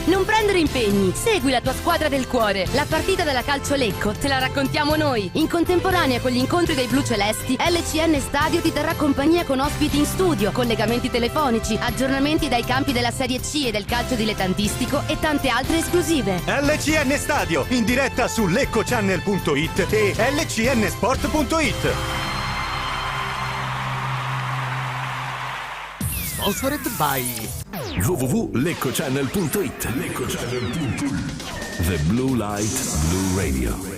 Non prendere impegni, segui la tua squadra del cuore. La partita della Calcio Lecco te la raccontiamo noi. In contemporanea con gli incontri dei blu celesti, LCN Stadio ti terrà compagnia con ospiti in studio, collegamenti telefonici, aggiornamenti dai campi della Serie C e del calcio dilettantistico e tante altre esclusive. LCN Stadio, in diretta su leccochannel.it e lcnsport.it. Sponsored by www.leccochannel.it. The Blue Light Blue Radio.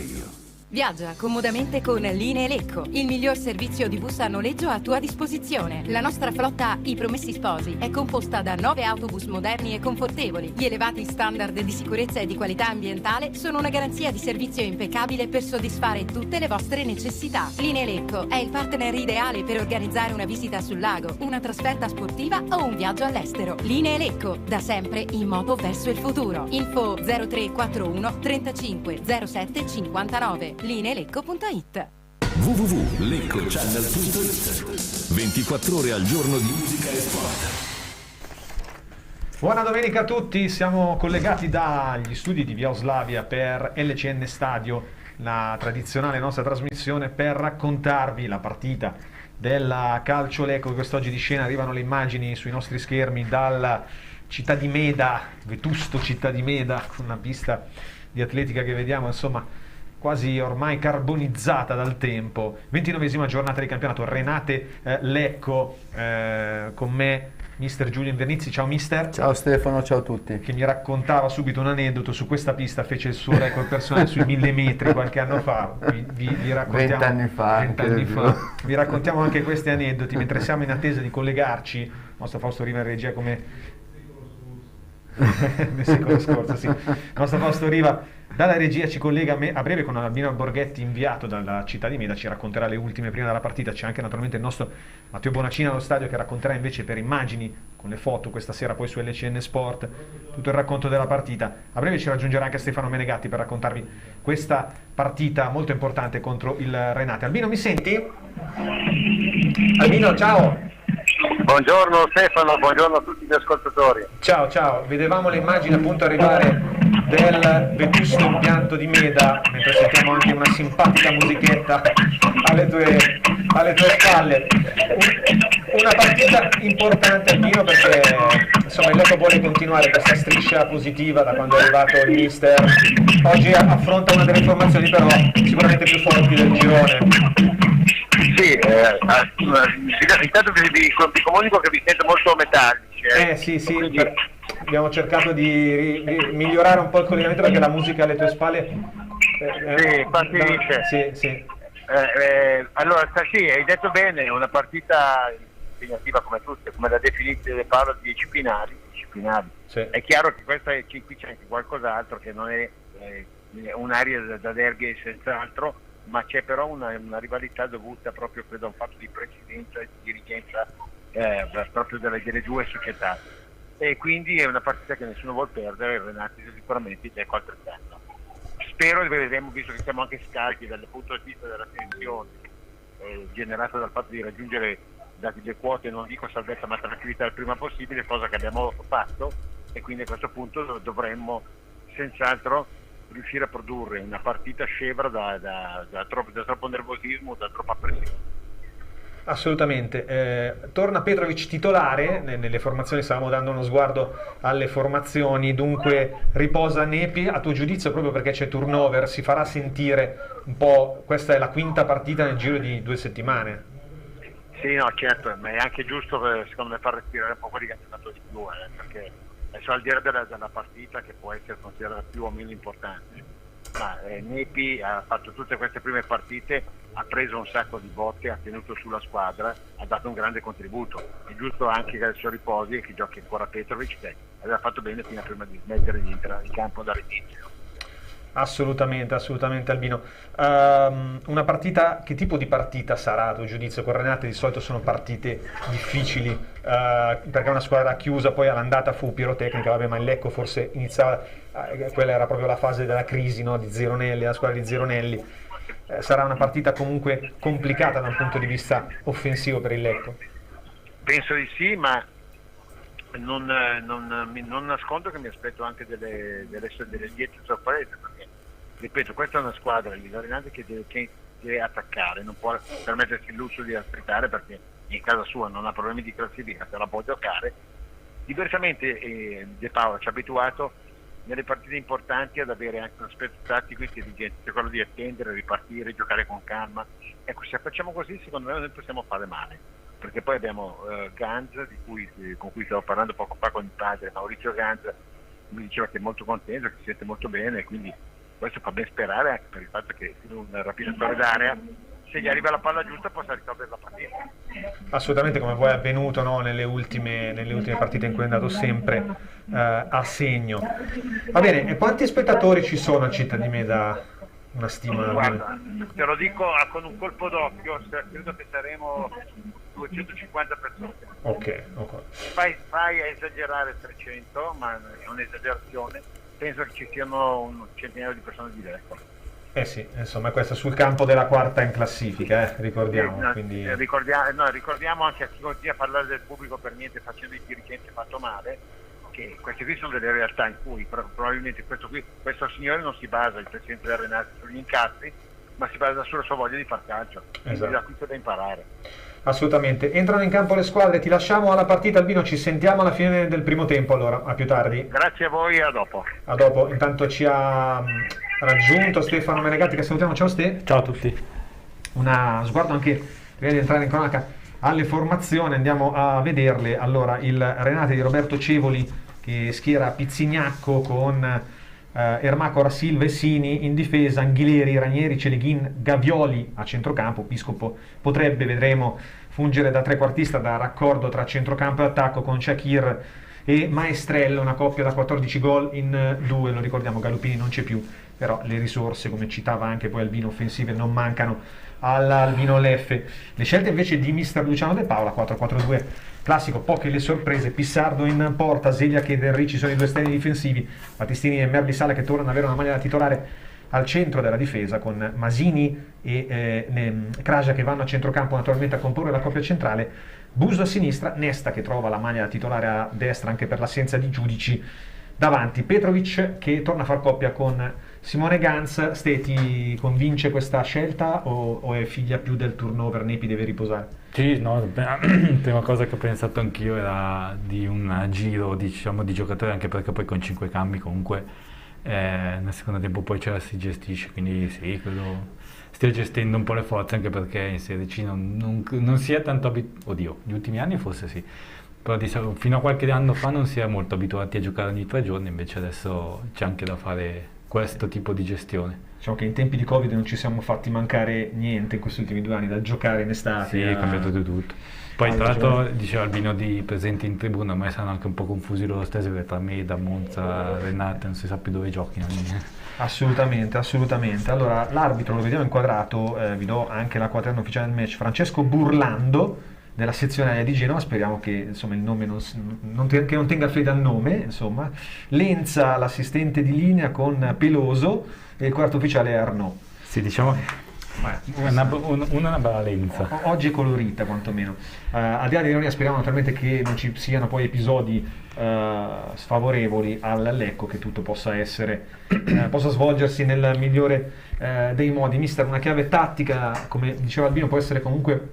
Viaggia comodamente con Linee Lecco, il miglior servizio di bus a noleggio a tua disposizione. La nostra flotta I Promessi Sposi è composta da 9 autobus moderni e confortevoli. Gli elevati standard di sicurezza e di qualità ambientale sono una garanzia di servizio impeccabile per soddisfare tutte le vostre necessità. Linee Lecco è il partner ideale per organizzare una visita sul lago, una trasferta sportiva o un viaggio all'estero. Linee Lecco, da sempre in moto verso il futuro. Info 0341 35 07 59. lineelecco.it. www.leccochannel.it. 24 ore al giorno di musica e sport. Buona domenica a tutti, siamo collegati dagli studi di Via Oslavia per LCN Stadio, la tradizionale nostra trasmissione per raccontarvi la partita della Calcio Lecco. Quest'oggi di scena arrivano le immagini sui nostri schermi dalla città di Meda, vetusto città di Meda, con una pista di atletica che vediamo insomma quasi ormai carbonizzata dal tempo. 29esima giornata di campionato Renate Lecco, con me mister Giulio Invernizzi. Ciao mister. Ciao Stefano, ciao a tutti. Che mi raccontava subito un aneddoto su questa pista, fece il suo record personale sui 1000 metri qualche anno fa. Vi raccontiamo 20 anni fa. 20 anni fa. Vi raccontiamo anche questi aneddoti mentre siamo in attesa di collegarci. Il nostro Fausto Riva in regia come nel secolo scorso, sì. Il nostro Fausto Riva dalla regia ci collega a breve con Albino Borghetti, inviato dalla città di Meda, ci racconterà le ultime prima della partita. C'è anche naturalmente il nostro Matteo Bonacina allo stadio che racconterà invece per immagini con le foto questa sera poi su LCN Sport tutto il racconto della partita. A breve ci raggiungerà anche Stefano Menegatti per raccontarvi questa partita molto importante contro il Renate. Albino, mi senti? Albino, ciao. Buongiorno Stefano, buongiorno a tutti gli ascoltatori. Ciao, vedevamo le immagini appunto arrivare del vetusto impianto di Meda, mentre sentiamo anche una simpatica musichetta alle tue spalle. Una partita importante Albino perché insomma il Lecco vuole continuare questa striscia positiva da quando è arrivato il mister. Oggi affronta una delle formazioni però sicuramente più forti del girone. Sì, intanto vi comunico che vi sento molto metallici. Sì, quindi abbiamo cercato di migliorare un po' il collegamento perché la musica alle tue spalle sì. Allora, sì, hai detto bene, è una partita impegnativa come tutte, come la definizione parlo di disciplinari. Sì. È chiaro che questa qui c'è anche qualcos'altro che non è un'area da derghe senz'altro, ma c'è però una rivalità dovuta proprio credo a un fatto di presidenza e di dirigenza proprio delle due società, e quindi è una partita che nessuno vuol perdere. Il Renate sicuramente è altrettanto. Spero che vedremo, visto che siamo anche scarichi dal punto di vista della tensione generata dal fatto di raggiungere le quote, non dico salvezza ma tranquillità il prima possibile, cosa che abbiamo fatto, e quindi a questo punto dovremmo senz'altro riuscire a produrre una partita scevra da troppo nervosismo, da troppa pressione. Assolutamente. Torna Petrovic titolare nelle formazioni, stavamo dando uno sguardo alle formazioni, dunque riposa Nepi. A tuo giudizio, proprio perché c'è turnover, si farà sentire un po'? Questa è la quinta partita nel giro di 2 settimane. Sì, no, certo, ma è anche giusto secondo me far respirare un po' quelli che hanno giocato di più, perché adesso al di là della partita che può essere considerata più o meno importante, ma Nepi ha fatto tutte queste prime partite, ha preso un sacco di botte, ha tenuto sulla squadra, ha dato un grande contributo. È giusto anche che adesso riposi e che giochi ancora Petrovic, che aveva fatto bene fino a prima di smettere di entrare in campo dall'inizio. Assolutamente Albino. Una partita, che tipo di partita sarà a tuo giudizio? Con Renate di solito sono partite difficili, perché è una squadra chiusa, poi all'andata fu pirotecnica, vabbè, ma il Lecco forse iniziava, quella era proprio la fase della crisi, no? Di Zironelli, la squadra di Zironelli. Sarà una partita comunque complicata da un punto di vista offensivo per il Lecco. Penso di sì, ma non nascondo che mi aspetto anche delle liete sorprese, perché ripeto, questa è una squadra allenante che deve attaccare, non può permettersi il lusso di aspettare, perché in casa sua non ha problemi di classifica, se la può giocare. Diversamente De Paolo ci ha abituato nelle partite importanti ad avere anche un aspetto tattico intelligente, cioè quello di attendere, ripartire, giocare con calma. Ecco, se facciamo così, secondo me noi possiamo fare male, perché poi abbiamo Ganz, con cui stavo parlando poco fa con il padre, Maurizio Ganz, mi diceva che è molto contento, che si sente molto bene, e quindi questo fa ben sperare, anche per il fatto che in un rapinatore d'area, se gli arriva la palla giusta, possa risolvere la partita. Assolutamente, come poi è avvenuto, no, nelle ultime partite in cui è andato sempre a segno. Va bene, e quanti spettatori ci sono a Città di Meda? Una stima? Guarda, te lo dico con un colpo d'occhio, credo che saremo 250 persone. Ok. Fai a esagerare 300, ma è un'esagerazione. Penso che ci siano un centinaio di persone di Lecco. Sì, insomma, questa sul campo della quarta in classifica, ricordiamo. Ricordiamo anche a chi continua a parlare del pubblico per niente facendo i dirigenti fatto male, che queste qui sono delle realtà in cui probabilmente questo signore non si basa, il presidente del Renate, sugli incassi, ma si basa sulla sua voglia di far calcio. Quindi da qui c'è da imparare. Assolutamente. Entrano in campo le squadre, ti lasciamo alla partita, Albino, ci sentiamo alla fine del primo tempo, allora, a più tardi. Grazie a voi e a dopo. A dopo. Intanto ci ha raggiunto Stefano Menegatti, che salutiamo. Ciao Ste. Ciao a tutti. Una sguardo anche, prima di entrare in cronaca, alle formazioni, andiamo a vederle. Allora, il Renate di Roberto Cevoli che schiera Pizzignacco con Ermaco, Rassilva e Sini in difesa, Anghileri, Ranieri, Celeghin, Gavioli a centrocampo. Piscopo potrebbe, vedremo, fungere da trequartista, da raccordo tra centrocampo e attacco con Shakir e Maestrello, una coppia da 14 gol in 2. Lo ricordiamo, Galupini non c'è più, però le risorse, come citava anche poi Albino, offensive non mancano all'Albino Leffe. Le scelte invece di mister Luciano De Paola, 4-4-2 classico, poche le sorprese. Pissardo in porta, Zeglia che Del Ricci sono i due esterni difensivi, Battistini e Merli Sala che tornano ad avere una maglia da titolare al centro della difesa, con Masini e Kraja che vanno a centrocampo naturalmente a comporre la coppia centrale, Buso a sinistra, Nesta che trova la maglia da titolare a destra anche per l'assenza di Giudici davanti, Petrovic che torna a far coppia con Simone Ganz. Ste, ti convince questa scelta o è figlia più del turnover, Nepi deve riposare? Sì, no, la prima cosa che ho pensato anch'io era di un giro di giocatori, anche perché poi con 5 cambi comunque nel secondo tempo poi ce la si gestisce, quindi sì, credo stia gestendo un po' le forze, anche perché in Serie C non si è tanto oddio, gli ultimi anni forse sì, però diciamo, fino a qualche anno fa non si è molto abituati a giocare ogni 3 giorni, invece adesso c'è anche da fare questo tipo di gestione. Diciamo che in tempi di Covid non ci siamo fatti mancare niente in questi ultimi 2 anni, da giocare in estate. Sì, è cambiato di tutto. Poi tra l'altro diceva Albino di presenti in tribuna, ma saranno anche un po' confusi loro stessi, perché tra Meda, Monza, Renate non si sa più dove giochino. Assolutamente. Allora, l'arbitro lo vediamo inquadrato, vi do anche la quaterna ufficiale del match, Francesco Burlando della sezione A di Genova, speriamo che insomma il nome che non tenga fede al nome, insomma. Lenza l'assistente di linea con Peloso e il quarto ufficiale è Arnaud. Sì, diciamo una bella Lenza. Oggi è colorita quantomeno. Al di là dell'ironia, speriamo naturalmente che non ci siano poi episodi sfavorevoli al Lecco, che tutto possa svolgersi nel migliore dei modi. Mister, una chiave tattica, come diceva Albino, può essere comunque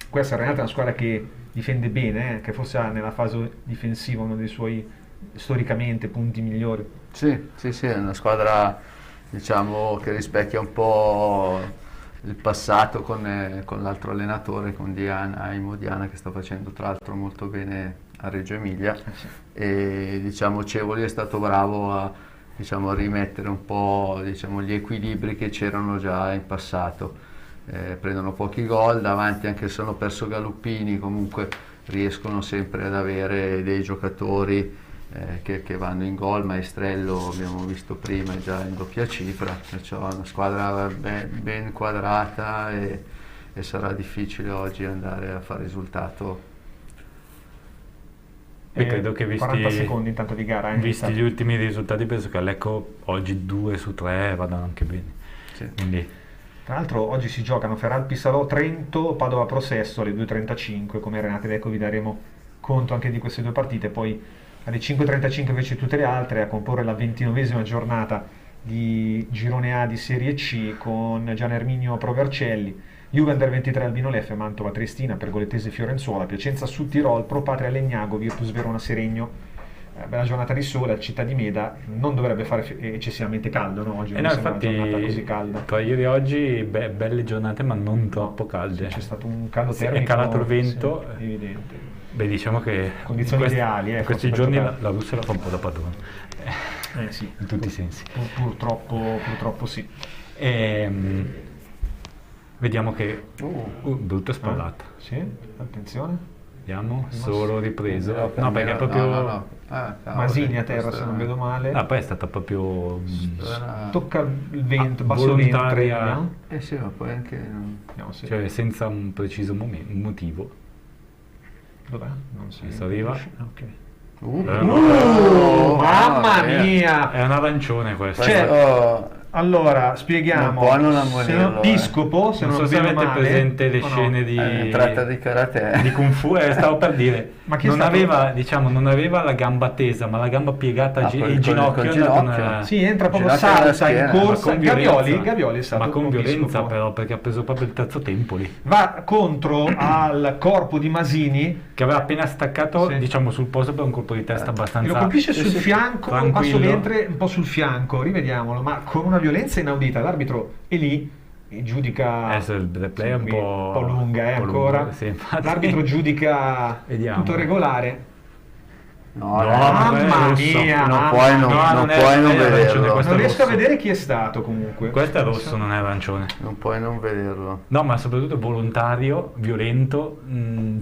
questa. Renata è una squadra che difende bene, che forse ha nella fase difensiva uno dei suoi storicamente punti migliori. Sì, è una squadra, diciamo, che rispecchia un po' il passato con l'altro allenatore, con Aimo Diana, che sta facendo tra l'altro molto bene a Reggio Emilia, e diciamo Cevoli è stato bravo a rimettere un po', diciamo, gli equilibri che c'erano già in passato. Prendono pochi gol davanti, anche se hanno perso Galupini, comunque riescono sempre ad avere dei giocatori che vanno in gol. Maestrello abbiamo visto prima, è già in doppia cifra, perciò è una squadra ben quadrata e sarà difficile oggi andare a fare risultato. E credo che 40 secondi intanto di gara, visti gli ultimi risultati, penso che Lecco oggi 2 su 3 vadano anche bene. Sì. Quindi tra l'altro oggi si giocano Ferralpi Salò Trento, Padova Prosesso alle 2:35, come Renate Lecco vi daremo conto anche di queste 2 partite. Poi alle 5:35 invece tutte le altre, a comporre la 29esima giornata di Girone A di Serie C, con Gian Erminio Provercelli, Juve Under 23 Albino Leffe, Mantova Triestina, Pergolettese Fiorenzuola, Piacenza Sud Tirol, Pro Patria Legnago, Virtus Verona Seregno. Bella giornata di sole, Città di Meda. Non dovrebbe fare eccessivamente caldo, no? Oggi non sembra una giornata così calda. Tra ieri e oggi belle giornate, ma non troppo calde. C'è stato un caldo termico, è calato il vento, sì, evidente. Beh, diciamo che condizioni ideali, in questi giorni la Russia la fa un po' da padrone, sì, in tutti i sensi. Purtroppo sì. Vediamo che brutta spallata. Sì, attenzione. Vediamo, solo ripreso. No, perché è proprio no. Masini a terra, se non vedo male. Poi è stata proprio tocca il vento, basso volontaria. vento. Sì, ma poi anche cioè senza un preciso motivo. Dov'è? Non si arriva. Ok. mamma mia! È un arancione questo. Allora, spieghiamo. Piscopo, se non so se avete male, presente le scene di tratta di karate, di Kung Fu, stavo per dire, ma non aveva la gamba tesa, ma la gamba piegata e il ginocchio. Sì, entra proprio, salta in corsa. Gavioli è stato, ma con violenza però, perché ha preso proprio il terzo tempo lì. Va contro al corpo di Masini, che aveva appena staccato, diciamo, sul posto per un colpo di testa abbastanza. Lo colpisce sul fianco, tranquillo. basso ventre, un po' sul fianco, rivediamolo, ma con una violenza inaudita. L'arbitro è lì e giudica. Il replay è un po' lunga, ancora. Sì, l'arbitro giudica tutto regolare. Mamma mia, non puoi non vederlo. Non riesco a vedere chi è stato, comunque. Questo è rosso, non è arancione. Non puoi non vederlo. No, ma soprattutto volontario, violento,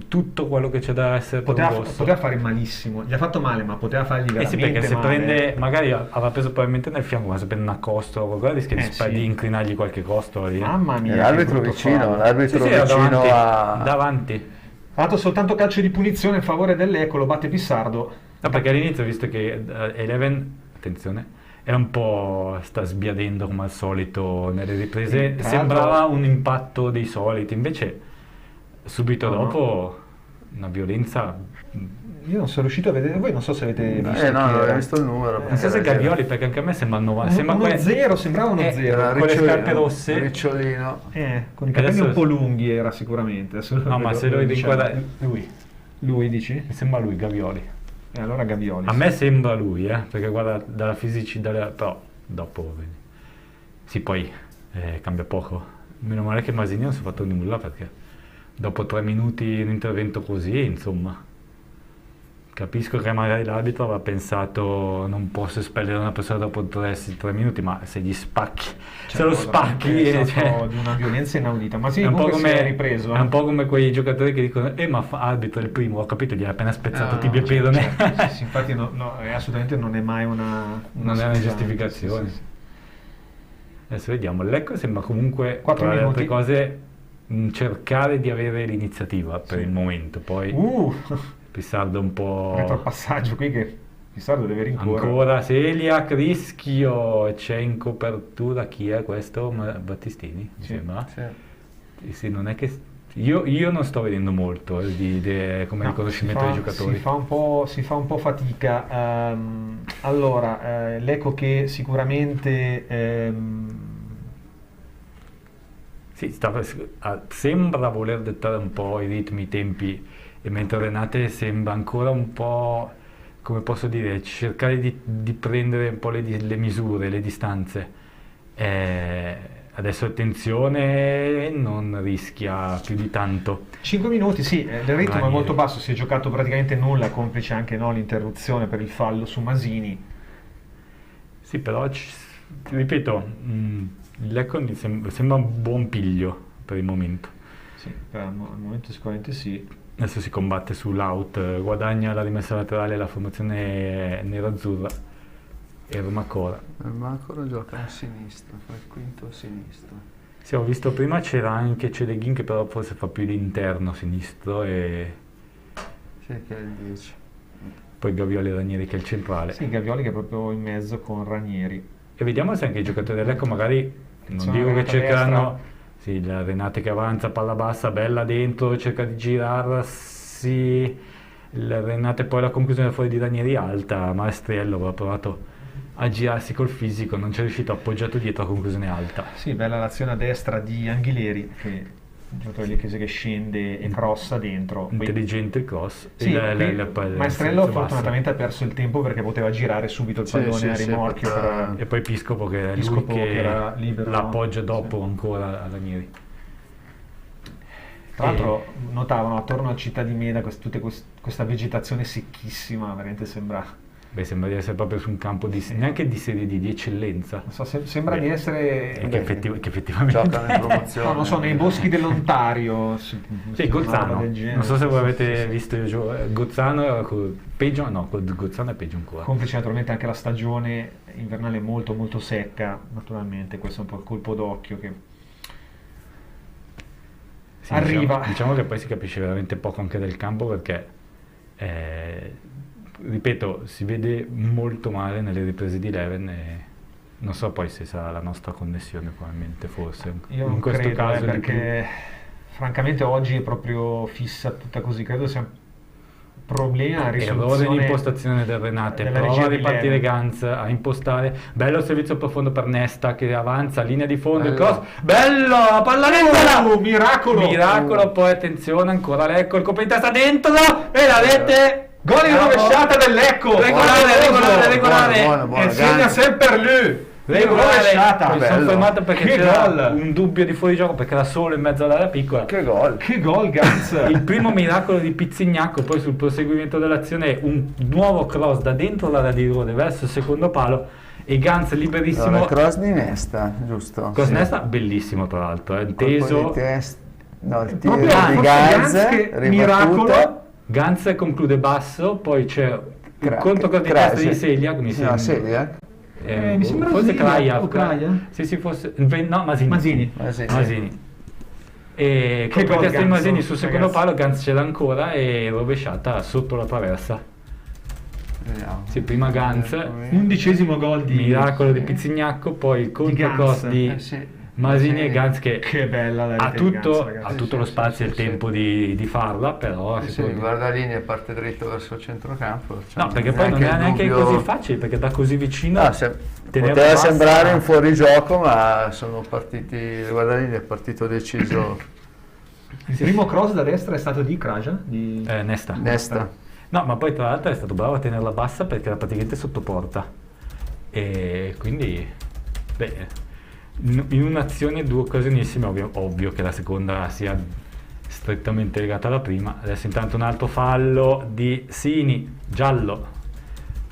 tutto quello che c'è da essere per un rosso. Poteva fare malissimo, gli ha fatto male, ma poteva fargli veramente male. Perché se prende, magari aveva preso probabilmente nel fianco, ma se prende una costa o qualcosa rischia di inclinargli qualche costo lì. Mamma mia, l'arbitro vicino, davanti. Ha fatto soltanto calcio di punizione in favore dell'Eco, lo batte Pissardo. No, perché all'inizio, visto che Eleven, attenzione, è un po' sta sbiadendo come al solito nelle riprese, sembrava un impatto dei soliti, invece subito dopo una violenza. Io non sono riuscito a vedere, voi non so se avete visto. Non avevo visto il numero. Non so se Gavioli, perché anche a me sembra 90. Sembrava 0, con le scarpe rosse. Ricciolino. Con i capelli un po' lunghi era sicuramente. No, ma se lo vedi inquadrare. Lui dici? Mi sembra lui, Gavioli. Allora Gavioli. A me sembra lui, perché guarda dalla fisicità, però dopo vedi. Sì, poi cambia poco. Meno male che Masini non si è fatto nulla, perché dopo 3 minuti di un intervento così, insomma. Capisco che magari l'arbitro aveva pensato non posso espellere una persona dopo 3 minuti, ma se gli spacchi, se lo spacchi è di una violenza inaudita. Ma sì, è un po' come si è ripreso. È un po' come quei giocatori che dicono ma arbitro è il primo, ho capito, gli ha appena spezzato tibia e pedone. Sì, infatti assolutamente non è mai una giustificazione. Sì. Adesso vediamo, l'Ecco sembra comunque 4 tra le minuti. altre cose cercare di avere l'iniziativa per il momento, poi Pissardo un po'. Metto il passaggio qui che Pissardo deve rincorrere. Ancora Seliak, rischio, c'è in copertura, chi è questo? Battistini, mi sembra. Sì, non è che. Io non sto vedendo molto come riconoscimento dei giocatori. Si fa un po' fatica. Allora, l'Eco che sicuramente. Sembra voler dettare un po' i ritmi, i tempi. E mentre Renate sembra ancora un po', come posso dire, cercare di prendere un po' le misure, le distanze. Adesso attenzione, non rischia più di tanto. 5 minuti, sì, il ritmo è molto basso, si è giocato praticamente nulla, complice anche l'interruzione per il fallo su Masini. Sì, però, ripeto, l'Ecco sembra un buon piglio per il momento. Sì, al momento sicuramente sì. Adesso si combatte sull'out, guadagna la rimessa laterale la formazione nerazzurra e Romacora. Romacora gioca a sinistra, fa il quinto a sinistra. Sì, ho visto prima c'era anche Celeghin che però forse fa più l'interno sinistro e. Sì, che è il 10. Poi Gavioli e Ranieri che è il centrale. Sì, Gavioli che è proprio in mezzo con Ranieri. E vediamo se anche i giocatori dell'Ecco magari, non dico che cercheranno. Sì, la Renate che avanza, palla bassa, bella dentro, cerca di girarsi, il Renate poi la conclusione fuori di Ranieri alta, Maestriello aveva provato a girarsi col fisico, non c'è riuscito, appoggiato dietro a conclusione alta. Sì, bella l'azione a destra di Anghileri, che un giocatore del Chiesa che scende e crossa dentro. Intelligente il cross. Sì, Maestrello fortunatamente ha perso il tempo perché poteva girare subito il pallone a rimorchio. E poi Piscopo che è lui che era libero, l'appoggia dopo ancora a Ranieri. Tra l'altro notavano attorno al Città di Meda questa vegetazione secchissima, veramente sembra di essere proprio su un campo neanche di serie di eccellenza. Non so, sembra di essere che effettivamente giocano in promozione. No, non so, nei boschi dell'Ontario. Sì, Gozzano. Non so se voi avete visto il gioco. Gozzano peggio, no, Gozzano è peggio ancora. Complice naturalmente anche la stagione invernale molto molto secca, naturalmente, questo è un po' il colpo d'occhio che arriva. Diciamo che poi si capisce veramente poco anche del campo perché ripeto, si vede molto male nelle riprese di Leven e non so poi se sarà la nostra connessione, probabilmente, forse. Io in questo credo, caso perché francamente oggi è proprio fissa tutta così, credo sia un problema, errore di impostazione del Renate, prova a ripartire Ganz, a impostare, bello il servizio profondo per Nesta che avanza, linea di fondo, il cross, bello, la palla dentro, miracolo, poi attenzione ancora Lecco, il colpo in testa dentro e la rete. Gol in rovesciata del Lecco, regolare, e segna sempre lui. Rovesciata, mi sono fermato perché c'era un dubbio di fuorigioco perché era solo in mezzo all'area piccola. Che gol Ganz. Il primo miracolo di Pizzignacco poi sul proseguimento dell'azione, un nuovo cross da dentro l'area di rigore verso il secondo palo e Ganz liberissimo. Il cross di Nesta, giusto? Cross di Nesta bellissimo tra l'altro, inteso. Il tiro di Ganz, miracolo. Ganz conclude basso, poi c'è il controcross di testa di Seliak, mi sembra. Seliak? Mi sembra forse Kraja. Sì, forse no, Masini. E con la testa di Masini sul secondo palo, Ganz ce l'ha ancora e rovesciata sotto la traversa. Vediamo. Sì, prima Ganz, 11° gol di miracolo di Pizzignacco, poi il controcross di Masini e Ganz che bella ha tutto lo spazio e il tempo di farla, però guarda linea e parte dritto verso il centrocampo. No, perché poi non è neanche così facile, perché da così vicino poteva sembrare un fuorigioco, ma sono partiti, il guardalinea è partito deciso. Il primo cross da destra è stato di Kraja? Nesta. No, ma poi tra l'altro è stato bravo a tenerla bassa perché era praticamente sotto porta e quindi in un'azione 2 occasionissime, ovvio che la seconda sia strettamente legata alla prima. Adesso intanto un altro fallo di Sini, giallo,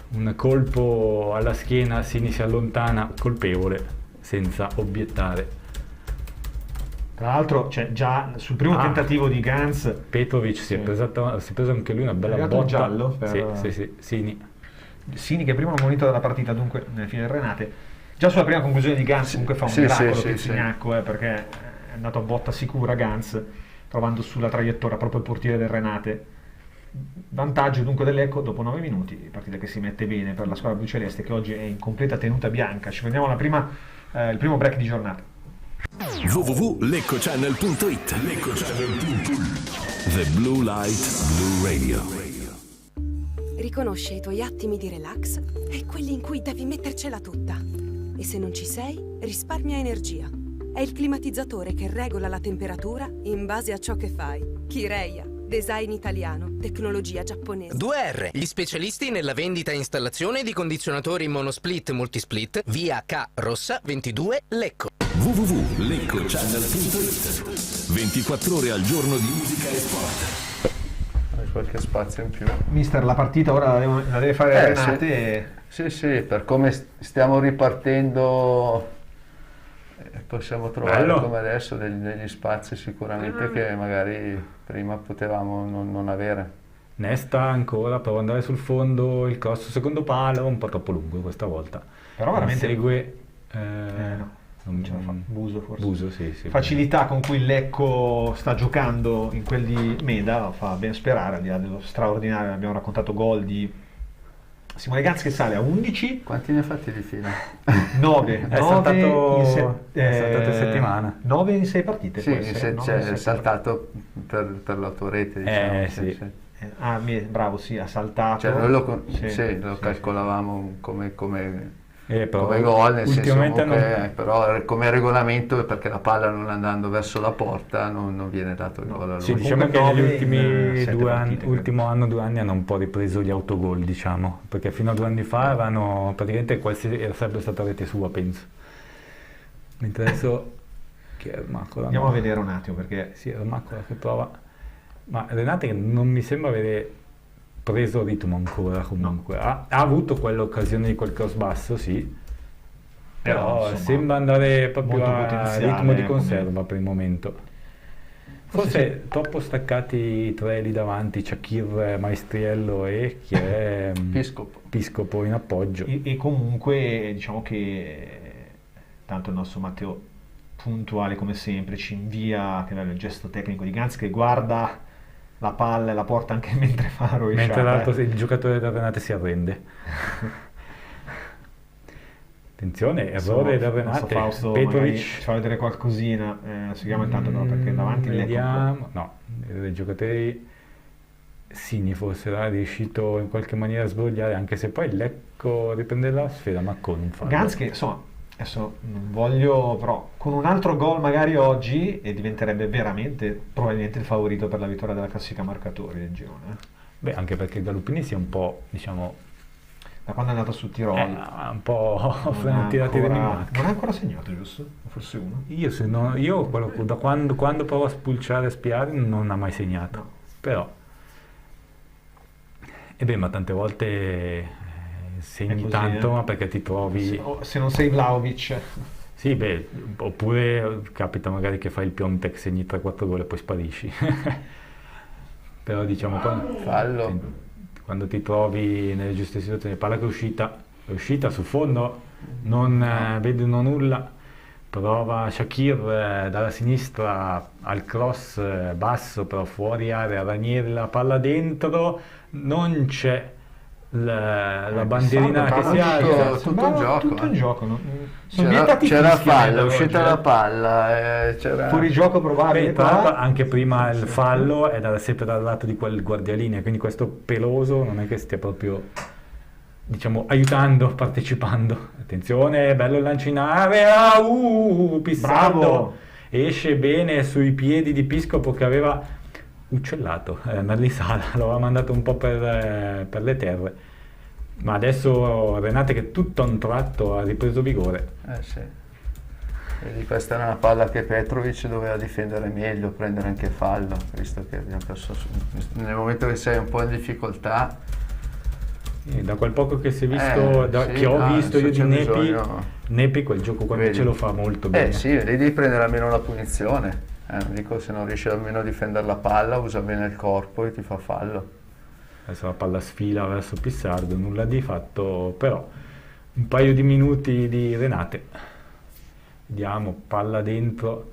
un colpo alla schiena, Sini si allontana, colpevole, senza obiettare. Tra l'altro già sul primo tentativo di Ganz Petrovic si è preso anche lui una bella botta. Giallo sì, Sini che prima non monito dalla partita, dunque nella fine del Renate. Già sulla prima conclusione di Ganz comunque fa un miracolo Pizzignacco, perché è andato a botta sicura Ganz, trovando sulla traiettoria proprio il portiere del Renate. Vantaggio dunque dell'Ecco dopo 9 minuti, partita che si mette bene per la squadra bluceleste che oggi è in completa tenuta bianca. Ci prendiamo il primo break di giornata. www.leccochannel.it The Blue Light Blue Radio. Riconosce i tuoi attimi di relax e quelli in cui devi mettercela tutta. E se non ci sei, risparmia energia. È il climatizzatore che regola la temperatura in base a ciò che fai. Kireia, design italiano, tecnologia giapponese. 2R, gli specialisti nella vendita e installazione di condizionatori monosplit multisplit, via K Rossa 22 Lecco. www.leccochannel.it 24 ore al giorno di musica e sport. Qualche spazio in più. Mister, la partita ora la deve fare Renate. Sì, per come stiamo ripartendo possiamo trovare come adesso degli spazi sicuramente che magari prima potevamo non avere. Nesta ancora, prova ad andare sul fondo, il cross secondo palo, un po' troppo lungo questa volta. Però veramente segue non ce la fa. Buso, sì. Facilità con cui il Lecco sta giocando in quel di Meda fa ben sperare, al di là dello straordinario. Abbiamo raccontato gol di Simone Ganz che sale a 11. Quanti ne ha fatti di fila? 9. È saltato in settimana. 9 in 6 partite. Sì, è saltato per l'autorete, diciamo. Bravo, sì, ha saltato. Cioè noi lo calcolavamo come però gol, nel senso ultimamente però come regolamento, perché la palla non andando verso la porta non viene dato il gol a lui. Sì, diciamo che negli ultimi 2 anni, ultimo anno, 2 anni hanno un po' ripreso gli autogol, diciamo, perché fino a 2 anni fa erano praticamente qualsiasi, sarebbe stata rete sua, penso. Mentre adesso che è Maccola, andiamo a vedere un attimo, perché sì, è Maccola che prova, ma Renate non mi sembra avere preso ritmo ancora comunque, ha avuto quell'occasione di quel cross basso, sì, però insomma, sembra andare proprio a ritmo di conserva come... per il momento. Forse troppo staccati i tre lì davanti, Shakir, Maestriello e chi è Piscopo in appoggio. E comunque diciamo che tanto il nostro Matteo, puntuale come sempre, ci invia il gesto tecnico di Ganz che guarda la palla e la porta anche mentre fa la rovesciata. Mentre l'altro, il giocatore da Renate si arrende. Attenzione, errore da Renate. Fausto Petrovic ci fa vedere qualcosina. Seguiamo intanto però, perché davanti vediamo. No, i giocatori Sini forse era riuscito in qualche maniera a sbrogliare, anche se poi Lecco riprende la sfera, ma con un fallo. Ganz che insomma, adesso non voglio, però con un altro gol magari oggi e diventerebbe veramente probabilmente il favorito per la vittoria della classifica marcatori del girone. Beh, anche perché Galoppini si è un po', diciamo, da quando è andato su Tirol un po' tirati di macchina. Non ha ancora segnato, giusto? Forse uno? Io da quando provo a spulciare e spiare non ha mai segnato, no. Però ma tante volte segni così, tanto, ma perché ti trovi, se non sei Vlahovic. Sì, oppure capita magari che fai il Piontek, segni 3-4 gol e poi sparisci. Però diciamo quando ti trovi nelle giuste situazioni, palla che è uscita sul fondo, non vedono nulla, prova Shakir dalla sinistra al cross basso, però fuori area, Ranieri la palla dentro, non c'è la bandierina che si alza, tutto in gioco. C'era fallo, è uscita la palla, c'era fuori gioco probabile. Anche prima il fallo è sempre dal lato di quel guardialinea, quindi questo peloso non è che stia proprio, diciamo, aiutando, partecipando. Attenzione, bello il lancio in area, Pissardo esce bene sui piedi di Piscopo che aveva uccellato Merlisala, lo aveva mandato un po' per le terre, ma adesso Renate che tutto a un tratto ha ripreso vigore. Sì. Vedi, questa era una palla che Petrovic doveva difendere meglio, prendere anche fallo, visto che abbiamo perso nel momento che sei un po' in difficoltà. Da quel poco che si è visto, che ho visto io di Nepi quel gioco quando ce lo fa molto bene. Sì, devi prendere almeno la punizione. Non dico, se non riesci almeno a difendere la palla, usa bene il corpo e ti fa fallo. Adesso la palla sfila verso Pissardo, nulla di fatto, però un paio di minuti di Renate. Vediamo, palla dentro,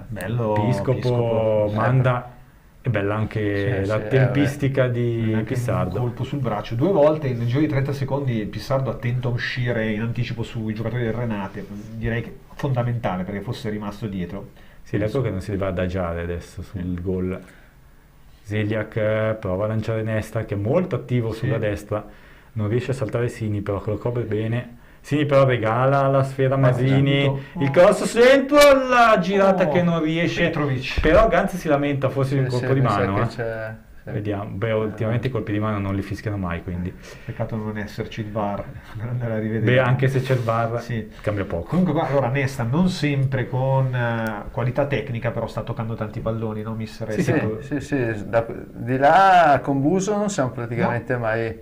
bello Piscopo manda, è bella anche la tempistica di Pissardo. Un colpo sul braccio, 2 volte nel giro di 30 secondi Pissardo attento a uscire in anticipo sui giocatori del Renate, direi che fondamentale perché fosse rimasto dietro. Sì, ecco che non si deve adagiare adesso sul gol. Zeliak prova a lanciare Nesta che è molto attivo sulla destra, non riesce a saltare Sini, però che lo copre bene. Sini però regala la sfera a Masini, il cross centro, la girata che non riesce, Petrovic. Però Ganz si lamenta forse di un colpo di mano. Vediamo, ultimamente i colpi di mano non li fischiano mai, quindi peccato non esserci il VAR per andare a rivedere. Anche se c'è il VAR cambia poco. Comunque allora Nesta non sempre con qualità tecnica, però sta toccando tanti palloni, no mister? Sì. Di là con Buso non siamo praticamente mai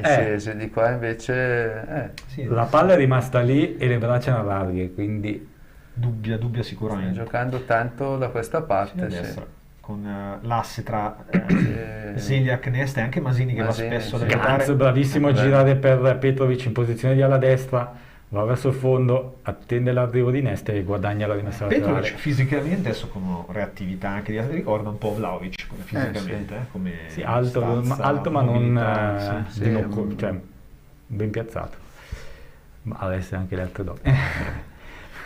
scesi, di qua invece la palla è rimasta lì e le braccia erano larghe, quindi dubbia sicuramente. Sta giocando tanto da questa parte, con l'asse tra Zeliak, Nesta e anche Masini che va spesso da Ganz bravissimo a girare per Petrovic in posizione di alla destra, va verso il fondo, attende l'arrivo di Nesta e guadagna la rimessa laterale. Petrovic fisicamente adesso con reattività anche di altri, ricorda un po' Vlahovic fisicamente, come alto ma non cioè ben piazzato, ma adesso anche le altre donne.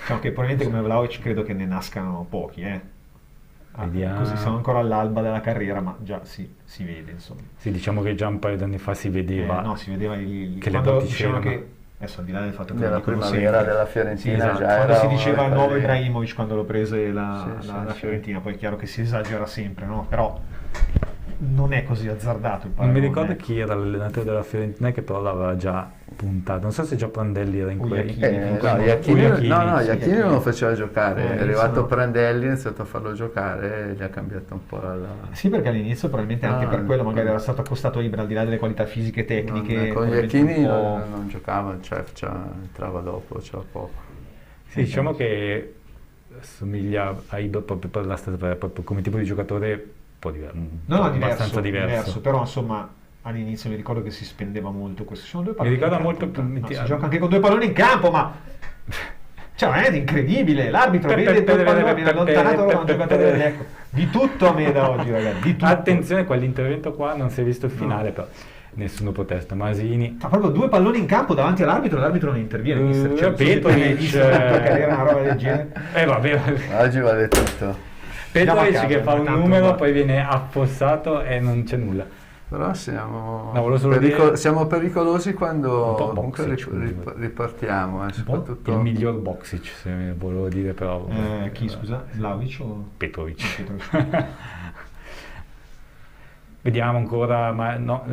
Diciamo che probabilmente come Vlahovic credo che ne nascano pochi, Vediamo. Così siamo ancora all'alba della carriera, ma già si vede, insomma. Sì, diciamo che già un paio di anni fa si vedeva, no, si vedeva che le quando botti dicevano c'erano. che adesso al di là del fatto che Nella lo dicono primavera sempre, della Fiorentina sì, esatto, già quando era si una diceva il delle nuovo cose- Ibrahimovic quando lo prese la Sì, Fiorentina, poi è chiaro che si esagera sempre, no? Però non è così azzardato il Non mi paragone, ricordo ecco. chi era l'allenatore della Fiorentina che però l'aveva già puntato, non so se già Prandelli era in quei Iachini Iachini. non lo faceva giocare, è arrivato sono- Prandelli, ha iniziato a farlo giocare e gli ha cambiato un po' la... Sì, perché all'inizio probabilmente anche per quello magari era stato accostato a Ibra, al di là delle qualità fisiche e tecniche. con probabilmente Iachini un po'- non giocava, cioè entrava dopo, c'era poco. Sì, diciamo che somiglia a Ibra proprio per la proprio come tipo di giocatore un po' abbastanza diverso. Però insomma all'inizio mi ricordo che si spendeva molto questo. Sono due Mi palloni ricorda in molto campo, più- no, si gioca anche con due palloni in campo, ma cioè è incredibile, l'arbitro vede due palloni, viene allontanato da un giocatore del Lecco. Di tutto a me da oggi, ragazzi, di tutto. Attenzione, quell'intervento qua non si è visto il finale, però nessuno protesta. Masini, Fa proprio due palloni in campo davanti all'arbitro, l'arbitro non interviene. mister. Cioè, Petrovic, era una roba del genere. vabbè. Oggi vale tutto. Andiamo a Petrovic casa, che fa un intanto numero, va. poi viene affossato e non c'è nulla. Però siamo, No, volevo solo dire- siamo pericolosi Un quando po' comunque Boxic, ripartiamo, soprattutto... Il miglior Boxic, se volevo dire, però. Chi scusa? Vlahovic o Petrovic. Petrovic? Vediamo ancora, ma no,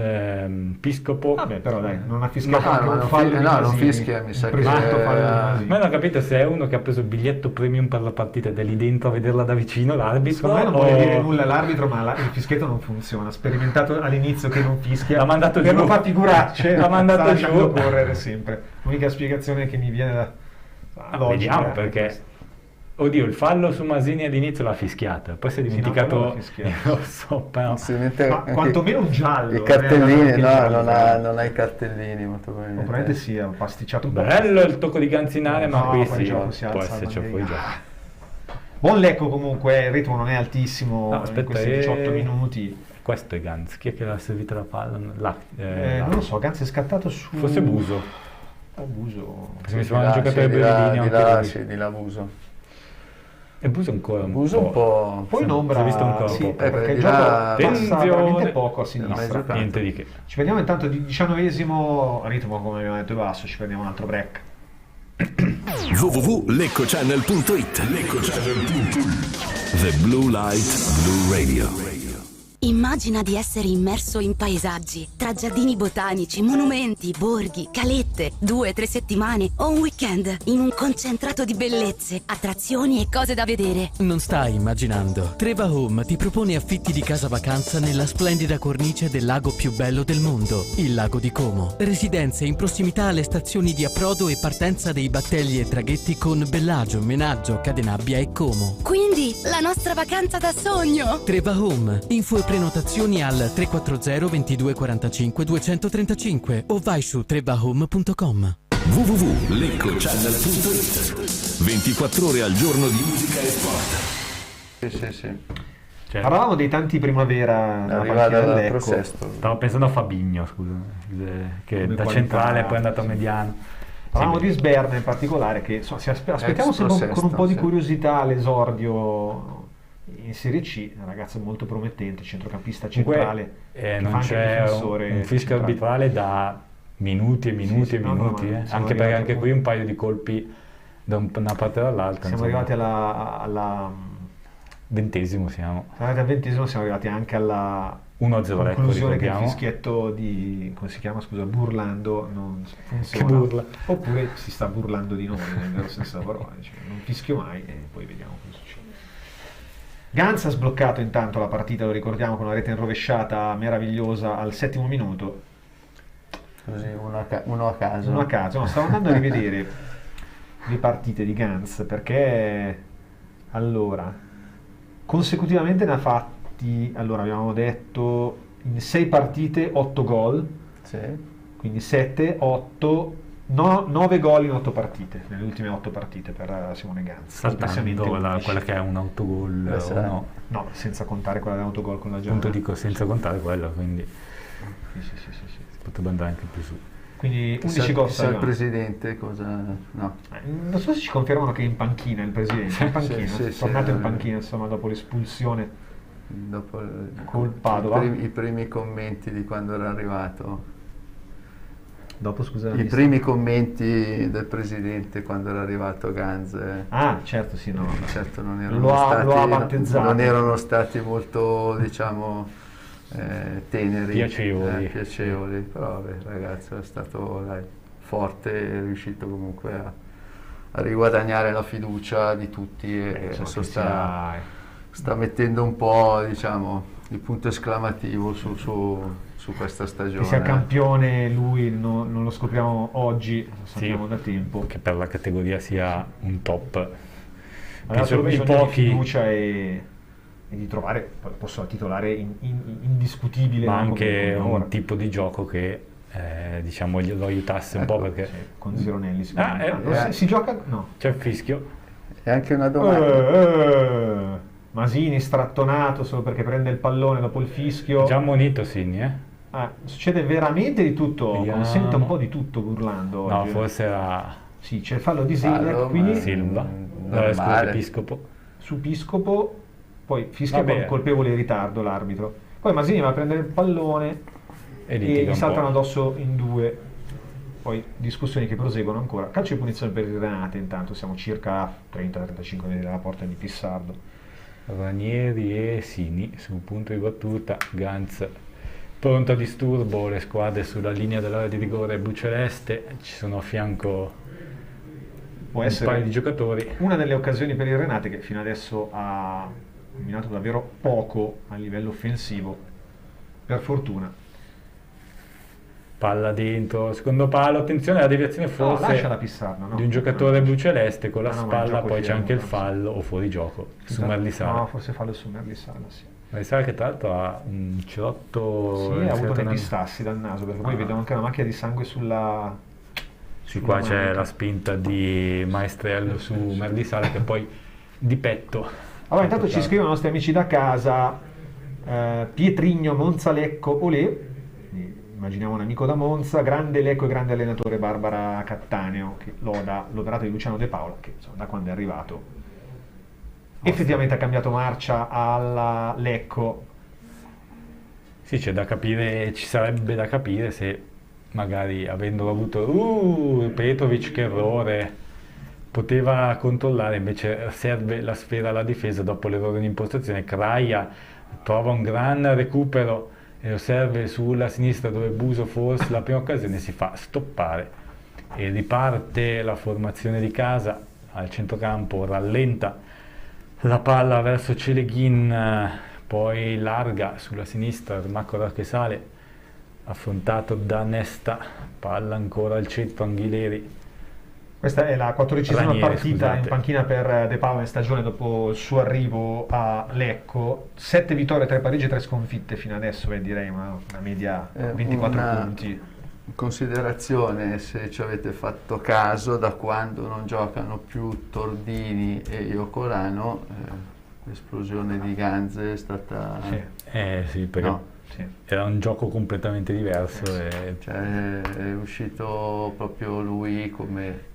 Piscopo. Vabbè, però dai, non ha fischiato No, anche ma un non fallo fi- di no, non Masini. fischia, mi sa Un che- presunto fallo di Masini. Ma non ho capito se è uno che ha preso il biglietto premium per la partita ed è lì dentro a vederla da vicino l'arbitro. Secondo me non o- vuole dire nulla all'arbitro, ma il fischietto non funziona. Ha sperimentato all'inizio che non fischia. L'ha mandato per giù. non far figuracce. L'ha mandato sta lasciando giù. correre sempre. L'unica spiegazione che mi viene da logica, Vediamo è perché. questa. Oddio, il fallo su Masini all'inizio l'ha fischiata, poi si è Sì, no, dimenticato quello l'ha fischiato. lo so, però. Ma quantomeno un giallo. I cartellini, anche il no, giallo, non ha i cartellini molto O probabilmente. probabilmente sì, ha pasticciato un po'. Bello il tocco di Ganzinare, ma No, qui poi sì, gioco si può alza esserci la fuori bandierina. gioco. Buon Lecco comunque, il ritmo non è altissimo No, in aspetta, questi 18 minuti. Questo è Ganz, chi è che l'ha servita la palla? Non lo so, Ganz è scattato su... Forse Buso. Buso... Perché mi sembra un giocatore brillino di anche là, lui. sì, di là Buso. E Buso ancora Buso un po'... Poi in ombra, si è visto ancora sì, un po'. perché il di gioco là- passa Attenzione. veramente poco a Non sinistra. hai giocato. Niente di che. Ci vediamo intanto di 19esimo, ritmo come abbiamo detto è basso, ci prendiamo un altro break. www.leccochannel.it The Blue Light Blue Radio. Immagina di essere immerso in paesaggi, tra giardini botanici, monumenti, borghi, calette, 2-3 settimane o un weekend in un concentrato di bellezze, attrazioni e cose da vedere. Non stai immaginando. Treva Home ti propone affitti di casa vacanza nella splendida cornice del lago più bello del mondo, il lago di Como. Residenze in prossimità alle stazioni di approdo e partenza dei battelli e traghetti con Bellagio, Menaggio, Cadenabbia e Como. Quindi, la nostra vacanza da sogno! Treva Home. Info e prenotazioni al 340 22 45 235 o vai su trevahome.com. www.leccochannel.it 24 ore al giorno di musica e sport. Sì. Parlavamo dei tanti primavera nella Arriva partita del dal Lecco. processo. Stavo pensando a Fabigno, scusa, che Come da qualità, centrale poi è andato a mediano. Parlavamo Sì, di Sberna in particolare, che insomma, aspettiamo sempre con un po' di sì. curiosità l'esordio in Serie C, un ragazzo molto promettente, centrocampista centrale, che fa non anche il c'è difensore un fischio centrale. arbitrale da minuti e minuti Sì, e no, minuti, ma siamo anche perché arrivati anche qui un paio di colpi da una parte e dall'altra. Siamo insomma. arrivati alla 20° siamo. siamo arrivati al 20esimo, siamo arrivati anche alla 1-0, ecco, conclusione che il ricordiamo. fischietto di, come si chiama, scusa, Burlando non funziona. Che burla. Oppure si sta burlando di noi nel vero senso della parola, cioè, non fischio mai e poi vediamo cosa succede. Ganz ha sbloccato intanto la partita, lo ricordiamo, con una rete in rovesciata meravigliosa al 7° minuto. Così uno a caso. Uno a caso, no, stavo andando a rivedere le partite di Ganz perché allora consecutivamente ne ha fatti, allora abbiamo detto in 6 partite 8 gol, Sì. quindi 7, 8, 9 gol in 8 partite, nelle ultime 8 partite per Simone Ganz. Complessivamente Saltando 11. quella che è un autogol o sarà. no. No, senza contare quella dell'autogol con la Genoa. Appunto dico senza contare quello, quindi Sì. potrebbe andare anche più su. Quindi 11 gol. Chissà il presidente cosa... No. Non so se ci confermano che è in panchina il presidente, in panchina, tornato in panchina insomma dopo l'espulsione dopo col Padova. I primi commenti di quando era arrivato. Dopo, scusa, I primi commenti del presidente quando era arrivato Ganz. Certo, sì, no. Certo non lo erano stati molto, diciamo, teneri, piacevoli, però vabbè, ragazzo è stato forte e è riuscito comunque a riguadagnare la fiducia di tutti e adesso sta mettendo un po', diciamo, il punto esclamativo su questa stagione. Che sia campione lui non lo scopriamo oggi, lo sappiamo da tempo. Che per la categoria sia un top. Adesso bisogna di fiducia e di trovare il posto da titolare indiscutibile. Ma anche un tipo di gioco che diciamo lo aiutasse un po', perché con Zironelli si gioca? No. C'è il fischio. E anche una domanda. Masini strattonato solo perché prende il pallone dopo il fischio. Già ammonito Sinni, succede veramente di tutto. Consente un po' di tutto Burlando oggi. No, forse era... Sì, c'è il fallo di Zilek, quindi Silva, Piscopo. Su Piscopo, poi fischia con colpevole ritardo l'arbitro. Poi Masini va a prendere il pallone e gli saltano addosso in due. Poi discussioni che proseguono ancora. Calcio di punizione per il Renate, intanto siamo circa a 30-35 metri dalla porta di Pissardo. Ranieri e Sini sul punto di battuta. Ganz pronto a disturbo, le squadre sulla linea dell'area di rigore bluceleste, ci sono a fianco un paio di giocatori. Una delle occasioni per il Renate che fino adesso ha combinato davvero poco a livello offensivo, per fortuna. Palla dentro, secondo palo, attenzione alla deviazione forse di un giocatore bluceleste con la spalla, poi c'è anche il fallo o fuorigioco su Merlisala. No, forse fallo su Merlisala, sì. Merlisala che tra l'altro ha un cerotto... Sì, ha avuto dei pistassi dal naso, perché poi vedo anche una macchia di sangue sulla... Sì, qua c'è la spinta di Maestrello su Merlisala che poi di petto. Allora, intanto ci scrivono i nostri amici da casa, Pietrigno, Monza, Lecco, Olè. Immaginiamo un amico da Monza, grande Lecco e grande allenatore Barbara Cattaneo, che loda l'operato di Luciano De Paola, che insomma, da quando è arrivato effettivamente ha cambiato marcia alla Lecco. Sì, c'è da capire, ci sarebbe da capire se magari avendo avuto Petrovic che errore, poteva controllare, invece serve la sfera alla difesa dopo l'errore di impostazione. Kraia trova un gran recupero e lo serve sulla sinistra dove Buso forse la prima occasione si fa stoppare e riparte la formazione di casa al centrocampo, rallenta la palla verso Celeghin, poi larga sulla sinistra, Marco che sale, affrontato da Nesta, palla ancora al centro, Anghileri. Questa è la 14ª partita in panchina per De Paola in stagione dopo il suo arrivo a Lecco. 7 vittorie, 3 pareggi e 3 sconfitte fino adesso, direi una media 24 punti. Considerazione, se ci avete fatto caso, da quando non giocano più Tordini e Iocolano, l'esplosione di Ganz è stata... Sì, perché... No. Sì. Era un gioco completamente diverso. Cioè, è uscito proprio lui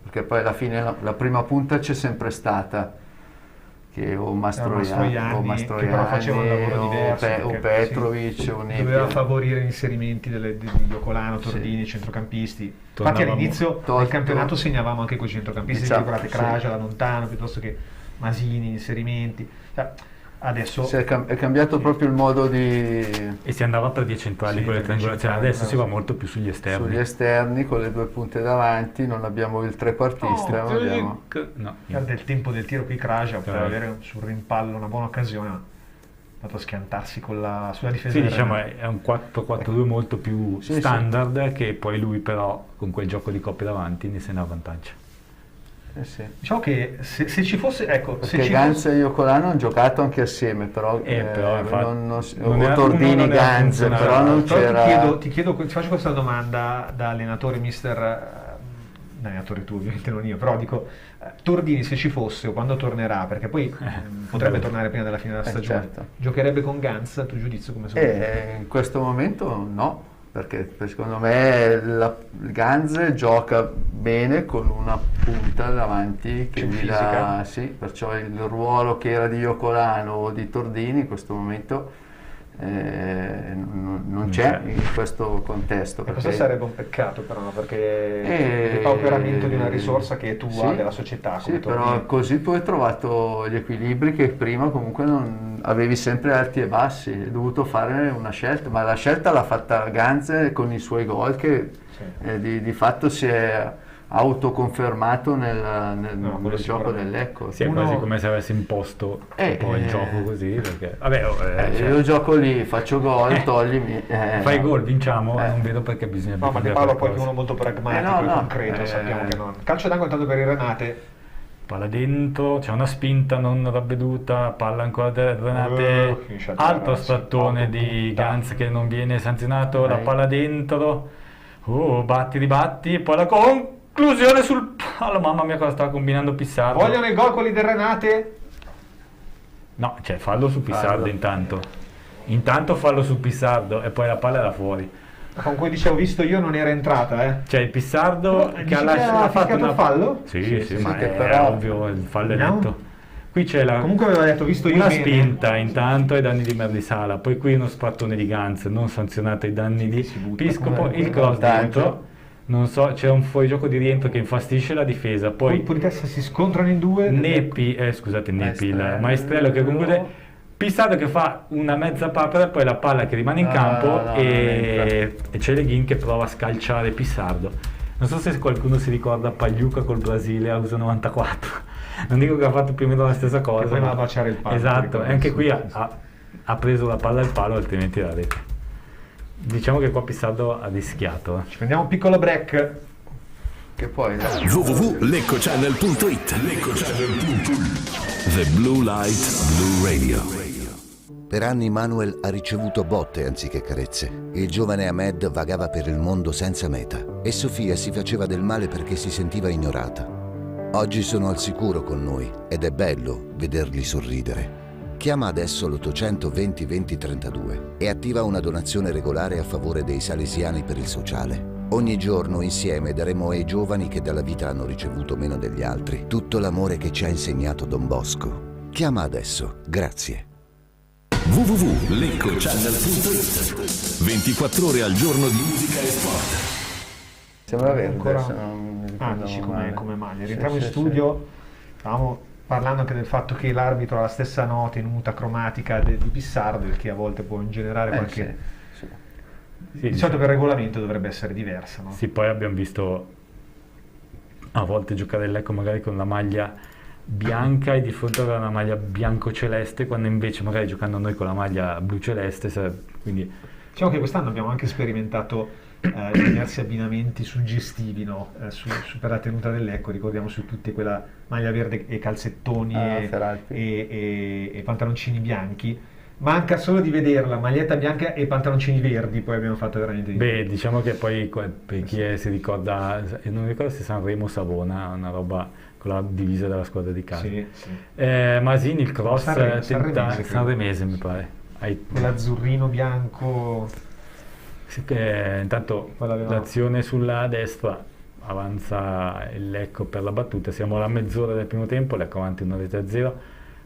perché poi alla fine la prima punta c'è sempre stata, che o Mastroianni che però faceva un lavoro diverso, o Petrovic o Nebbia. Doveva favorire gli inserimenti di Iocolano, Tordini, centrocampisti. Infatti all'inizio del campionato segnavamo anche con i centrocampisti, ricordate Kraja da lontano piuttosto che Masini, inserimenti. Adesso è cambiato proprio il modo di... E si andava per 10 centrali con le triangolazioni, adesso si va molto più sugli esterni. Sugli esterni con le 2 punte davanti, non abbiamo il trequartista, Guarda il tempo del tiro qui Kraja, poteva avere sul rimpallo una buona occasione, ha dato a schiantarsi sulla difesa. Sì, diciamo è un 4-4-2 molto più standard, che poi lui però con quel gioco di coppia davanti ne se ne avvantaggia. Diciamo che se ci fosse, perché Ganz e Iocolano hanno giocato anche assieme, però Tordini Ganz, però non c'era. Ti faccio questa domanda da allenatore allenatore tu, ovviamente non io, però dico Tordini se ci fosse o quando tornerà, perché poi potrebbe tornare prima della fine della stagione, giocherebbe con Ganz, a tuo giudizio come sono? In questo momento no. perché secondo me il Ganz gioca bene con una punta davanti che gli dà, sì, perciò il ruolo che era di Iocolano o di Tordini in questo momento non c'è in questo contesto. E questo sarebbe un peccato però, perché il pauperamento di una risorsa che è tua, della società. Sì, però così tu hai trovato gli equilibri che prima comunque non avevi, sempre alti e bassi, hai dovuto fare una scelta, ma la scelta l'ha fatta Ganz con i suoi gol che di fatto si è autoconfermato nel gioco del Lecco. Sì, è quasi come se avesse imposto un po' il gioco così, perché io gioco lì, faccio gol, toglimi, fai gol, vinciamo, non vedo perché bisogna. No, ma Di Paolo poi è uno molto pragmatico e concreto, sappiamo che non. Calcio d'angolo tanto per il Renate. Palla dentro, c'è una spinta non ravveduta, palla ancora del Renate, altro strattone di Ganz che non viene sanzionato, la palla dentro, batti ribatti, e poi la conclusione sul palo, mamma mia cosa stava combinando Pissardo. Vogliono i gol quelli del Renate? No, cioè fallo su Pissardo intanto fallo su Pissardo e poi la palla era fuori. Con cui dicevo, visto io, non era entrata, Cioè il Pissardo che ha fatto un fallo? Sì, ma è ovvio, il fallo è netto. Qui c'è comunque aveva detto, visto io una spinta intanto ai danni di Merlisala, poi qui uno sprattone di Ganz non sanzionato ai danni di Piscopo, il cross dentro, non so, c'è un fuorigioco di rientro che infastidisce la difesa, poi Politessa si scontrano in due, Nepi, il Maestrello che conclude, Pissardo che fa una mezza papera, poi la palla che rimane in campo e c'è Leghin che prova a scalciare Pissardo. Non so se qualcuno si ricorda Pagliuca col Brasile a USA 94, non dico che ha fatto più o meno la stessa cosa, che poi va a baciare il palo, esatto, e anche qui ha preso la palla al palo, altrimenti la rete. Diciamo che qua Pissardo ha rischiato. Ci prendiamo un piccolo break che poi www.leccochannel.it The Blue Light Blue Radio. Per anni Manuel ha ricevuto botte anziché carezze. Il giovane Ahmed vagava per il mondo senza meta e Sofia si faceva del male perché si sentiva ignorata. Oggi sono al sicuro con noi ed è bello vederli sorridere. Chiama adesso l'820 20 32 e attiva una donazione regolare a favore dei salesiani per il sociale. Ogni giorno insieme daremo ai giovani che dalla vita hanno ricevuto meno degli altri tutto l'amore che ci ha insegnato Don Bosco. Chiama adesso. Grazie. www.leccochannel.it 24 ore al giorno di musica e sport. Sembra verde, ancora come maglia. Rientriamo in studio, stavamo parlando anche del fatto che l'arbitro ha la stessa nota in muta cromatica di Pissardo, il che a volte può ingenerare qualche... Di solito per regolamento dovrebbe essere diversa, no? Sì, poi abbiamo visto a volte giocare il Lecco magari con la maglia bianca e di fronte aveva una maglia bianco-celeste, quando invece magari giocando noi con la maglia blu-celeste, quindi... Diciamo che quest'anno abbiamo anche sperimentato diversi abbinamenti suggestivi, no? Per la tenuta del Lecco, ricordiamo su tutte quella maglia verde e calzettoni e pantaloncini bianchi. Manca solo di vederla, maglietta bianca e pantaloncini verdi, poi abbiamo fatto veramente di più. Diciamo che poi per chi si ricorda, non mi ricordo se Sanremo Savona, una roba con la divisa della squadra di casa. Sì. Masini, il cross sanremese mi pare. Quell'azzurrino bianco. Intanto l'azione sulla destra, avanza il Lecco per la battuta, siamo alla mezz'ora del primo tempo, Lecco avanti 1-0.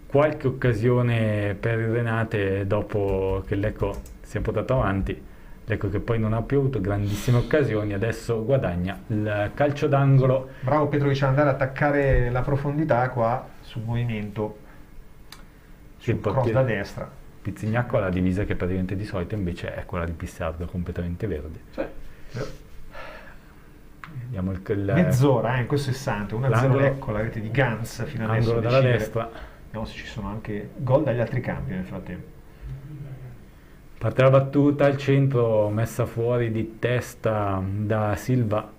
Qualche occasione per il Renate dopo che il Lecco si è portato avanti, Lecco che poi non ha più avuto grandissime occasioni, adesso guadagna il calcio d'angolo. Bravo Petrovic ad andare ad attaccare la profondità qua sul movimento, sul cross da destra. Pizzignacco ha la divisa che praticamente di solito invece è quella di Pissardo, completamente verde. Vediamo mezz'ora in questo istante, 1-0 Lecco, la rete di Ganz fino adesso. Angolo dalla destra. Vediamo se ci sono anche gol dagli altri campi nel frattempo. Parte la battuta al centro, messa fuori di testa da Silva.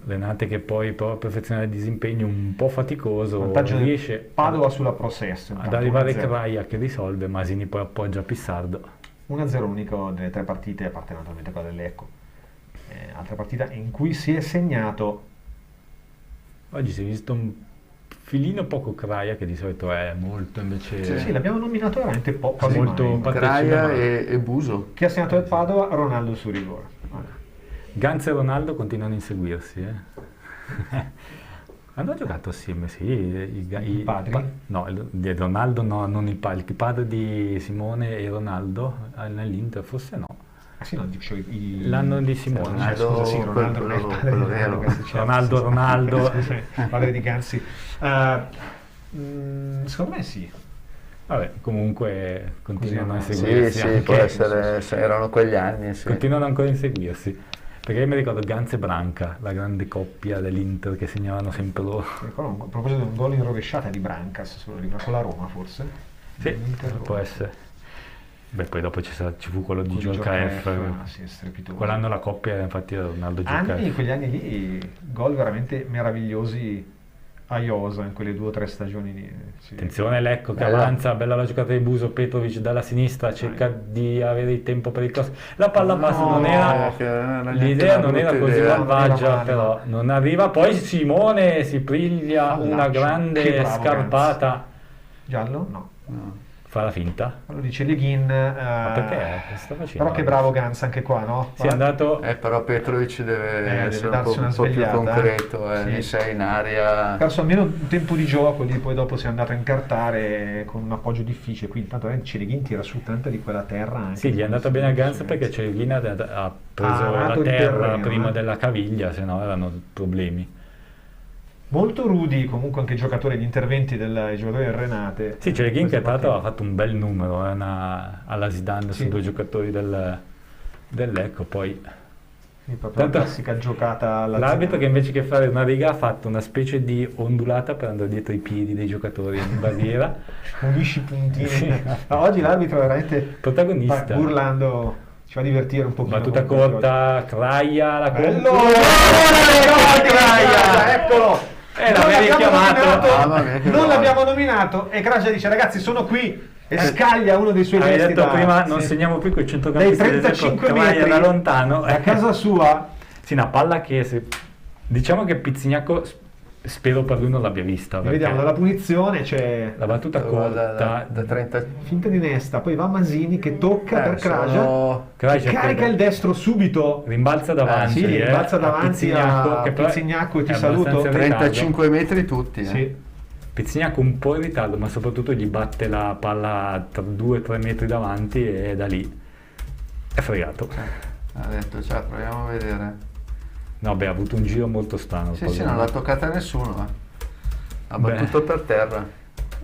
Renate che poi prova a perfezionare il disimpegno un po' faticoso, riesce Padova sulla prossessa ad arrivare Kraia che risolve, Masini poi appoggia Pissardo. 1-0 l'unico delle tre partite, a parte naturalmente quella del Lecco. Altra partita in cui si è segnato. Oggi si è visto un filino poco Kraia, che di solito è molto invece... Sì, l'abbiamo nominato veramente quasi molto Kraia e Buso. Chi ha segnato il Padova? Ronaldo su rigore. Gans e Ronaldo continuano a inseguirsi. Hanno giocato assieme, sì. I padri? No, di Ronaldo no, non il padre di Simone e Ronaldo nell'Inter, forse no. Sì, no, dicevo L'anno di Simone. Scusa, sì, Ronaldo non è il padre quello di vero. Ronaldo. Padre di Gansi. Secondo me sì. Vabbè, comunque continuano a inseguirsi. Sì, può essere, se erano quegli anni, sì. Continuano ancora a inseguirsi. Perché io mi ricordo Gans e Branca, la grande coppia dell'Inter che segnavano sempre loro. Mi ricordo, a proposito di un gol in rovesciata di Brancas, se lo ricordo, con la Roma forse? Sì, può essere. Beh, poi dopo ci fu quello di Djorkaeff. Sì, strepitoso. Quell'anno la coppia era infatti Ronaldo Djorkaeff. Quegli anni lì, gol veramente meravigliosi a Iosa in quelle 2 o 3 stagioni lì. Sì. Attenzione, Lecco che avanza, bella la giocata di Buso, Petrovic dalla sinistra cerca di avere il tempo per il cross. La palla bassa non era, l'idea non era così malvagia, però non arriva. Poi Simone si priglia una grande scarpata. Giallo? No. Fa la finta? Lo dice Leghin. Ma perché? Sta facendo? Però che bravo Gans anche qua, no? Si è andato. Però Petrovic deve essere darsi un po' più concreto, sì. Sei in aria. Ha perso almeno un tempo di gioco, lì poi dopo si è andato a incartare con un appoggio difficile, quindi intanto Leghin tira su tanta di quella terra. Anche sì, gli è andata bene a Gans perché Leghin ha preso la terra prima della caviglia, se no erano problemi. Molto rudi comunque anche i giocatori, gli interventi dei giocatori del Renate. Sì, c'è Leghin che tra l'altro ha fatto un bel numero alla Zidane su 2 giocatori dell'Ecco, poi proprio la classica giocata l'arbitro che invece che fare una riga ha fatto una specie di ondulata per andare dietro i piedi dei giocatori in barriera. Unisci puntini. Sì. Oggi l'arbitro è veramente protagonista, urlando, ci fa divertire un pochino. Battuta corta, Kraia la Kraia, eccolo! l'avevi chiamato, non l'abbiamo nominato e Kraja dice ragazzi sono qui e scaglia uno dei suoi gesti. Hai detto prima non sì. segniamo più quel centrocampista dai 35 metri da lontano a casa sua. Sì, una palla che diciamo che Pizzignaco spero per lui non l'abbia vista. Vediamo dalla punizione c'è la battuta corta da 30 finta di Nesta, poi va Masini che tocca per Kraja, carica il destro subito, rimbalza davanti, rimbalza davanti a Pizzignaco e ti saluto. 35 metri tutti. Sì. Pizzignaco un po' in ritardo, ma soprattutto gli batte la palla 2-3 metri davanti e da lì è fregato. Ha detto proviamo a vedere. No, ha avuto un giro molto strano. Sì, non l'ha toccata nessuno. Ha battuto per terra.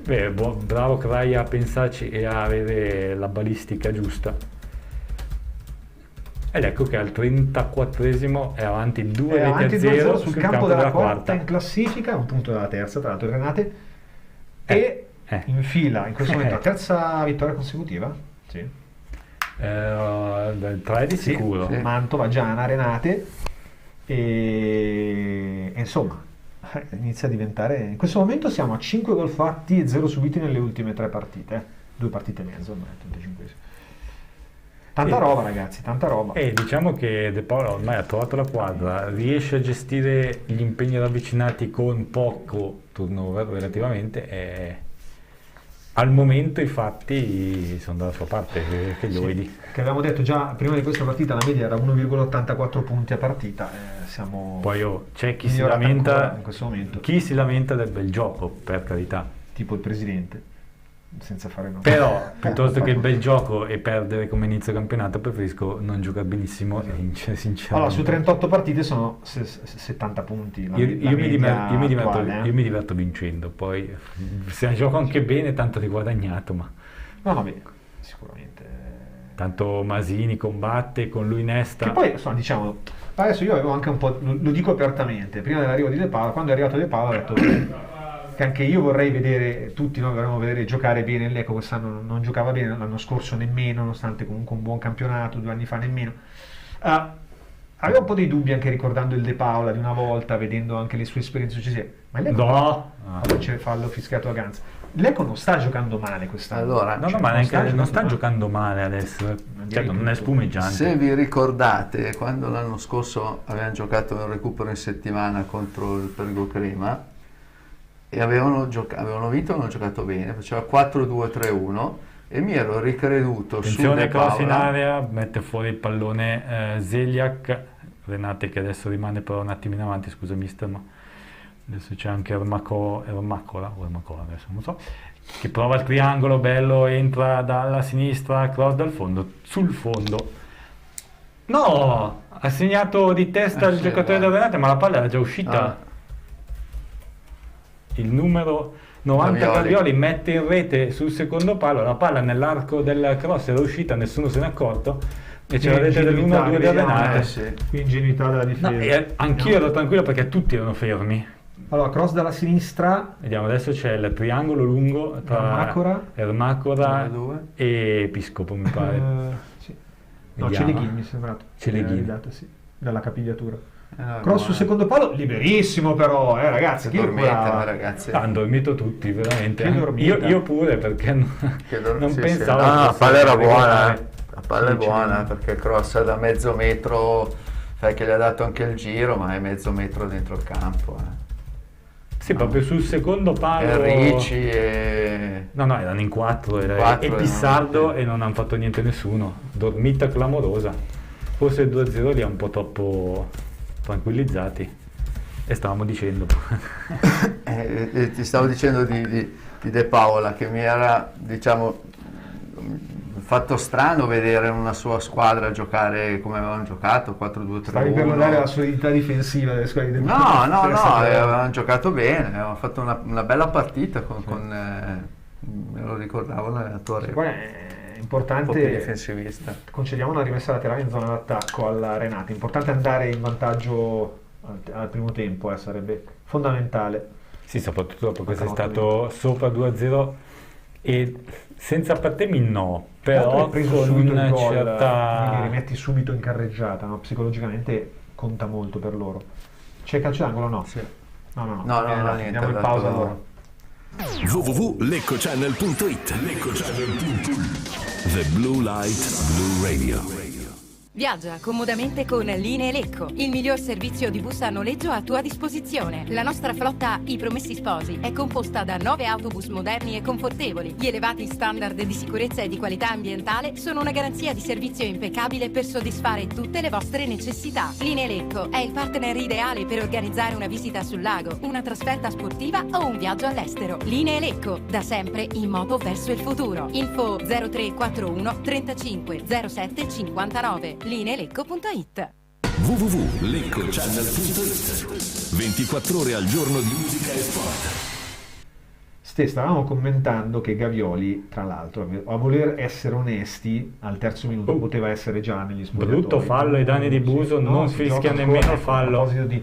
Bravo Kraia a pensarci e a avere la balistica giusta. Ed ecco che al 34esimo è avanti 2-0 sul campo della quarta in classifica, un punto dalla terza, tra l'altro Renate, e infila in questo momento la terza vittoria consecutiva. Sì. 3 di sicuro. Sì. Mantova, Giana, Renate. E insomma inizia a diventare, in questo momento siamo a 5 gol fatti e 0 subiti nelle ultime 3 partite, 2 partite e mezzo ormai, 35esimo. Tanta roba ragazzi, tanta roba. E diciamo che De Paolo ormai ha trovato la quadra, riesce a gestire gli impegni ravvicinati con poco turnover relativamente e al momento i fatti sono dalla sua parte, che gli vuoi dire? Che avevamo detto già prima di questa partita la media era 1,84 punti a partita, siamo poi c'è chi si lamenta in questo momento. Chi si lamenta del bel gioco, per carità, tipo il presidente, senza fare nome. Però piuttosto che il bel gioco e perdere come inizio campionato preferisco non giocare benissimo e vincere sinceramente. Allora su 38 partite sono 70 punti io mi diverto vincendo, poi se gioco anche bene tanto di guadagnato, ma no vabbè, sicuramente tanto Masini combatte con lui Nesta, che poi insomma diciamo adesso io avevo anche un po', lo dico apertamente, prima dell'arrivo di De Paolo, quando è arrivato De Paolo ho detto che anche io vorrei vedere, tutti noi vorremmo vedere giocare bene l'Ecco, quest'anno non giocava bene, l'anno scorso nemmeno, nonostante comunque un buon campionato, 2 anni fa nemmeno. Avevo un po' dei dubbi anche ricordando il De Paola di una volta, vedendo anche le sue esperienze successive, ma l'Ecco c'è fallo fischiato a Gans. L'Ecco non sta giocando male quest'anno. Allora, non sta giocando male adesso, non è spumeggiante. Se vi ricordate, quando l'anno scorso avevano giocato un recupero in settimana contro il Pergo Crema, e avevano vinto e hanno giocato bene, faceva 4-2-3-1 e mi ero ricreduto su De Paola. Cross in area, mette fuori il pallone Zeliak, Renate che adesso rimane però un attimino avanti, scusa mister, ma adesso c'è anche Ermacola, adesso non so, che prova il triangolo, bello, entra dalla sinistra, cross dal fondo, sul fondo. No! Ha segnato di testa il giocatore del Renate, ma la palla era già uscita. Il numero 90 Gavioli mette in rete sul secondo palo, la palla nell'arco del cross era uscita, nessuno se n'è accorto e c'è la rete dell'1-2 del Renate. Qui ingenuità della difesa. No, anch'io ero tranquillo perché tutti erano fermi. Allora, cross dalla sinistra. Vediamo, adesso c'è il triangolo lungo tra Ermacora e Piscopo, mi pare. Sì. No, Celeghin mi è sembrato. Celeghin. Sì, dalla capigliatura. Cross sul secondo palo, liberissimo però, ragazzi. Chi ragazzi. Hanno dormito tutti, veramente. Io pure, perché non pensavo. La palla era buona. La palla è buona perché cross da mezzo metro, sai che gli ha dato anche il giro, ma è mezzo metro dentro il campo. Sì, proprio sul secondo palo. Ricci e... No, erano in 4 e Pissardo e non hanno fatto niente nessuno. Dormita clamorosa. Forse il 2-0 li ha un po' troppo tranquillizzati. E stavamo dicendo... ti stavo dicendo di De Paola, che mi era, diciamo, fatto strano vedere una sua squadra giocare come avevano giocato, 4-2-3-1. Stavi per dare la solidità difensiva delle squadre di No, avevano giocato bene, avevano fatto una bella partita me lo ricordavo l'allenatore. Poi è importante, difensivista. Concediamo una rimessa laterale in zona d'attacco alla Renate, importante andare in vantaggio al primo tempo, sarebbe fondamentale. Sì, soprattutto dopo che sei stato sopra 2-0 e senza patemi però hai preso con subito una il gol, certa... li rimetti subito in carreggiata, no? Psicologicamente conta molto per loro. C'è calcio d'angolo? No. Sì. No, niente, andiamo in pausa allora. www.leccocchannel.it The Blue Light Blue Radio. Viaggia comodamente con Linee Lecco, il miglior servizio di bus a noleggio a tua disposizione. La nostra flotta I Promessi Sposi è composta da 9 autobus moderni e confortevoli. Gli elevati standard di sicurezza e di qualità ambientale sono una garanzia di servizio impeccabile per soddisfare tutte le vostre necessità. Linee Lecco è il partner ideale per organizzare una visita sul lago, una trasferta sportiva o un viaggio all'estero. Linee Lecco, da sempre in moto verso il futuro. Info 0341 35 07 59. lineelecco.it. www.leccocchannel.it 24 ore al giorno di musica e sport. Stavamo commentando che Gavioli, tra l'altro, a voler essere onesti, al terzo minuto poteva essere già negli spogliatoi. Brutto fallo ai danni di Buso, non fischia nemmeno il fallo. A proposito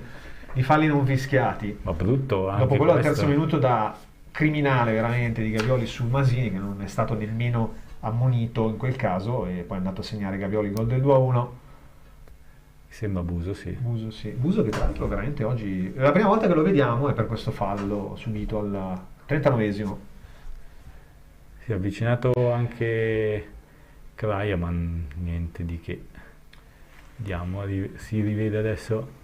di falli non fischiati. Ma brutto anche dopo quello questo. al terzo minuto da criminale veramente di Gavioli su Masini, che non è stato nemmeno ammonito in quel caso, e poi è andato a segnare Gavioli il gol del 2-1. Sembra Buso, sì. Buso che tra l'altro veramente oggi è la prima volta che lo vediamo, è per questo fallo subito al 39esimo. Si è avvicinato anche Kraia, ma niente di che. Vediamo, si rivede adesso.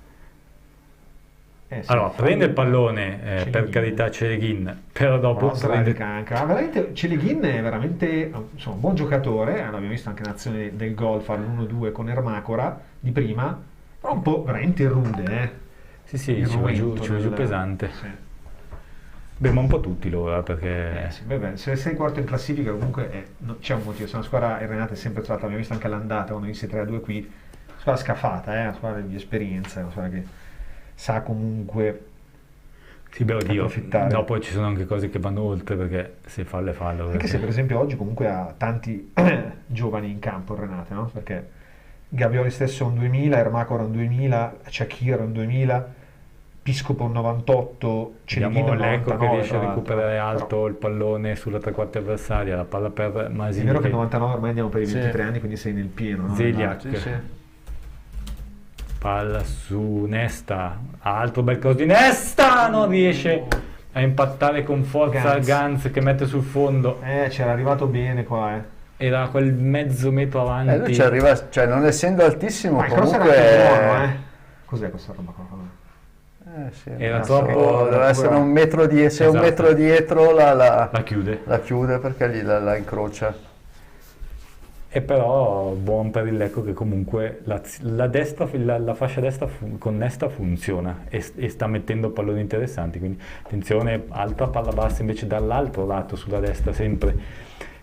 Allora, prende il pallone, per carità Celeghin, però dopo prende... veramente Celeghin è veramente un buon giocatore, l'abbiamo visto anche in azione del gol, fare l'1-2 con Ermacora di prima, però un po' veramente rude, Sì, ci va giù pesante. Sì. Beh, ma un po' tutti loro, perché... se sei quarto in classifica comunque c'è un motivo, se una squadra Renate è sempre stata, abbiamo visto anche l'andata, quando viste 3-2 qui, squadra scafata, una squadra di esperienza, una squadra che sa comunque approfittare. Dopo ci sono anche cose che vanno oltre, perché se fallo è fallo. Anche se per esempio oggi comunque ha tanti giovani in campo Renate, no? Perché Gavioli stesso è un 2000, Ermacora un 2000, Shakir un 2000, Piscopo un 98, Celeghin un 99. Lecco che riesce a recuperare alto il pallone sulla tre quarti avversaria, la palla per Masini. È vero che il 99 ormai andiamo per i 23 anni, quindi sei nel pieno, no? Zeliak. Palla su Nesta, altro bel cross di Nesta, non riesce a impattare con forza Ganz che mette sul fondo. C'era arrivato bene qua, Era quel mezzo metro avanti. Lui ci arriva, cioè non essendo altissimo, ma comunque buono, Cos'è questa roba qua? Era troppo, deve essere un metro dietro, se esatto. Un metro dietro la chiude. La chiude perché lì la incrocia. E però buon per il Lecco che comunque la destra, la fascia destra con Nesta funziona e sta mettendo palloni interessanti, quindi attenzione, alta palla bassa invece dall'altro lato sulla destra, sempre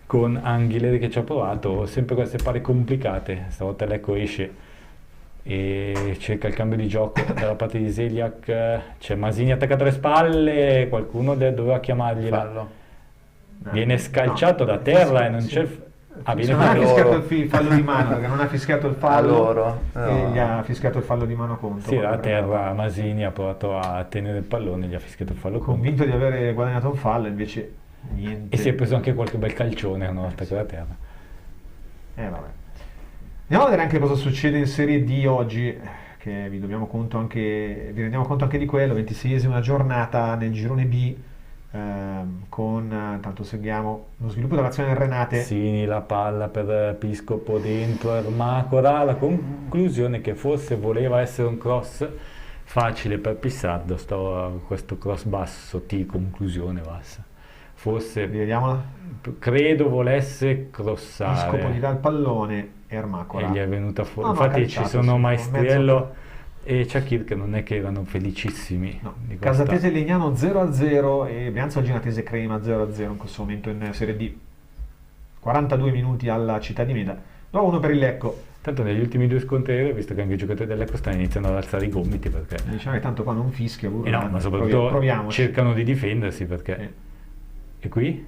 con Anghileri che ci ha provato, sempre queste palle complicate. Stavolta Lecco esce e cerca il cambio di gioco dalla parte di Zeliak, c'è Masini attaccato alle spalle, qualcuno doveva chiamargliela, viene scalciato da terra e non c'è viene non ha fischiato il fallo di mano, perché non ha fischiato il fallo e gli ha fischiato il fallo di mano contro. Sì, da terra Masini ha provato a tenere il pallone, gli ha fischiato il fallo convinto di avere guadagnato un fallo, invece niente. E si è preso anche qualche bel calcione una volta che da terra. Vabbè. Andiamo a vedere anche cosa succede in Serie D oggi, che vi rendiamo conto anche di quello. 26esima giornata nel girone B, tanto seguiamo lo sviluppo dell'azione del Renate. Sini, la palla per Piscopo dentro Ermacora, la conclusione che forse voleva essere un cross facile per Pissardo, questo cross basso, conclusione bassa. Forse, vediamola. Credo volesse crossare. Piscopo gli dà il pallone, Ermacora. E gli è venuta fuori. Infatti ci sono Maestriello e Ciacchir che non è che erano felicissimi. No. Casatese Legnano 0-0 e Brianza Ginatese Crema 0-0 in questo momento in Serie D. 42 minuti alla Città di Meda. 2-1 per il Lecco. Tanto negli ultimi due scontri, visto che anche i giocatori del Lecco stanno iniziando ad alzare i gomiti, perché diciamo che tanto qua non fischia, no, ma soprattutto cercano di difendersi, perché e qui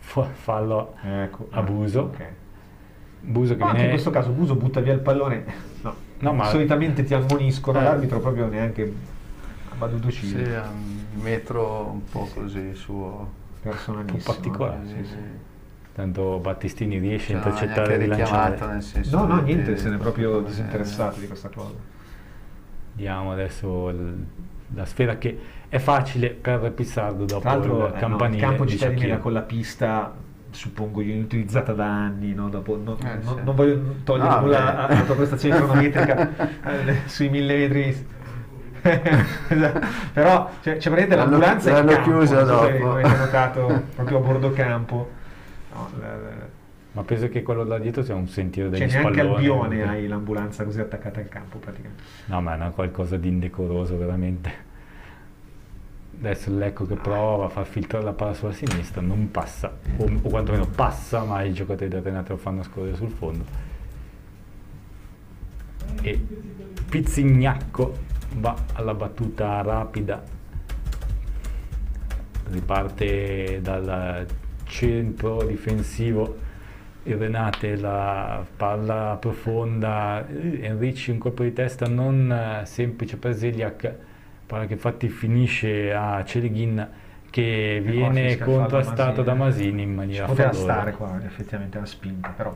fallo, abuso. Okay. Buso che anche in questo caso Buso butta via il pallone. No, ma solitamente ti ammoniscono, l'arbitro proprio neanche ha battuto ciglio. Sì, è un metro un po' così suo, personalissimo, un po' particolare. Sì. Tanto Battistini riesce a intercettare e rilanciare. No, niente, se ne è proprio disinteressato di questa cosa. Vediamo adesso la sfera che è facile per Pissardo dopo il campanile. Il campo Città di Meda con la pista, suppongo, inutilizzata da anni, no? Non voglio togliere nulla alla tua prestazione cronometrica sui 1000 metri. Però c'è praticamente l'ambulanza l'hanno chiusa dopo. Avete notato proprio a bordo campo. Ma penso che quello là dietro sia un sentiero degli spalloni. Neanche al Bione hai l'ambulanza così attaccata al campo praticamente. No, ma è qualcosa di indecoroso veramente. Adesso il Lecco che prova a far filtrare la palla sulla sinistra, non passa, o quantomeno passa, ma i giocatori del Renate lo fanno scorrere sul fondo. E Pizzignacco va alla battuta rapida, riparte dal centro difensivo il Renate, la palla profonda, Enrici un colpo di testa non semplice per Zeliak, palla che infatti finisce a Celeghin che viene contrastato da Masini in maniera poteva favolosa. Stare qua effettivamente la spinta, però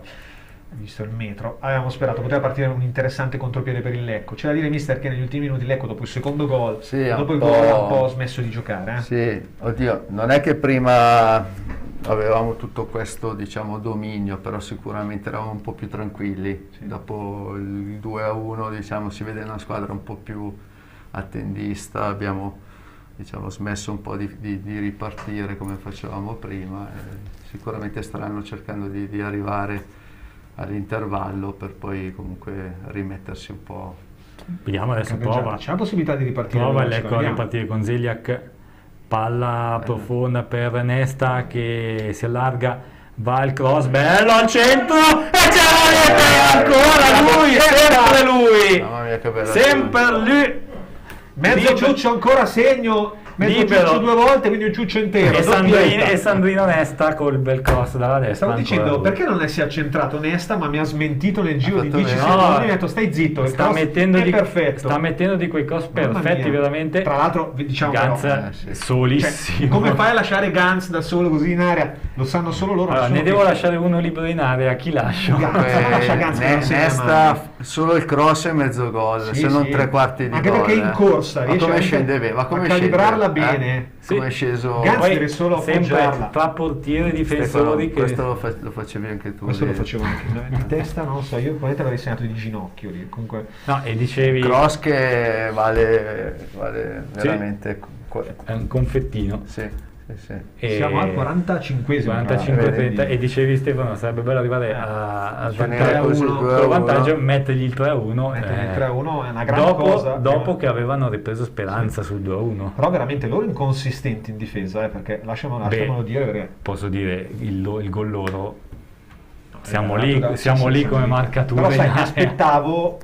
visto il metro avevamo sperato poteva partire un interessante contropiede per il Lecco. C'è da dire, mister, che negli ultimi minuti il Lecco dopo il secondo gol, dopo il gol ha un po' smesso di giocare. Sì, oddio, non è che prima avevamo tutto questo, diciamo, dominio, però sicuramente eravamo un po' più tranquilli. Dopo il 2-1, diciamo, si vede una squadra un po' più attendista, abbiamo, diciamo, smesso un po' di ripartire come facevamo prima, sicuramente staranno cercando di arrivare all'intervallo per poi comunque rimettersi un po'. Vediamo adesso, prova. C'è la possibilità di ripartire. Prova Lecco a ripartire con Zeliak, palla profonda per Nesta che si allarga, va il cross, bello al centro e c'è ancora lui, sempre lui. Mamma mia, che bella, sempre lui. Mezzo ciuccio ancora segno, mezzo ciuccio due volte, quindi un ciuccio intero. E Sandrino Nesta col bel cross dalla destra. Stavo dicendo, perché non si è accentrato Nesta, ma mi ha smentito nel giro di 10 secondi. Mi ha detto stai zitto, sta mettendo di quei cross perfetti veramente. Tra l'altro diciamo Gantz solissimo. Cioè, come fai a lasciare Gantz da solo così in area? Lo sanno solo loro. Allora, ne devo lasciare uno libero in area, chi lascio? Nesta solo il cross e mezzo gol, se non tre quarti di gol. Anche perché in corsa riesce a calibrarla bene. Come è sceso? Gantz deve solo sempre tra portiere e difensori. Questo lo facevi anche tu. Questo lo facevo anche di testa, non lo so, io probabilmente l'avrei segnato di ginocchio lì. Comunque no, e dicevi cross che vale veramente è un confettino. Sì. Siamo al 45-30 e dicevi Stefano sarebbe bello arrivare a 3-1 con lo vantaggio, mettergli il 3-1 il 3-1 è una gran cosa dopo che avevano ripreso speranza sul 2-1. Però veramente loro inconsistenti in difesa, perché lasciamolo dire, perché posso dire il gol loro siamo lì come marcatura. Però sai, mi aspettavo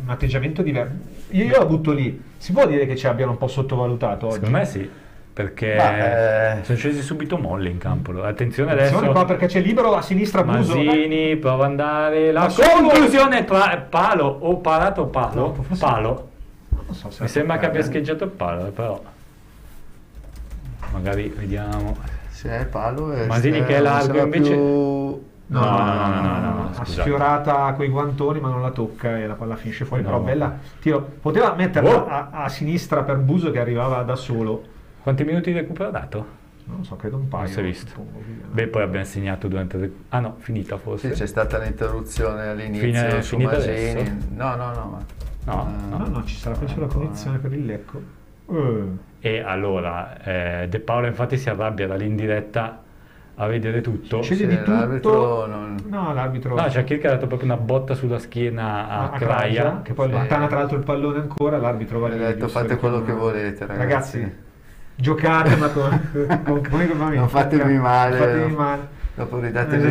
un atteggiamento diverso. Io la butto lì, si può dire che ci abbiano un po' sottovalutato oggi? Secondo me sì, perché sono scesi subito molle in campo. Attenzione adesso qua perché c'è libero a sinistra Buso. Masini prova ad andare, la conclusione tra palo o parato palo. Palo. Non so se mi sembra che abbia scheggiato il palo, però magari vediamo se è palo Masini che è largo invece no, ha sfiorata coi guantoni ma non la tocca e la palla finisce fuori. Però bella tiro, poteva metterla a sinistra per Buso che arrivava da solo. Quanti minuti di recupero ha dato? Non so, credo un paio. Non si è visto. Poi abbiamo segnato durante il finita forse. Sì, c'è stata l'interruzione all'inizio su Masini. No, ci sarà penso la punizione per il Lecco. E allora De Paolo infatti si arrabbia dall'indiretta a vedere tutto. Succede di tutto. L'arbitro. No, c'è chi ha dato proprio una botta sulla schiena a Kraja, che poi allontana tra l'altro il pallone ancora. L'arbitro va lì. Fate quello che volete, ragazzi. Giocate, ma non fatevi male. Dopo ridatemi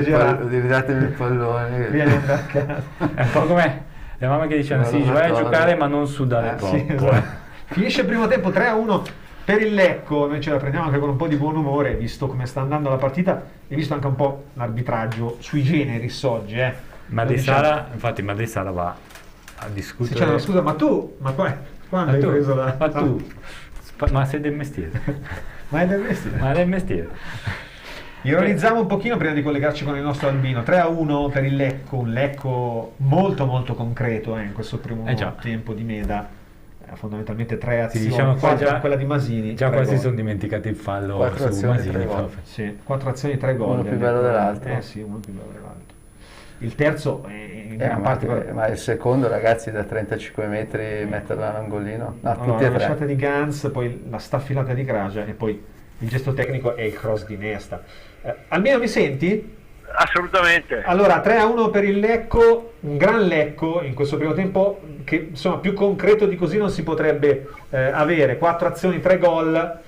il pallone. Vieni a casa. È un po' come le mamme che dicevano: sì, vai a giocare, ma non sudare troppo. Sì, esatto. Finisce il primo tempo 3-1 per il Lecco. Noi ce la prendiamo anche con un po' di buon umore, visto come sta andando la partita e visto anche un po' l'arbitraggio sui generis oggi. Ma De Sara, infatti, va a discutere. Scusa, ma quando hai preso la. Ma tu. Ma sei del mestiere. Ma è del mestiere. Ironizziamo un pochino prima di collegarci con il nostro Albino. 3-1 per il Lecco, un Lecco molto molto concreto in questo primo tempo di Meda. Fondamentalmente 3 azioni, diciamo 4 quella di Masini. Già quasi si sono dimenticati il fallo 4 su azioni, Masini. 4 azioni, 3 gol. Uno più bello dell'altro. Uno più bello dell'altro. Il terzo ma il secondo, ragazzi, da 35 metri metterla all'angolino. No, tutti e la tre. lasciata di Gans, poi la staffilata di Kraja e poi il gesto tecnico e il cross di Nesta. Albino, mi senti? Assolutamente. Allora, 3-1 per il Lecco, un gran Lecco in questo primo tempo che insomma più concreto di così non si potrebbe avere. 4 azioni, 3 gol,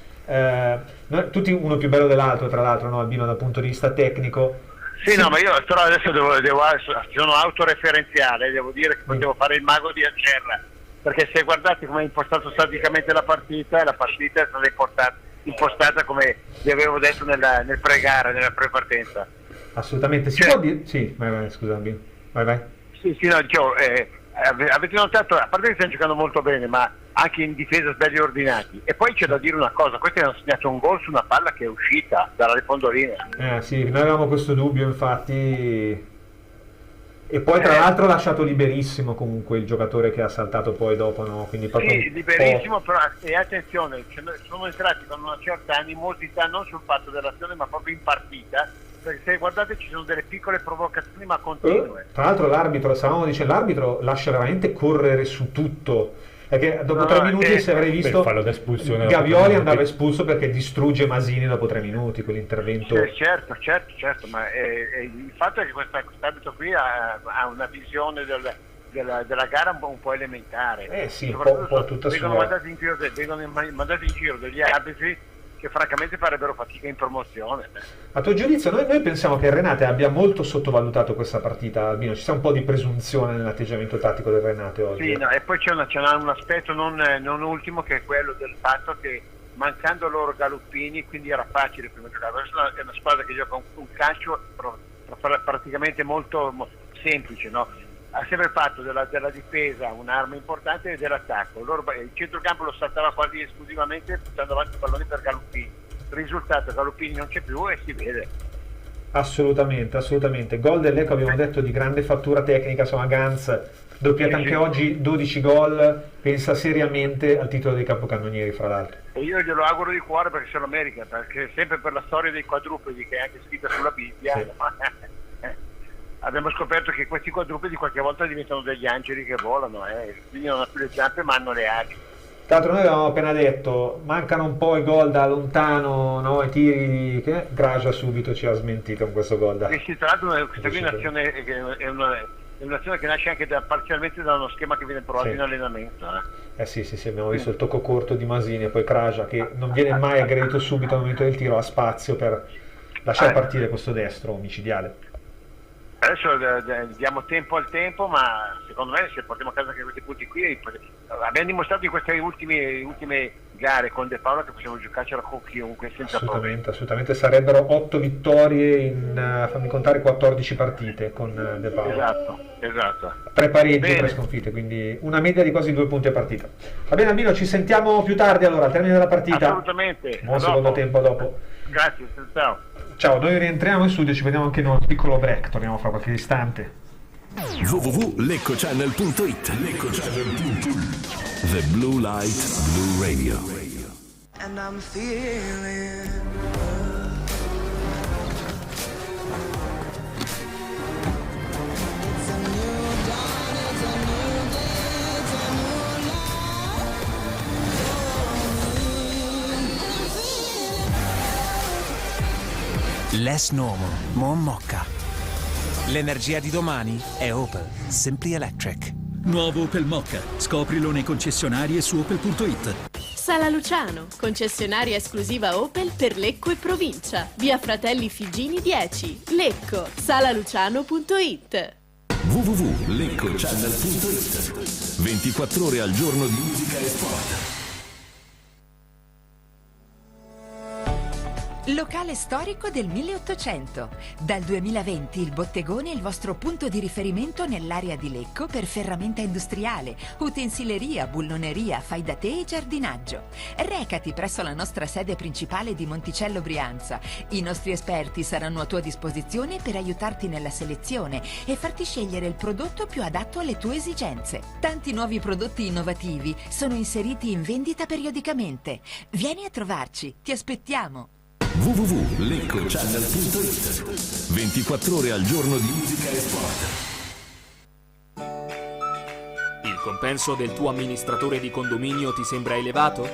tutti uno più bello dell'altro, tra l'altro, no, Albino, dal punto di vista tecnico. Sì, no, ma io però adesso sono autoreferenziale, devo dire che potevo fare il mago di Acerra, perché se guardate come è impostato staticamente la partita è stata impostata come vi avevo detto nel pre-gara, nella pre-partenza. Assolutamente, si può dire? Sì, vai, scusa Albino, vai. Sì, no, dicevo, avete notato, a parte che stiamo giocando molto bene, ma anche in difesa belli ordinati. E poi c'è da dire una cosa, questi hanno segnato un gol su una palla che è uscita dalla rifondolina. Sì, noi avevamo questo dubbio infatti. E poi tra l'altro ha lasciato liberissimo comunque il giocatore che ha saltato poi dopo, no? Quindi proprio sì, liberissimo, però e attenzione, sono entrati con una certa animosità non sul fatto dell'azione ma proprio in partita. Perché se guardate ci sono delle piccole provocazioni ma continue. Tra l'altro l'arbitro lascia veramente correre su tutto, perché dopo 3 minuti se avrei visto Gavioli andava espulso perché distrugge Masini dopo 3 minuti quell'intervento. Certo, ma il fatto è che quest'arbitro qui ha una visione della gara un po' elementare. Sì, un po' tutta vengono mandati in giro degli arbitri che francamente farebbero fatica in promozione. A tuo giudizio, noi pensiamo che Renate abbia molto sottovalutato questa partita, Albino. Ci sta un po' di presunzione nell'atteggiamento tattico del Renate oggi. Sì, no, e poi c'è un aspetto non ultimo, che è quello del fatto che mancando loro Galuppini, quindi era facile prima giocare. Questa è una squadra che gioca un calcio praticamente molto semplice, no? Ha sempre fatto della difesa un'arma importante e dell'attacco. Il centrocampo lo saltava quasi esclusivamente buttando avanti i palloni per Galuppini. Il risultato, Galuppini non c'è più e si vede. Assolutamente. Gol del Lecco, abbiamo detto, di grande fattura tecnica, insomma Gans doppiata anche oggi, 12 gol, pensa seriamente al titolo dei capocannonieri fra l'altro. E io glielo auguro di cuore perché se lo merita, perché sempre per la storia dei quadrupedi che è anche scritta sulla Bibbia. Sì. Abbiamo scoperto che questi quadrupedi qualche volta diventano degli angeli che volano, quindi non hanno più le zampe ma hanno le ali. Tra l'altro noi avevamo appena detto, mancano un po' i gol da lontano, no? I tiri che Graja subito ci ha smentito con questo gol. Sì, tra l'altro questa qui è un'azione che nasce anche parzialmente da uno schema che viene provato in allenamento. Sì, abbiamo visto il tocco corto di Masini e poi Graja che non viene mai aggredito subito al momento del tiro, ha spazio per lasciare partire questo destro omicidiale. Adesso diamo tempo al tempo, ma secondo me se portiamo a casa anche questi punti qui, abbiamo dimostrato in queste ultime gare con De Paolo che possiamo giocarcela con chiunque senza problemi. Assolutamente, sarebbero 8 vittorie in, fammi contare, 14 partite con De Paolo. Esatto. 3 pareggi e 3 sconfitte, quindi una media di quasi 2 punti a partita. Va bene Albino, ci sentiamo più tardi allora, al termine della partita. Assolutamente. Buon secondo tempo, a dopo. Grazie, ciao. Ciao, noi rientriamo in studio, ci vediamo anche noi un piccolo break, torniamo fra qualche istante. www.leccochannel.it The Blue Light Blue Radio. And I'm feeling Less normal, more mocca. L'energia di domani è Opel Simply Electric. Nuovo Opel Mokka. Scoprilo nei concessionari e su opel.it. Sala Luciano, concessionaria esclusiva Opel per Lecco e provincia. Via Fratelli Figini 10, Lecco. salaluciano.it. www.leccochannel.it 24 ore al giorno di musica e sport. Locale storico del 1800. Dal 2020 il Bottegone è il vostro punto di riferimento nell'area di Lecco per ferramenta industriale, utensileria, bulloneria, fai da te e giardinaggio. Recati presso la nostra sede principale di Monticello Brianza. I nostri esperti saranno a tua disposizione per aiutarti nella selezione e farti scegliere il prodotto più adatto alle tue esigenze. Tanti nuovi prodotti innovativi sono inseriti in vendita periodicamente. Vieni a trovarci, ti aspettiamo. www.leccochannel.it 24 ore al giorno di musica e sport. Il compenso del tuo amministratore di condominio ti sembra elevato?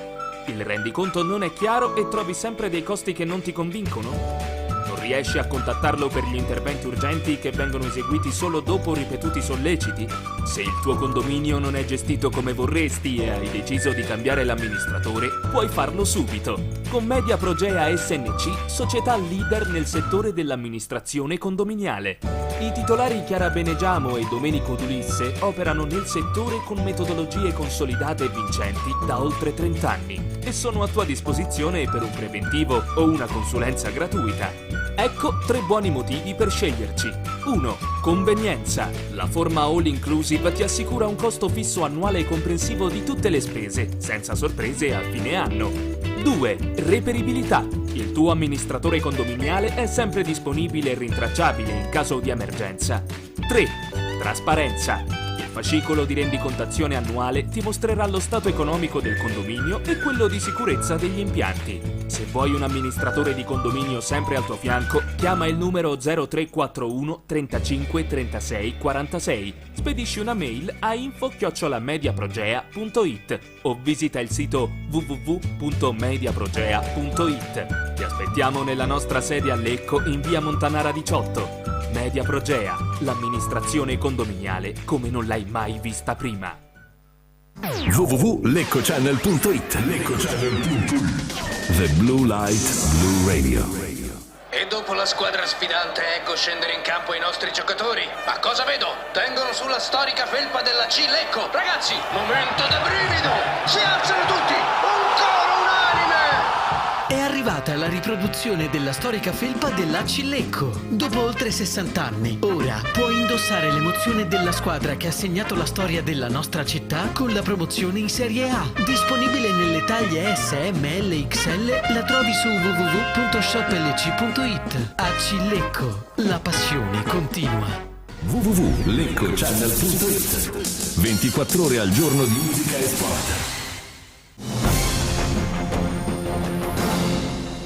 Il rendiconto non è chiaro e trovi sempre dei costi che non ti convincono? Non riesci a contattarlo per gli interventi urgenti che vengono eseguiti solo dopo ripetuti solleciti? Se il tuo condominio non è gestito come vorresti e hai deciso di cambiare l'amministratore, puoi farlo subito. Con Media Progea SNC, società leader nel settore dell'amministrazione condominiale. I titolari Chiara Benegiamo e Domenico Dulisse operano nel settore con metodologie consolidate e vincenti da oltre 30 anni e sono a tua disposizione per un preventivo o una consulenza gratuita. Ecco 3 buoni motivi per sceglierci. 1. Convenienza. La forma all inclusive ti assicura un costo fisso annuale e comprensivo di tutte le spese, senza sorprese a fine anno. 2. Reperibilità. Il tuo amministratore condominiale è sempre disponibile e rintracciabile in caso di emergenza. 3. Trasparenza. Il fascicolo di rendicontazione annuale ti mostrerà lo stato economico del condominio e quello di sicurezza degli impianti. Se vuoi un amministratore di condominio sempre al tuo fianco, chiama il numero 0341 35 36 46, spedisci una mail a info@mediaprogea.it o visita il sito www.mediaprogea.it. Ti aspettiamo nella nostra sede a Lecco in via Montanara 18. Media Progea, l'amministrazione condominiale come non l'hai mai vista prima. www.leccochannel.it The Blue Light Blue Radio. E dopo la squadra sfidante ecco scendere in campo i nostri giocatori. Ma cosa vedo? Tengono sulla storica felpa della C Lecco. Ragazzi, momento da brivido! Si alzano tutti! Un coro unanime! È arrivata la riproduzione della storica felpa dell'AC Lecco. Dopo oltre 60 anni, ora puoi indossare l'emozione della squadra che ha segnato la storia della nostra città con la promozione in Serie A. Disponibile nelle taglie S, M, L, XL, la trovi su www.shoplc.it. AC Lecco, la passione continua. www.leccochannel.it 24 ore al giorno di musica e sport.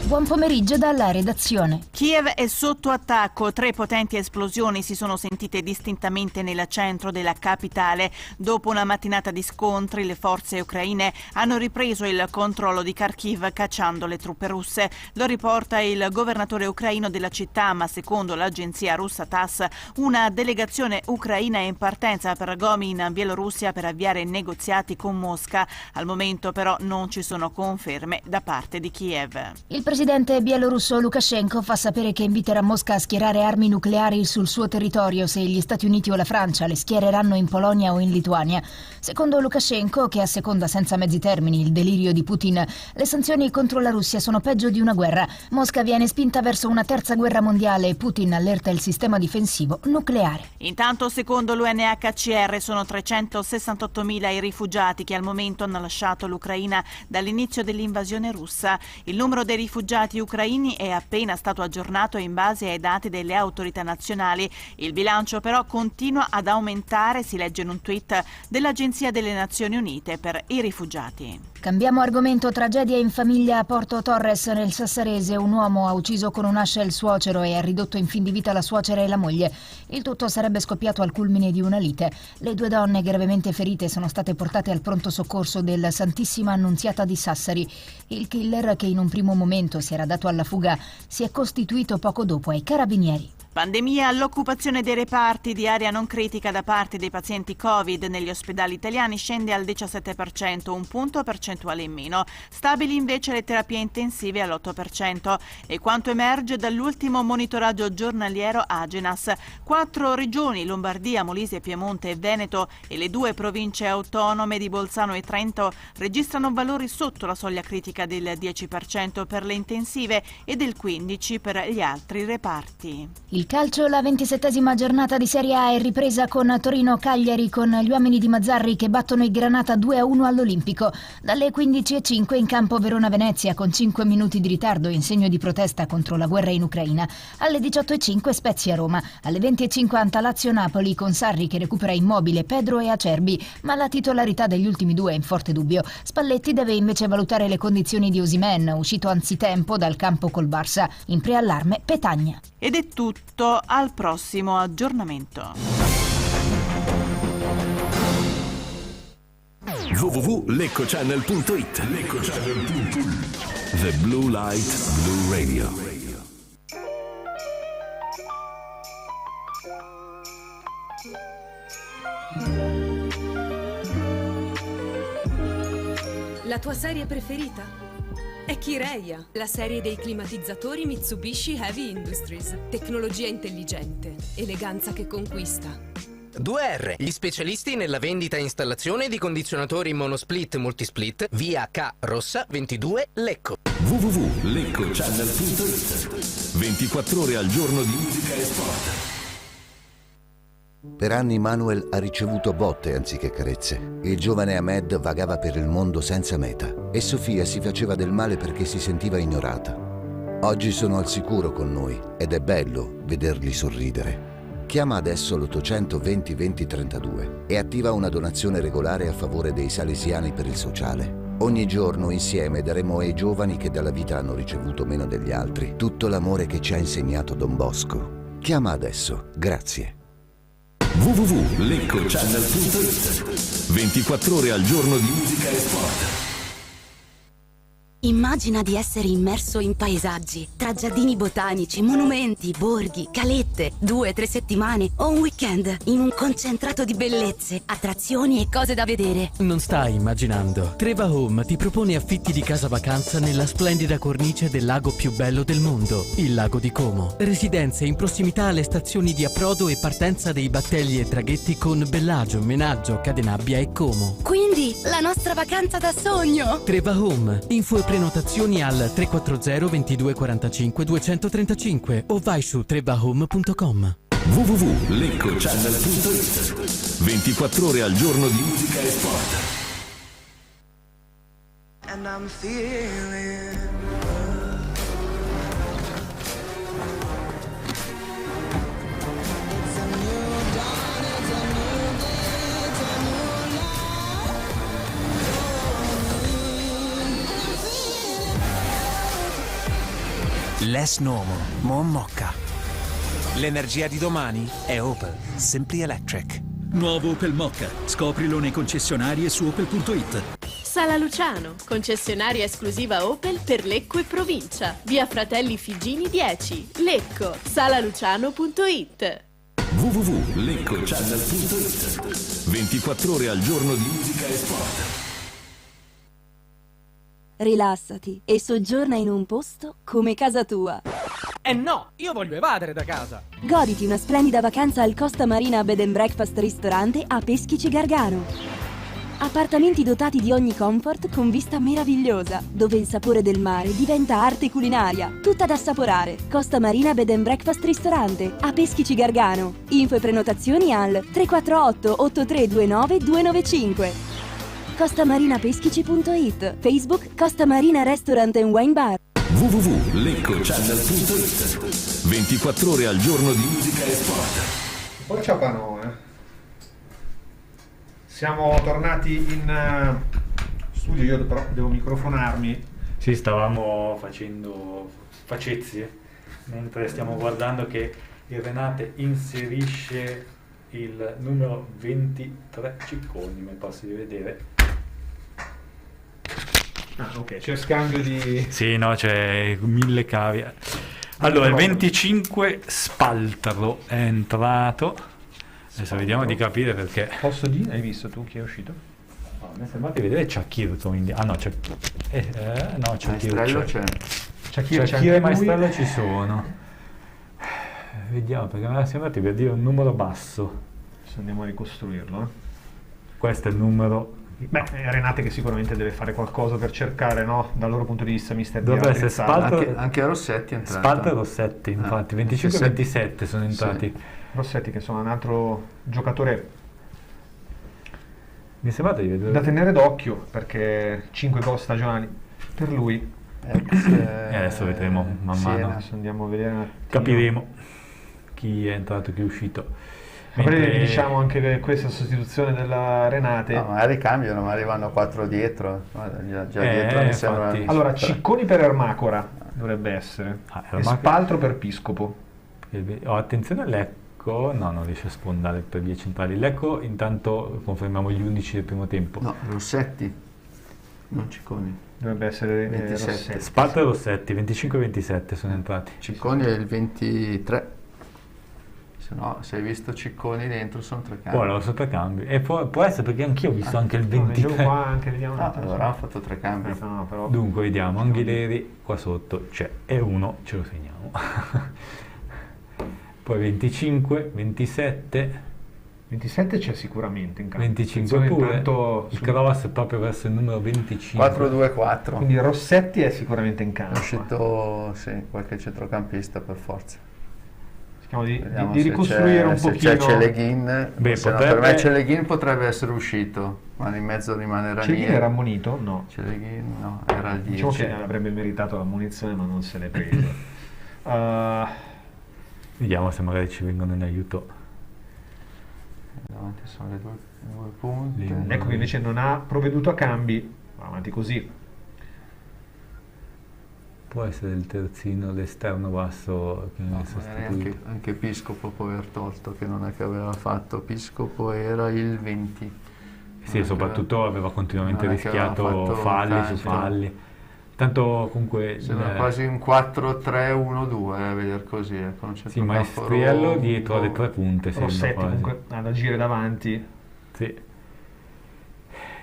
Buon pomeriggio dalla redazione. Kiev è sotto attacco. 3 potenti esplosioni si sono sentite distintamente nel centro della capitale. Dopo una mattinata di scontri, le forze ucraine hanno ripreso il controllo di Kharkiv cacciando le truppe russe. Lo riporta il governatore ucraino della città, ma secondo l'agenzia russa TASS una delegazione ucraina è in partenza per Gomi in Bielorussia per avviare negoziati con Mosca. Al momento però non ci sono conferme da parte di Kiev. Il presidente bielorusso Lukashenko fa sapere che inviterà Mosca a schierare armi nucleari sul suo territorio se gli Stati Uniti o la Francia le schiereranno in Polonia o in Lituania. Secondo Lukashenko, che asseconda senza mezzi termini il delirio di Putin, le sanzioni contro la Russia sono peggio di una guerra. Mosca viene spinta verso una terza guerra mondiale e Putin allerta il sistema difensivo nucleare. Intanto, secondo l'UNHCR, sono 368.000 i rifugiati che al momento hanno lasciato l'Ucraina dall'inizio dell'invasione russa. Il numero dei rifugiati ucraini è appena stato aggiornato in base ai dati delle autorità nazionali. Il bilancio però continua ad aumentare, si legge in un tweet dell'Agenzia delle Nazioni Unite per i rifugiati. Cambiamo argomento. Tragedia in famiglia a Porto Torres nel Sassarese. Un uomo ha ucciso con un'ascia il suocero e ha ridotto in fin di vita la suocera e la moglie. Il tutto sarebbe scoppiato al culmine di una lite. Le 2 donne gravemente ferite sono state portate al pronto soccorso del Santissima Annunziata di Sassari. Il killer, che in un primo momento si era dato alla fuga, si è costituito poco dopo ai carabinieri. Pandemia, l'occupazione dei reparti di area non critica da parte dei pazienti Covid negli ospedali italiani scende al 17%, un punto percentuale in meno. Stabili invece le terapie intensive all'8%. E quanto emerge dall'ultimo monitoraggio giornaliero Agenas, 4 regioni, Lombardia, Molise, Piemonte e Veneto, e le 2 province autonome di Bolzano e Trento registrano valori sotto la soglia critica del 10% per le intensive e del 15% per gli altri reparti. Il calcio, la 27ª giornata di Serie A è ripresa con Torino-Cagliari, con gli uomini di Mazzarri che battono i Granata 2-1 all'Olimpico. Dalle 15:05 in campo Verona-Venezia con 5 minuti di ritardo in segno di protesta contro la guerra in Ucraina. Alle 18:05 Spezia-Roma. Alle 20:50 Lazio-Napoli con Sarri che recupera Immobile, Pedro e Acerbi, ma la titolarità degli ultimi 2 è in forte dubbio. Spalletti deve invece valutare le condizioni di Osimhen, uscito anzitempo dal campo col Barça. In preallarme Petagna. Ed è tutto, al prossimo aggiornamento. www.leccochannel.it. The Blue Light Blue Radio. La tua serie preferita? È Kireia, la serie dei climatizzatori Mitsubishi Heavy Industries. Tecnologia intelligente, eleganza che conquista. 2R, gli specialisti nella vendita e installazione di condizionatori monosplit multisplit, via K Rossa 22 Lecco. www.leccochannel.it. 24 ore al giorno di musica e sport. Per anni Manuel ha ricevuto botte anziché carezze. Il giovane Ahmed vagava per il mondo senza meta e Sofia si faceva del male perché si sentiva ignorata. Oggi sono al sicuro con noi ed è bello vederli sorridere. Chiama adesso l'800 20 20 32 e attiva una donazione regolare a favore dei salesiani per il sociale. Ogni giorno insieme daremo ai giovani che dalla vita hanno ricevuto meno degli altri tutto l'amore che ci ha insegnato Don Bosco. Chiama adesso. Grazie. www.leccochannel.it. 24 ore al giorno di musica e sport. Immagina di essere immerso in paesaggi, tra giardini botanici, monumenti, borghi, calette, 2-3 settimane o un weekend in un concentrato di bellezze, attrazioni e cose da vedere. Non stai immaginando. Treva Home ti propone affitti di casa vacanza nella splendida cornice del lago più bello del mondo, il lago di Como. Residenze in prossimità alle stazioni di approdo e partenza dei battelli e traghetti con Bellagio, Menaggio, Cadenabbia e Como. Quindi la nostra vacanza da sogno! Treva Home. Info e prenotazioni al 340 22 45 235 o vai su trevahome.com. www.leccochannel.it. 24 ore al giorno di musica e sport. And I'm feeling Less normal, more Mokka. L'energia di domani è Opel. Simply Electric. Nuovo Opel Mokka. Scoprilo nei concessionari e su opel.it. Sala Luciano, concessionaria esclusiva Opel per Lecco e provincia. Via Fratelli Figini 10, Lecco, salaluciano.it. www.leccochannel.it. 24 ore al giorno di musica e sport. Rilassati e soggiorna in un posto come casa tua. No, io voglio evadere da casa. Goditi una splendida vacanza al Costa Marina Bed and Breakfast Ristorante a Peschici Gargano. Appartamenti dotati di ogni comfort con vista meravigliosa, dove il sapore del mare diventa arte culinaria, tutta da assaporare. Costa Marina Bed and Breakfast Ristorante a Peschici Gargano. Info e prenotazioni al 348 8329 295. CostaMarinaPeschici.it. Facebook Costa Marina Restaurant and Wine Bar. www.leccochannel.it. 24 ore al giorno di musica e sport. Porcia panone. Siamo tornati in studio, io però devo microfonarmi. Sì, stavamo facendo facezie mentre stiamo guardando che il Renate inserisce il numero 23 Cicconi, mi posso di vedere. Ah, ok, c'è scambio di... Sì, no, c'è 1000 cavi. Allora, il 25 Spaltro è entrato. Adesso vediamo di capire perché. Posso dire? Hai visto tu chi è uscito? No, mi è sembrato di vedere Shakir, quindi. Ah no, c'è. No, Maestrello c'è. Shakir e Maestrello ci sono. Vediamo, perché mi è sembrato per dire un numero basso. Se andiamo a ricostruirlo. Questo è il numero. Beh, Renate che sicuramente deve fare qualcosa per cercare, no? Dal loro punto di vista, mister. Dovrebbe essere Spaltro. Anche Rossetti è entrato. Spaltro e Rossetti, infatti, 25 e 27 sono entrati. Sì. Rossetti che sono un altro giocatore mi sembra di vedere da tenere d'occhio, perché 5 gol stagionali per lui. Adesso vedremo man mano. Adesso andiamo a vedere. Capiremo chi è entrato e chi è uscito. Mentre diciamo anche questa sostituzione della Renate. No, magari cambiano, ma arrivano 4 dietro. Già dietro mi sembra. Allora, Cicconi per Ermacora dovrebbe essere. E Spaltro per Piscopo. Attenzione a Lecco. No, non riesce a sfondare per via centrali. Lecco, intanto confermiamo gli 11 del primo tempo. No, Rossetti, non Cicconi. Dovrebbe essere 27. Rossetti. Spaltro e Rossetti, 25 e 27 sono entrati. Cicconi è il 23. Se no, se hai visto Cicconi dentro sono 3 cambi. Poi sono 3 cambi. E può essere perché anch'io ho visto anche il 23. Qua anche, vediamo allora hanno fatto 3 cambi. No, però... Dunque vediamo, Anghileri qua sotto c'è, e uno ce lo segniamo. Poi 25, 27. 27 c'è sicuramente in campo. 25 pure. Il cross è proprio verso il numero 25. 4-2-4. Quindi Rossetti è sicuramente in campo. È uscito, sì, qualche centrocampista per forza. Cerchiamo di ricostruire un pochino. Se c'è Celeghin, per me Celeghin potrebbe essere uscito, ma in mezzo rimane Ranieri. Celeghin era ammonito? No. Celeghin no, era il 10. Diciamo che avrebbe meritato l'ammonizione, ma non se l'è presa. Vediamo se magari ci vengono in aiuto. Davanti sono le due punte. Ecco che invece non ha provveduto a cambi, va avanti così. Può essere il terzino, l'esterno basso che non è sostituito. Anche Piscopo può aver tolto, che non è che aveva fatto. Piscopo era il 20. Sì, soprattutto aveva continuamente rischiato falli su falli. Tanto comunque sembra quasi un 4-3-1-2 a vedere così, con un sì, Maestriello dietro alle 3 punte. Rossetti comunque ad agire davanti. Sì.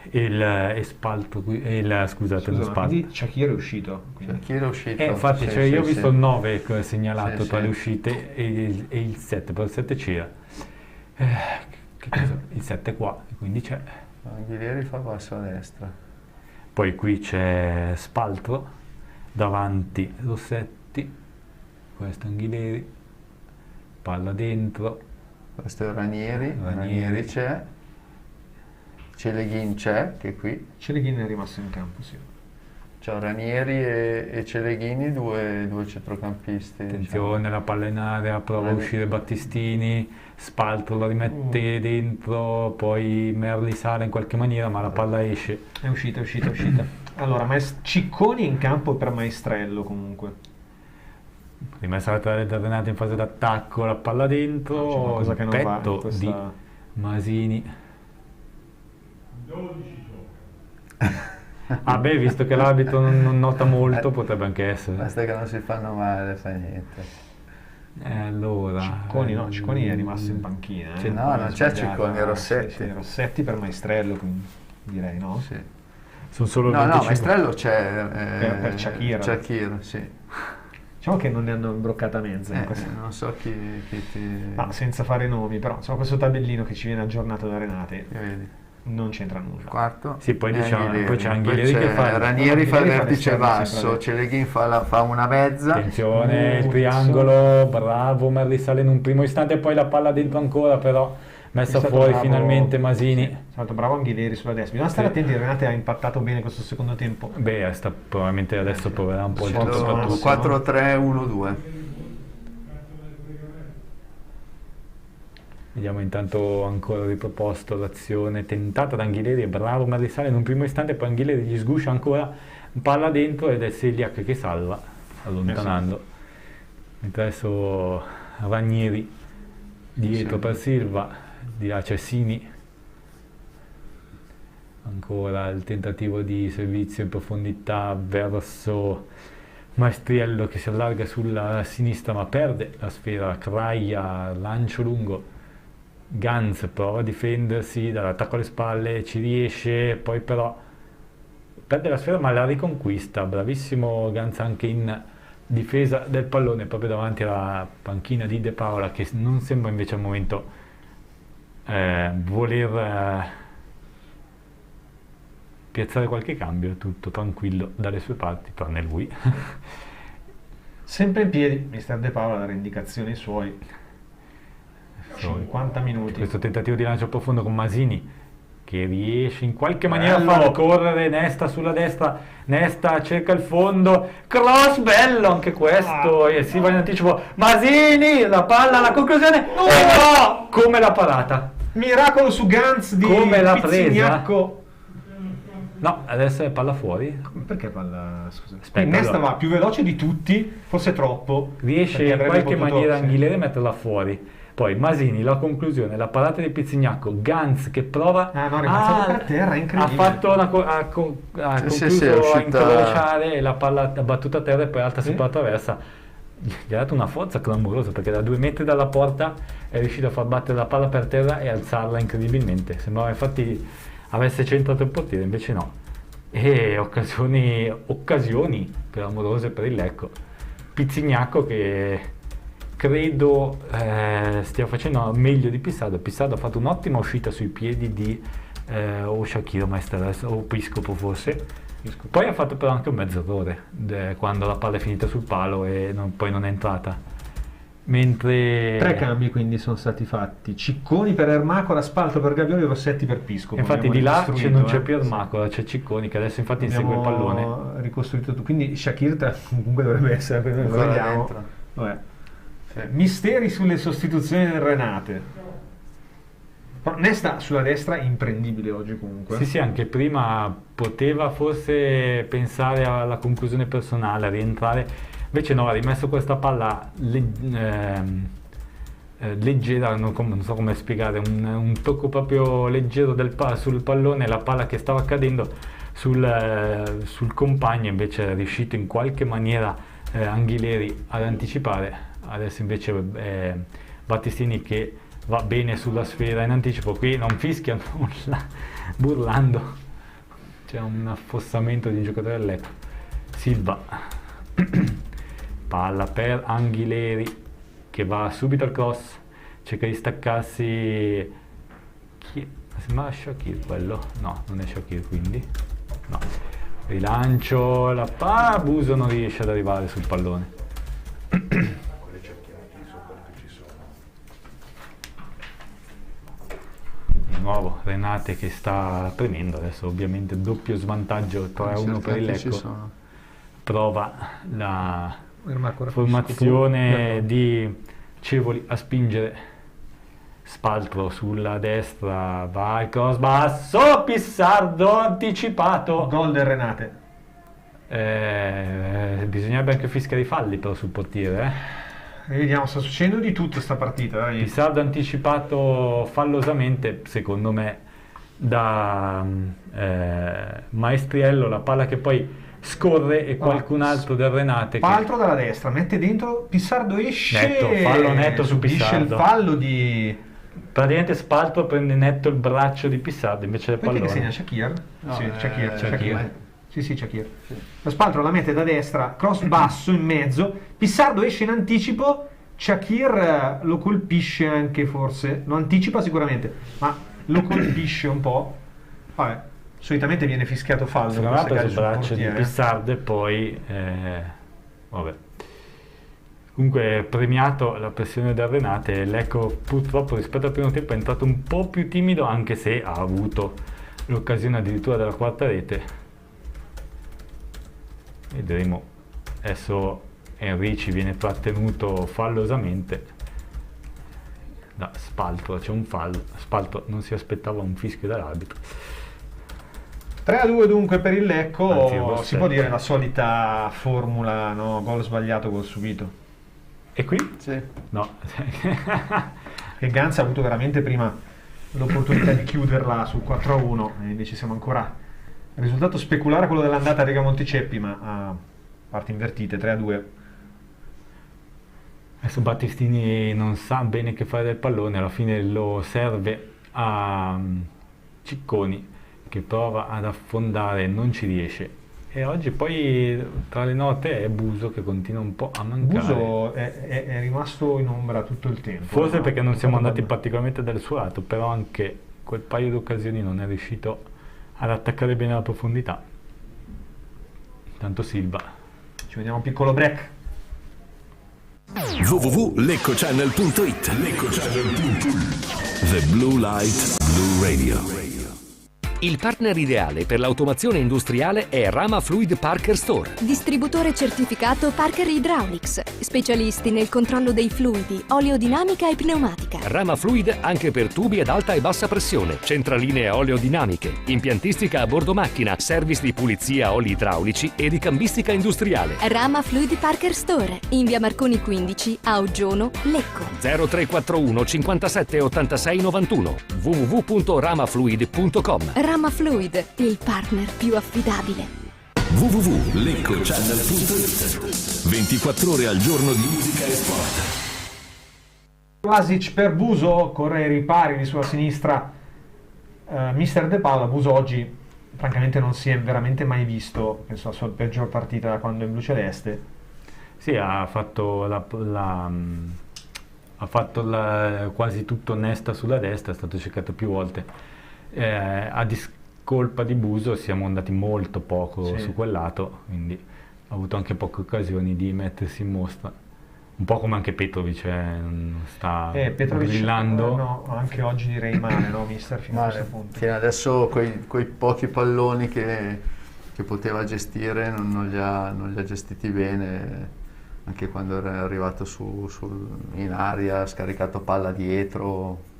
E Spaltro scusate, lo Spaltro. Quindi Shakir è uscito. Shakir è uscito. Infatti, sì, io ho visto il 9 segnalato tra le uscite e il 7, però il 7 c'era. Il 7 qua, quindi c'è. Anghileri fa basso a destra. Poi qui c'è Spaltro, davanti Rossetti, questo Anghileri, palla dentro. Questo è Ranieri c'è. Celeghin c'è, che qui. Celeghin è rimasto in campo, sì. C'è Ranieri e Celeghini, due centrocampisti. Attenzione, diciamo. La palla in area, prova a uscire Battistini, Spaltro la rimette dentro, poi Merli sale in qualche maniera, ma la palla esce. È uscita. Allora, Cicconi in campo per Maestrello comunque. rimessa laterale da Renate in fase d'attacco, la palla dentro, c'è qualcosa che non va in petto questa- di Masini. Ah beh, visto che l'arbitro non nota molto, potrebbe anche essere. Basta che non si fanno male, fa niente. Allora... Cicconi è rimasto in panchina. No, non c'è Cicconi, è Rossetti. Sì, Rossetti per Maestrello, quindi direi, no? Sì. Sono solo No, 25. Maestrello c'è per Shakira. Shakira, sì. Diciamo che non ne hanno imbroccata mezza. in questa- Non so chi ti... Ma senza fare nomi, però insomma questo tabellino che ci viene aggiornato da Renate vedi. non c'entra nulla. Quarto. Sì, poi E diciamo, Anghileri. poi c'è Anghileri Poi che c'è fa... Ranieri fa il Anghileri fa vertice l'esterno basso, sempre. Celeghin fa una mezza. Attenzione, il triangolo, bravo, ma risale in un primo istante e poi la palla dentro ancora, però messa È stato fuori bravo- finalmente Masini. È stato bravo Anghileri sulla destra. Bisogna stare Sì. attenti, Renate ha impattato bene questo secondo tempo. Beh, probabilmente adesso proverà un po' il tutto per Massimo. tutto. 4-3-1-2. Vediamo intanto ancora riproposto l'azione tentata da Anghileri, è bravo ma risale in un primo istante, poi Anghileri gli sguscia ancora, palla dentro ed è Seliak che salva, allontanando. Mentre adesso Ranieri dietro per Silva, di là c'è Sini, ancora il tentativo di servizio in profondità verso Maestriello che si allarga sulla sinistra ma perde la sfera, Kraia, lancio lungo, Ganz prova a difendersi dall'attacco alle spalle, ci riesce, poi però perde la sfera ma la riconquista, bravissimo Ganz anche in difesa del pallone proprio davanti alla panchina di De Paola che non sembra invece al momento voler piazzare qualche cambio, tutto tranquillo dalle sue parti, tranne lui. Sempre in piedi, mister De Paola dare indicazioni ai suoi. 50 minuti. Questo tentativo di lancio profondo con Masini che riesce in qualche maniera Bello. a far correre Nesta sulla destra, Nesta cerca il fondo, cross bello anche questo e si va in anticipo, Masini, la palla alla conclusione, e no, come l'ha parata, Miracolo su Ganz di come l'ha Pizzignacco. No, adesso è palla fuori. Perché palla? Scusa. Aspetta, Nesta allora. va più veloce di tutti, forse troppo. Riesce perché in avrebbe qualche potuto- maniera sì. Anghileri a metterla fuori. Poi Masini, la conclusione, la parata di Pizzignacco, Ganz che prova no, rimbalzato per terra, ha incredibile. fatto ha concluso è a uscita- incrociare e la palla ha battuto a terra e poi alta si attraversa. Gli ha dato una forza clamorosa perché da 2 metri dalla porta è riuscito a far battere la palla per terra e alzarla incredibilmente. Sembrava infatti avesse centrato il portiere, invece no. E occasioni clamorose per il Lecco. Pizzignacco che credo stia facendo meglio di Pissardo. Pissardo ha fatto un'ottima uscita sui piedi di o Shakira o Piscopo forse. Poi ha fatto però anche un mezzo errore quando la palla è finita sul palo e poi non è entrata. Mentre 3 cambi quindi sono stati fatti. Cicconi per Ermacola, Spalto per Gavioli, Rossetti per Piscopo. Infatti Abbiamo di là ricostruito, non c'è più Ermacola, c'è Cicconi che adesso infatti insegue il pallone. Abbiamo ricostruito tutto. Quindi Shakir comunque dovrebbe essere per noi. Lo Ancora vediamo. dentro. Vabbè. Misteri sulle sostituzioni del Renate. Però Nesta sulla destra imprendibile oggi comunque. Sì, anche prima poteva forse pensare alla conclusione personale, a rientrare, invece no, ha rimesso questa palla leggera, non so come spiegare, un tocco proprio leggero sul pallone, la palla che stava cadendo sul compagno, invece è riuscito in qualche maniera Anghileri ad anticipare. Adesso invece Battistini che va bene sulla sfera in anticipo, qui non fischia nulla, burlando, c'è un affossamento di un giocatore del Lecco. Silva, palla per Anghileri che va subito al cross, cerca di staccarsi, sembra Shakir quello, no, non è Shakir, quindi no, rilancio, la Buso non riesce ad arrivare sul pallone. Di nuovo Renate che sta premendo, adesso ovviamente doppio svantaggio 3-1 per il Lecco, prova la formazione di Cevoli a spingere, Spaltro sulla destra, va il cross basso, Pissardo anticipato, gol del Renate. bisognerebbe anche fischiare i falli però sul portiere, Vediamo, sta succedendo di tutto sta partita. Dai. Pissardo anticipato fallosamente, secondo me, da Maestriello, la palla che poi scorre e qualcun altro del Renate. Paltro dalla destra, mette dentro, Pissardo esce. Netto, fallo netto su Pissardo. Il fallo di... Praticamente Spaltro prende netto il braccio di Pissardo invece del pallone. Che segna Shakir? No, sì, Shakir. Sì, Shakir. Sì. La Spaltro la mette da destra, cross basso in mezzo, Pissardo esce in anticipo, Shakir lo colpisce anche forse, lo anticipa sicuramente, ma lo colpisce un po'. Vabbè, solitamente viene fischiato fallo. Secondo me ha preso il braccio di Pissardo e poi... vabbè. Comunque premiato la pressione del Renate, Lecco purtroppo rispetto al primo tempo è entrato un po' più timido, anche se ha avuto l'occasione addirittura della quarta rete. Vedremo, adesso Enrici viene trattenuto fallosamente da Spaltro, c'è un fallo, Spaltro non si aspettava un fischio dall'arbitro. 3-2 dunque per il Lecco, Anzi, si può dire la solita formula, no? Gol sbagliato, gol subito. E qui? Sì. No. Che Ganz ha avuto veramente prima l'opportunità di chiuderla sul 4-1 e invece siamo ancora... Il risultato speculare quello dell'andata a Riga Monticeppi, ma a parti invertite, 3-2. Adesso Battistini non sa bene che fare del pallone, alla fine lo serve a Cicconi che prova ad affondare, non ci riesce. E oggi poi tra le note è Buso che continua un po' a mancare. Buso è rimasto in ombra tutto il tempo. Forse perché non siamo andati particolarmente dal suo lato, però anche quel paio di occasioni non è riuscito ad attaccare bene la profondità. Intanto Silva. Ci vediamo un piccolo break. www.leccochannel.it The Blue Light Blue Radio. Il partner ideale per l'automazione industriale è Rama Fluid Parker Store. Distributore certificato Parker Hydraulics. Specialisti nel controllo dei fluidi, oleodinamica e pneumatica. Rama Fluid anche per tubi ad alta e bassa pressione, centraline oleodinamiche, impiantistica a bordo macchina, service di pulizia oli idraulici e di cambistica industriale. Rama Fluid Parker Store, in via Marconi 15, a Oggiono, Lecco. 0341 57 86 91 www.ramafluid.com. Rama Fluid, il partner più affidabile. www.leccochannel.it 24 ore al giorno di musica e sport. Vlasic per Buso, corre ai ripari di sua sinistra mister De Paula. Buso oggi francamente non si è veramente mai visto, penso la sua peggior partita da quando è in blu celeste. Sì, ha fatto quasi tutto onesta sulla destra, è stato cercato più volte. A discolpa di Buso siamo andati molto poco su quel lato, quindi ha avuto anche poche occasioni di mettersi in mostra, un po' come anche Petrovic sta brillando. No, anche oggi direi male, no mister, fino a questo punto. Fino adesso quei pochi palloni che poteva gestire non li ha gestiti bene, anche quando era arrivato in aria, ha scaricato palla dietro.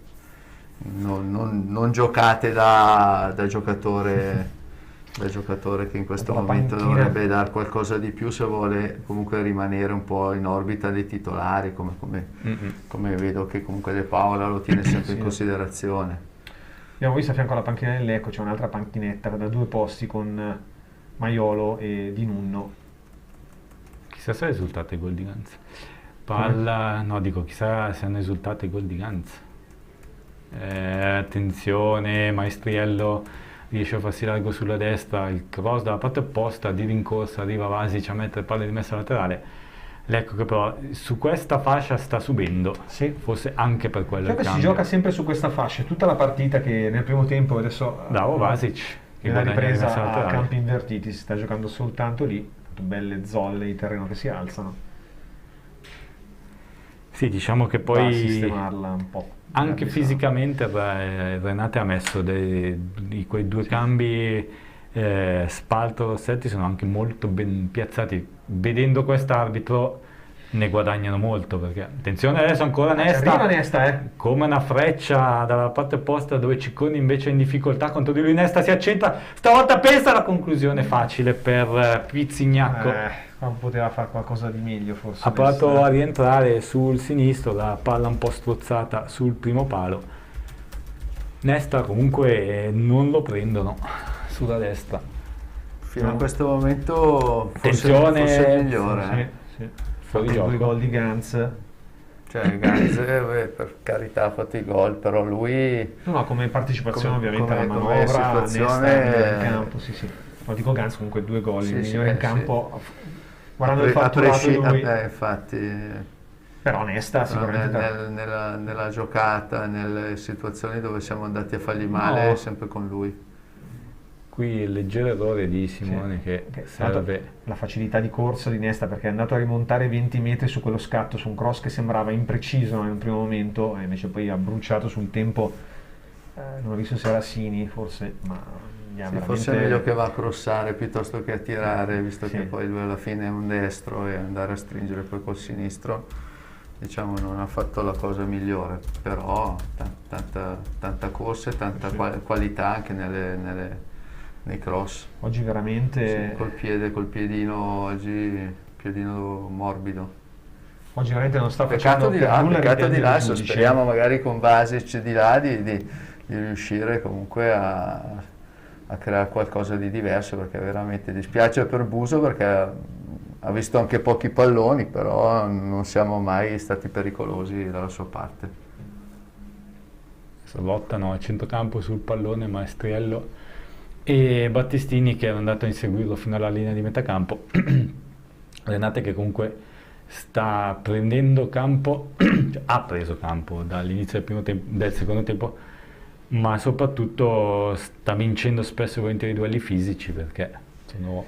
Non giocate da giocatore che in questo momento dovrebbe dar qualcosa di più se vuole comunque rimanere un po' in orbita dei titolari, come vedo che comunque De Paola lo tiene sempre in considerazione. Abbiamo visto a fianco alla panchina del Lecco c'è un'altra panchinetta da 2 posti con Maiolo e Di Nunno. Chissà se è risultato i gol di Ganz. Chissà se hanno risultato i gol di Ganz. Attenzione, Maestriello riesce a farsi largo sulla destra, il cross dalla parte opposta, di rincorsa arriva Vlasic a mettere palle di messa laterale. Lecco che però su questa fascia sta subendo, forse anche per quello che si gioca sempre su questa fascia, tutta la partita che nel primo tempo adesso bravo Vlasic che nella ripresa a campi invertiti si sta giocando soltanto lì, belle zolle di terreno che si alzano. Sì, diciamo che poi sistemarla un po'. Anche fisicamente Renate ha messo quei 2 cambi, Spaltro e Rossetti sono anche molto ben piazzati. Vedendo quest'arbitro ne guadagnano molto, perché attenzione adesso ancora Nesta, arriva Nesta, come una freccia dalla parte opposta, dove Cicconi invece è in difficoltà contro di lui. Nesta si accentra, stavolta pensa alla conclusione facile per Pizzignacco. Poteva fare qualcosa di meglio forse. Ha provato a rientrare sul sinistro, la palla un po' strozzata sul primo palo. Nesta comunque non lo prendono sulla destra. Fino a questo momento attenzione, forse il migliore. Sì. Fuori gioco. Due gol di Ganz. Cioè Ganz per carità ha fatto i gol, però lui... No, come partecipazione ovviamente alla come manovra, situazione... Nesta in campo, sì. Ma dico Ganz comunque 2 gol, il migliore in campo, guardando il fatturato lui. Infatti... Però Nesta sicuramente... Nella giocata, nelle situazioni dove siamo andati a fargli male, è sempre con lui. Qui il leggero errore di Simone che serve. La facilità di corsa di Nesta, perché è andato a rimontare 20 metri su quello scatto, su un cross che sembrava impreciso in un primo momento, e invece poi ha bruciato sul tempo, non ho visto se era Sini forse, ma forse è meglio che va a crossare piuttosto che a tirare, visto che poi lui alla fine è un destro e andare a stringere poi col sinistro, diciamo non ha fatto la cosa migliore, però tanta corsa e tanta qualità anche nei cross. Oggi veramente... Sì, col piedino, oggi piedino morbido. Oggi veramente non sta facendo nulla. Peccato di là, speriamo magari con Vasic di là di riuscire comunque a creare qualcosa di diverso, perché veramente dispiace per Buso, perché ha visto anche pochi palloni, però non siamo mai stati pericolosi dalla sua parte. Lottano a centrocampo sul pallone Maestriello e Battistini, che era andato a inseguirlo fino alla linea di metacampo. Renate che comunque sta prendendo campo, cioè, ha preso campo dall'inizio del secondo tempo, ma soprattutto sta vincendo spesso e volentieri i duelli fisici, perché sono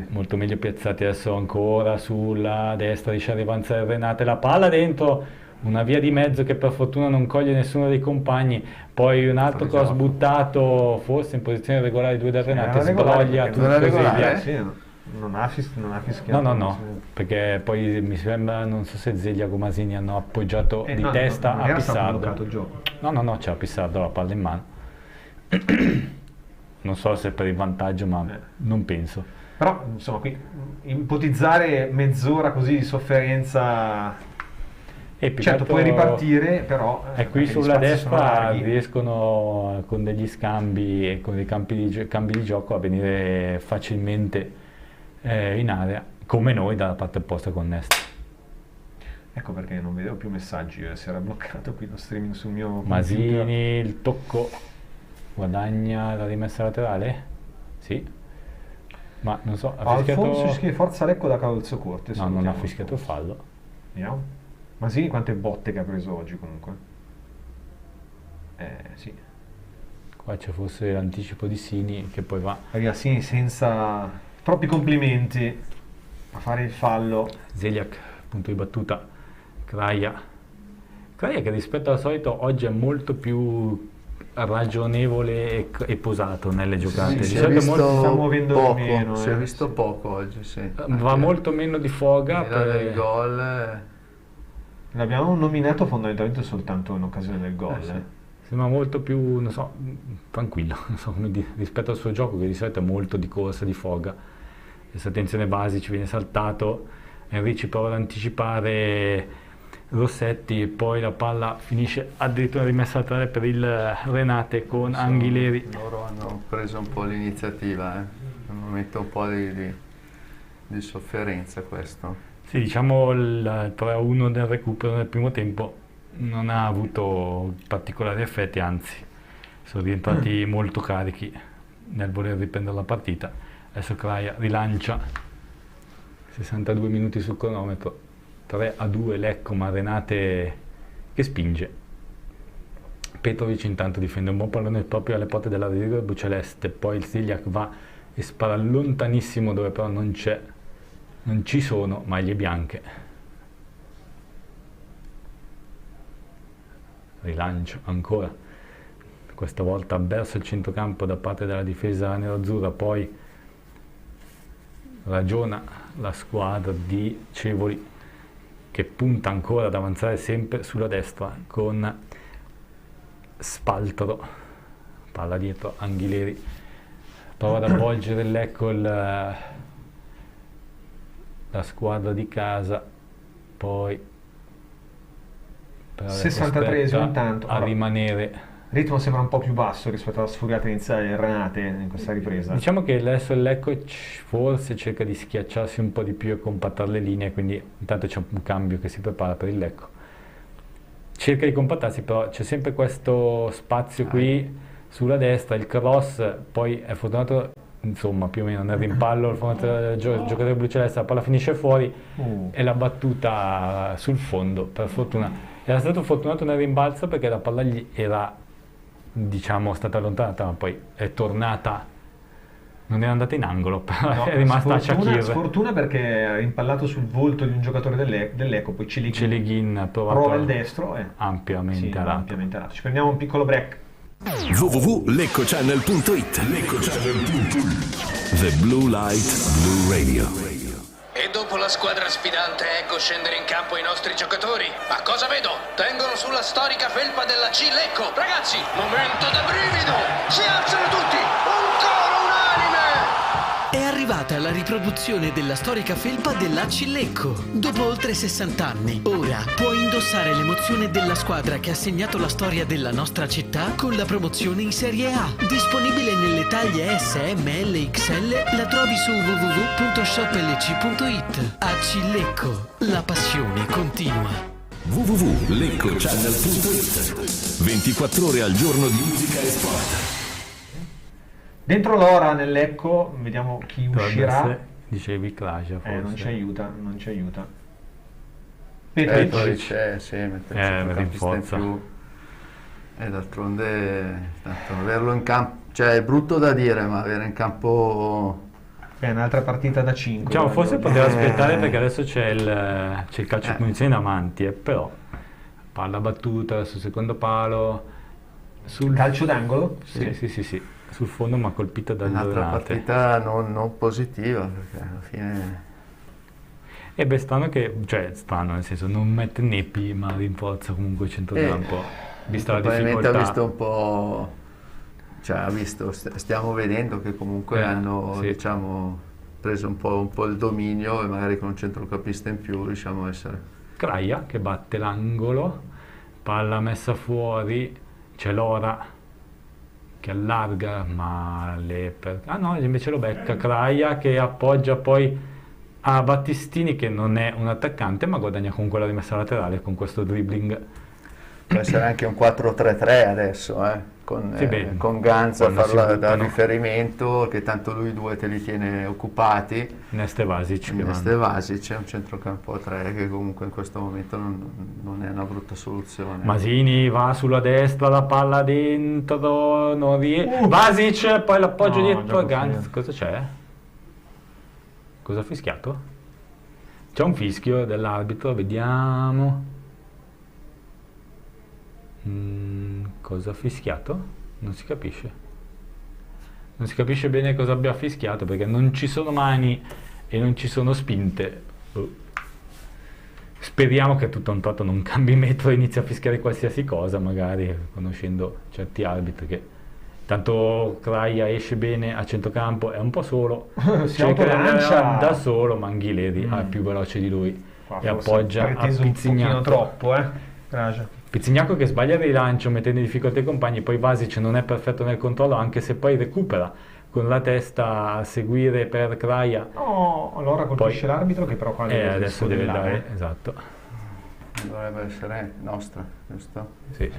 molto meglio piazzati. Adesso ancora sulla destra riesce a avanzare Renate, la palla dentro, una via di mezzo che per fortuna non coglie nessuno dei compagni, poi un altro cross buttato forse in posizione regolare, 2 del Renate, sbroglia tutto Zeglia. Non ha fischiato. No, perché poi mi sembra, non so se Zeglia o Masini hanno appoggiato di testa a Pissardo. No, c'era Pissardo la palla in mano. Non so se per il vantaggio, ma non penso. Però insomma qui ipotizzare mezz'ora così di sofferenza... certo, puoi ripartire, però... qui sulla destra riescono con degli scambi e con dei cambi di gioco a venire facilmente in area, come noi dalla parte opposta con Nesta. Ecco perché non vedevo più messaggi, si era bloccato qui lo streaming sul mio Masini, computer. il tocco, guadagna la rimessa laterale? Sì. Ma non so, ha Alfonso fischiato... Forza Lecco da Calzo Corte. No, non ha fischiato fallo. Vediamo. Masini quante botte che ha preso oggi comunque. Sì. Qua c'è forse l'anticipo di Sini che poi va. Arriva Sini senza troppi complimenti a fare il fallo. Zeliak, punto di battuta. Kraja che rispetto al solito oggi è molto più ragionevole e posato nelle giocate. Si è visto poco oggi, sì. Va molto meno di foga per il gol. L'abbiamo nominato fondamentalmente soltanto in occasione del gol. Sembra molto più, non so, tranquillo, non so come dire, rispetto al suo gioco, che di solito è molto di corsa, di foga. Questa attenzione Basic viene saltato, Enrici prova ad anticipare Rossetti e poi la palla finisce addirittura rimessa laterale per il Renate con Anghileri. Loro hanno preso un po' l'iniziativa, un momento un po' di sofferenza questo. Sì, diciamo il 3-1 del recupero nel primo tempo non ha avuto particolari effetti, anzi sono rientrati molto carichi nel voler riprendere la partita. Adesso Kraja rilancia, 62 minuti sul cronometro, 3-2 Lecco, ma Renate che spinge. Petrovic intanto difende un buon pallone proprio alle porte della rigore bluceleste, poi il Zeliak va e spara lontanissimo dove però non ci sono maglie bianche. Rilancio ancora, questa volta verso il centrocampo da parte della difesa nerazzurra, poi ragiona la squadra di Cevoli che punta ancora ad avanzare sempre sulla destra con Spaltro, palla dietro, Anghileri prova ad avvolgere il Lecco la squadra di casa, poi 63esimo intanto a rimanere. Il ritmo sembra un po' più basso rispetto alla sfuriata iniziale del Renate in questa ripresa. Diciamo che adesso il Lecco forse cerca di schiacciarsi un po' di più e compattare le linee, quindi intanto c'è un cambio che si prepara per il Lecco. Cerca di compattarsi, però c'è sempre questo spazio qui sulla destra, il cross, poi è fortunato, insomma, più o meno nel rimpallo il giocatore bluceleste, la palla finisce fuori e la battuta sul fondo, per fortuna. Era stato fortunato nel rimbalzo perché la palla gli era, diciamo, stata allontanata, ma poi è tornata, non è andata in angolo, però No, è rimasta a Shakir. sfortuna perché ha impallato sul volto di un giocatore dell'Ecco, poi Celeghin prova il destro e ampiamente alato. Ci prendiamo un piccolo break. www.leccochannel.it The Blue Light Blue Radio. E dopo la squadra sfidante ecco scendere in campo i nostri giocatori. Ma cosa vedo? Tengono sulla storica felpa della C Lecco. Ragazzi, momento da brivido! Si alzano tutti! Un coro unanime! È arrivata la riproduzione della storica felpa dell'AC Lecco. Dopo oltre 60 anni, ora puoi indossare l'emozione della squadra che ha segnato la storia della nostra città con la promozione in Serie A. Disponibile nelle taglie S, M, L, XL, la trovi su www.shoplc.it. AC Lecco, la passione continua. www.leccochannel.it 24 ore al giorno di musica e sport. Dentro l'ora nell'Ecco, vediamo chi uscirà. Dicevi Klaja, forse. Non ci aiuta. Petric, sì, rinforza. E d'altronde tanto averlo in campo, cioè è brutto da dire, ma avere in campo è un'altra partita da 5. Diciamo, forse poteva aspettare perché adesso c'è il calcio di punizione davanti, però palla battuta sul secondo palo, sul calcio d'angolo? Sì. Sul fondo, ma colpita dal un'altra Dorate. partita non positiva, perché alla fine E strano che, strano nel senso, non mette Nepi, ma rinforza comunque il centrocampo, vista la probabilmente difficoltà. ha visto un po', stiamo vedendo che comunque hanno, diciamo, preso un po' il dominio e magari con un centrocampista in più riusciamo a essere. Kraja che batte l'angolo, palla messa fuori, c'è Lora che allarga, ma invece lo becca Kraja che appoggia poi a Battistini, che non è un attaccante ma guadagna comunque la rimessa laterale con questo dribbling. Può essere anche un 4-3-3 adesso, con Ganza a farla da riferimento, che tanto lui due te li tiene occupati. Neste Vasic è un centrocampo a 3 che comunque in questo momento non è una brutta soluzione. Masini va sulla destra, la palla dentro, non riesce. Vasic, poi l'appoggio dietro a Ganza. Cosa c'è? Cosa ha fischiato? C'è un fischio dell'arbitro, vediamo. Cosa ha fischiato? Non si capisce. Non si capisce bene cosa abbia fischiato, perché non ci sono mani e non ci sono spinte. Speriamo che tutto a un tratto non cambi metro e inizi a fischiare qualsiasi cosa, magari conoscendo certi arbitri che tanto Kraja esce bene a centrocampo, è un po' solo, cerca di andare da solo, ma Anghileri è più veloce di lui e appoggia a Pizzignacco. Un pochino troppo, Pizzignacco che sbaglia il rilancio mettendo in difficoltà i compagni, poi Vasic non è perfetto nel controllo, anche se poi recupera con la testa a seguire per Kraja. No, allora colpisce l'arbitro che però qua adesso deve dare, esatto. Dovrebbe essere nostra, giusto? Sì.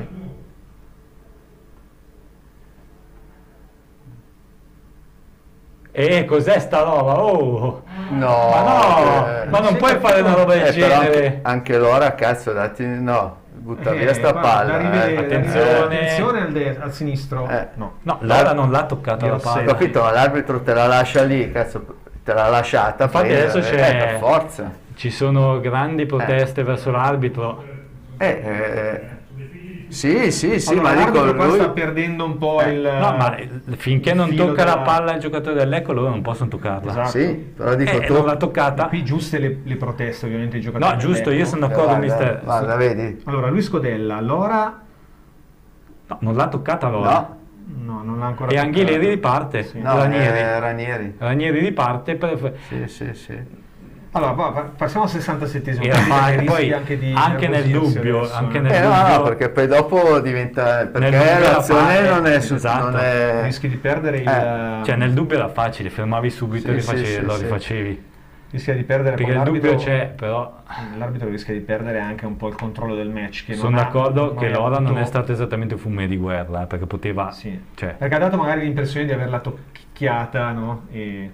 Cos'è sta roba? Ma non puoi fare una roba del genere. Anche l'ora, cazzo, butta via sta palla. Attenzione al sinistro. No, l'ora non l'ha toccata la palla. Ho capito, ma l'arbitro te la lascia lì, cazzo, te l'ha lasciata. Infatti adesso c'è per forza. Ci sono grandi proteste verso l'arbitro. Sì, allora, ma dico, l'arbitro qua lui sta perdendo un po' il... No, ma finché il non filo tocca della- la palla il giocatore del Lecco, loro non possono toccarla. Esatto. sì, però dico tu. non l'ha toccata. Qui giuste le proteste ovviamente dei giocatori. No, giusto, io sono d'accordo, mister. Guarda, vedi? Allora, lui Scodella, allora... No, non l'ha toccata allora. No. No, non l'ha ancora E toccata. Anghileri riparte. Sì. No, Ranieri. Ranieri. Riparte per... Sì. Allora, passiamo al 67esimo. Poi anche nel dubbio, no, perché poi dopo diventa, perché l'azione non è esatto. non è... rischi di perdere il... Cioè nel dubbio era facile, fermavi subito e lo rifacevi. Rischia di perdere, perché poi il dubbio l'arbitro- c'è, però l'arbitro rischia di perdere anche un po' il controllo del match, che sono non ha- d'accordo non che ha l'ora non avuto- è stato esattamente un fumo di guerra, perché poteva cioè, perché ha dato magari l'impressione di averla tocchiata, no? E...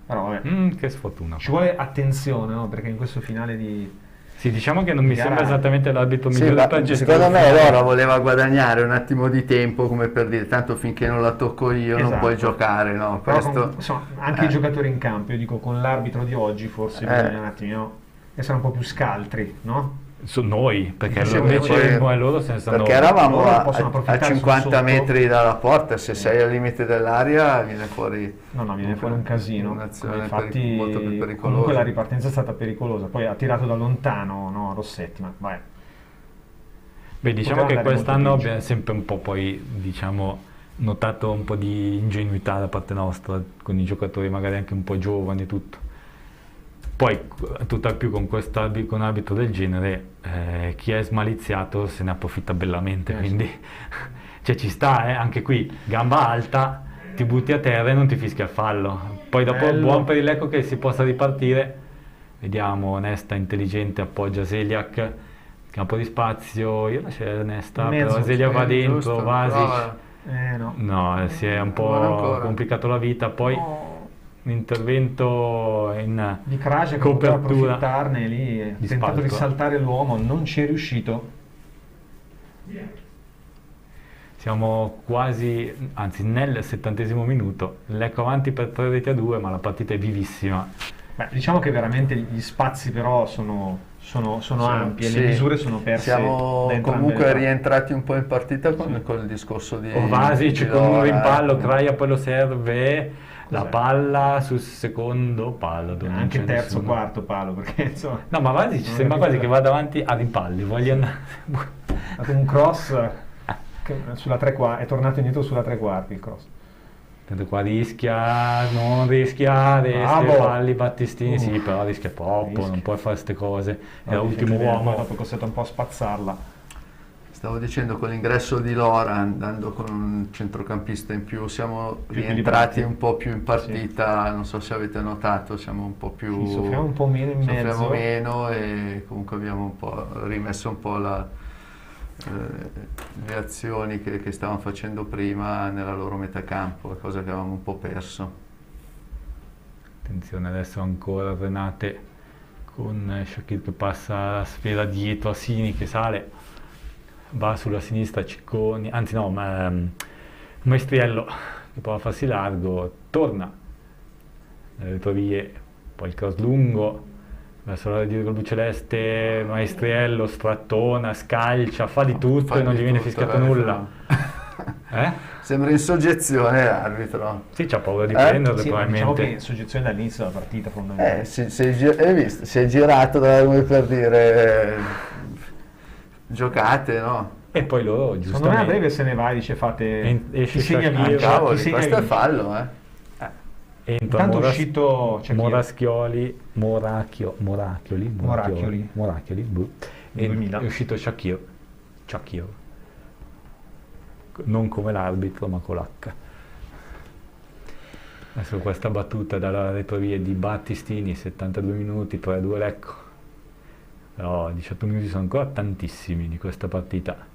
però vabbè. che sfortuna. Ci vuole attenzione, no? Perché in questo finale di... Sì, diciamo che non mi gara- sembra esattamente l'arbitro Sì, migliore ma per gestire. secondo me Lora voleva guadagnare un attimo di tempo, come per dire, tanto finché non la tocco io non Esatto. puoi giocare, no? Però Questo... insomma, anche i giocatori in campo, io dico con l'arbitro di oggi forse bisogna un attimino essere un po' più scaltri, no? Noi, perché Sì, invece poi- loro se ne stanno... perché eravamo loro a possono approfittare 50 sul sotto. metri dalla porta, se sei al limite dell'aria viene fuori Viene fuori un casino. un'azione Infatti molto più pericolosa. comunque la ripartenza è stata pericolosa, poi ha tirato da lontano, no, Rossetti, ma vai. Beh, diciamo Poteva che andare quest'anno molto peggio. abbiamo sempre un po' poi, diciamo, notato un po' di ingenuità da parte nostra, con i giocatori magari anche un po' giovani e tutto. Poi, tutt'al più con con un arbitro del genere, chi è smaliziato se ne approfitta bellamente, quindi cioè ci sta, anche qui, gamba alta, ti butti a terra e non ti fischia il fallo. Poi dopo Bello. buon per il Lecco che si possa ripartire, vediamo, Nesta intelligente appoggia Zeliak, campo di spazio, io lascerei Nesta, Mezzo, però Zeliak va dentro, giusto, Vasic, no. no, si è un Buono po' ancora. complicato la vita, poi l'intervento in Di Kraja che poteva copertura approfittarne lì, ha di tentato di spalco. saltare l'uomo, non ci è riuscito. Siamo quasi, anzi nel 70esimo minuto, Lecco avanti per 3-2, ma la partita è vivissima. Beh, diciamo che veramente gli spazi però sono ampi e Sì. le misure sono perse Siamo da entrambe comunque le parti. rientrati un po' in partita con il discorso di Vasic di con un Lora, rimpallo, Kraja poi lo serve, la Cos'è? palla sul secondo palo. dove non Anche c'è terzo, nessuno. quarto palo, perché insomma... No, ma Vasic non sembra è quasi che- che vada avanti a rimpalli, voglio andare... Ha fatto un cross sulla tre quarti, è tornato indietro sulla tre quarti il cross. Tanto qua rischia, non rischiare, Bravo. falli Battistini, sì, però rischia troppo, non puoi fare queste cose, è l'ultimo uomo. Dopo è costretto un po' a spazzarla. Stavo dicendo, con l'ingresso di Lora, andando con un centrocampista in più, siamo Più rientrati equilibrati. un po' più in partita, non so se avete notato, siamo un po' più... Sì, soffriamo un po' meno in soffriamo mezzo. meno e comunque abbiamo un po' rimesso un po' le azioni che stavamo facendo prima nella loro metacampo, cosa che avevamo un po' perso. Attenzione, adesso ancora Renate con Shakir che passa la sfera dietro a Sini che sale, va sulla sinistra Cicconi, anzi no, Maestriello che prova a farsi largo, torna nelle retrovie, poi il cross lungo verso l'area di blu celeste, Maestriello strattona, scalcia, fa di tutto e non gli viene fischiato nulla. Sembra in soggezione l'arbitro. Sì, c'ha paura di prenderlo Sì, probabilmente. diciamo che in soggezione dall'inizio della partita fondamentalmente. Hai visto? Si è girato come per dire giocate, no? E poi loro Secondo me a breve se ne va e dice fate... esce ti segna Shakir. vince, Cavoli, ti segna questo è vince. fallo, Entra Intanto è uscito Shakir. Moracchioli, e 2000. è uscito Shakir, non come l'arbitro ma con l'H. Adesso questa battuta dalla retrovia di Battistini, 72 minuti, 3-2 Lecco, però 18 minuti sono ancora tantissimi di questa partita.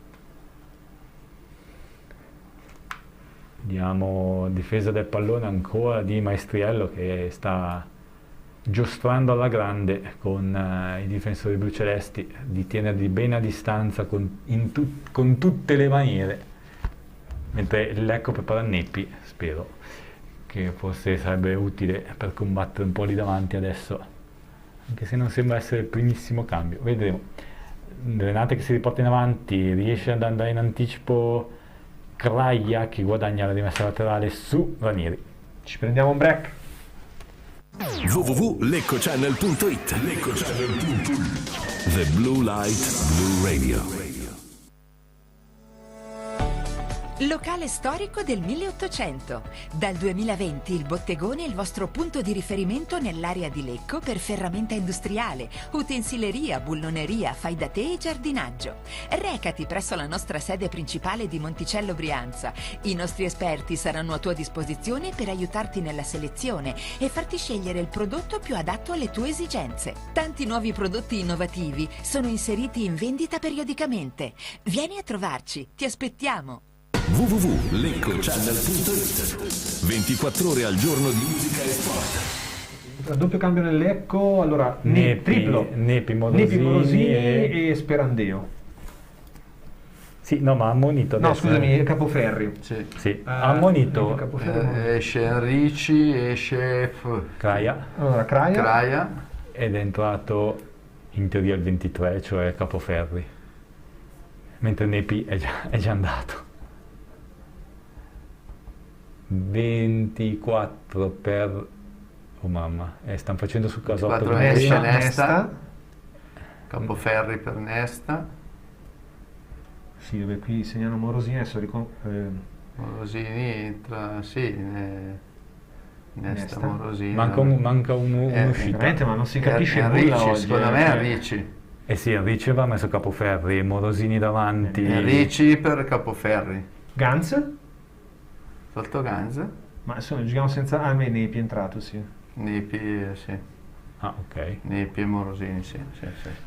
Vediamo difesa del pallone ancora di Maestriello che sta giostrando alla grande con i difensori blucelesti, di tenerli bene a distanza con tutte le maniere, mentre il Lecco prepara Neppi, spero che forse sarebbe utile per combattere un po' lì davanti adesso, anche se non sembra essere il primissimo cambio, vedremo. Renate che si riporta in avanti, riesce ad andare in anticipo Kraia che guadagna la rimessa laterale su Ranieri. Ci prendiamo un break. www.leccochannel.it The Blue Light Blue Radio. Locale storico del 1800. Dal 2020 il Bottegone è il vostro punto di riferimento nell'area di Lecco per ferramenta industriale, utensileria, bulloneria, fai da te e giardinaggio. Recati presso la nostra sede principale di Monticello Brianza. I nostri esperti saranno a tua disposizione per aiutarti nella selezione e farti scegliere il prodotto più adatto alle tue esigenze. Tanti nuovi prodotti innovativi sono inseriti in vendita periodicamente. Vieni a trovarci, ti aspettiamo! www.leccochannel.it 24 ore al giorno di musica e sport. Doppio cambio nel Lecco, allora triplo Nepi, Morosini e Sperandeo. Sì, no, ma ha ammonito no, adesso. Scusami, Capoferri. Sì. Ha ammonito. Esce Enrici, esce Kraia. Allora, Kraia. Ed è entrato in teoria il 23, cioè Capoferri. Mentre Nepi è già andato. 24 per... Oh mamma, stanno facendo sul casotto. 24 esce Nesta. Capoferri per Nesta. Sì, dove qui segnano Morosini, adesso Morosini entra, sì, Nesta Morosini. Manca un'uscita. Ma non si capisce nulla Enrici, oggi. secondo me Enrici. Eh sì, Enrici aveva messo Capoferri, Morosini davanti. Enrici per Capoferri. Ganz? Sotto Ganz? Ma insomma, giochiamo senza... Ah, Nepi è entrato, sì. Nepi, sì. Ah, ok. Nepi e Morosini, sì.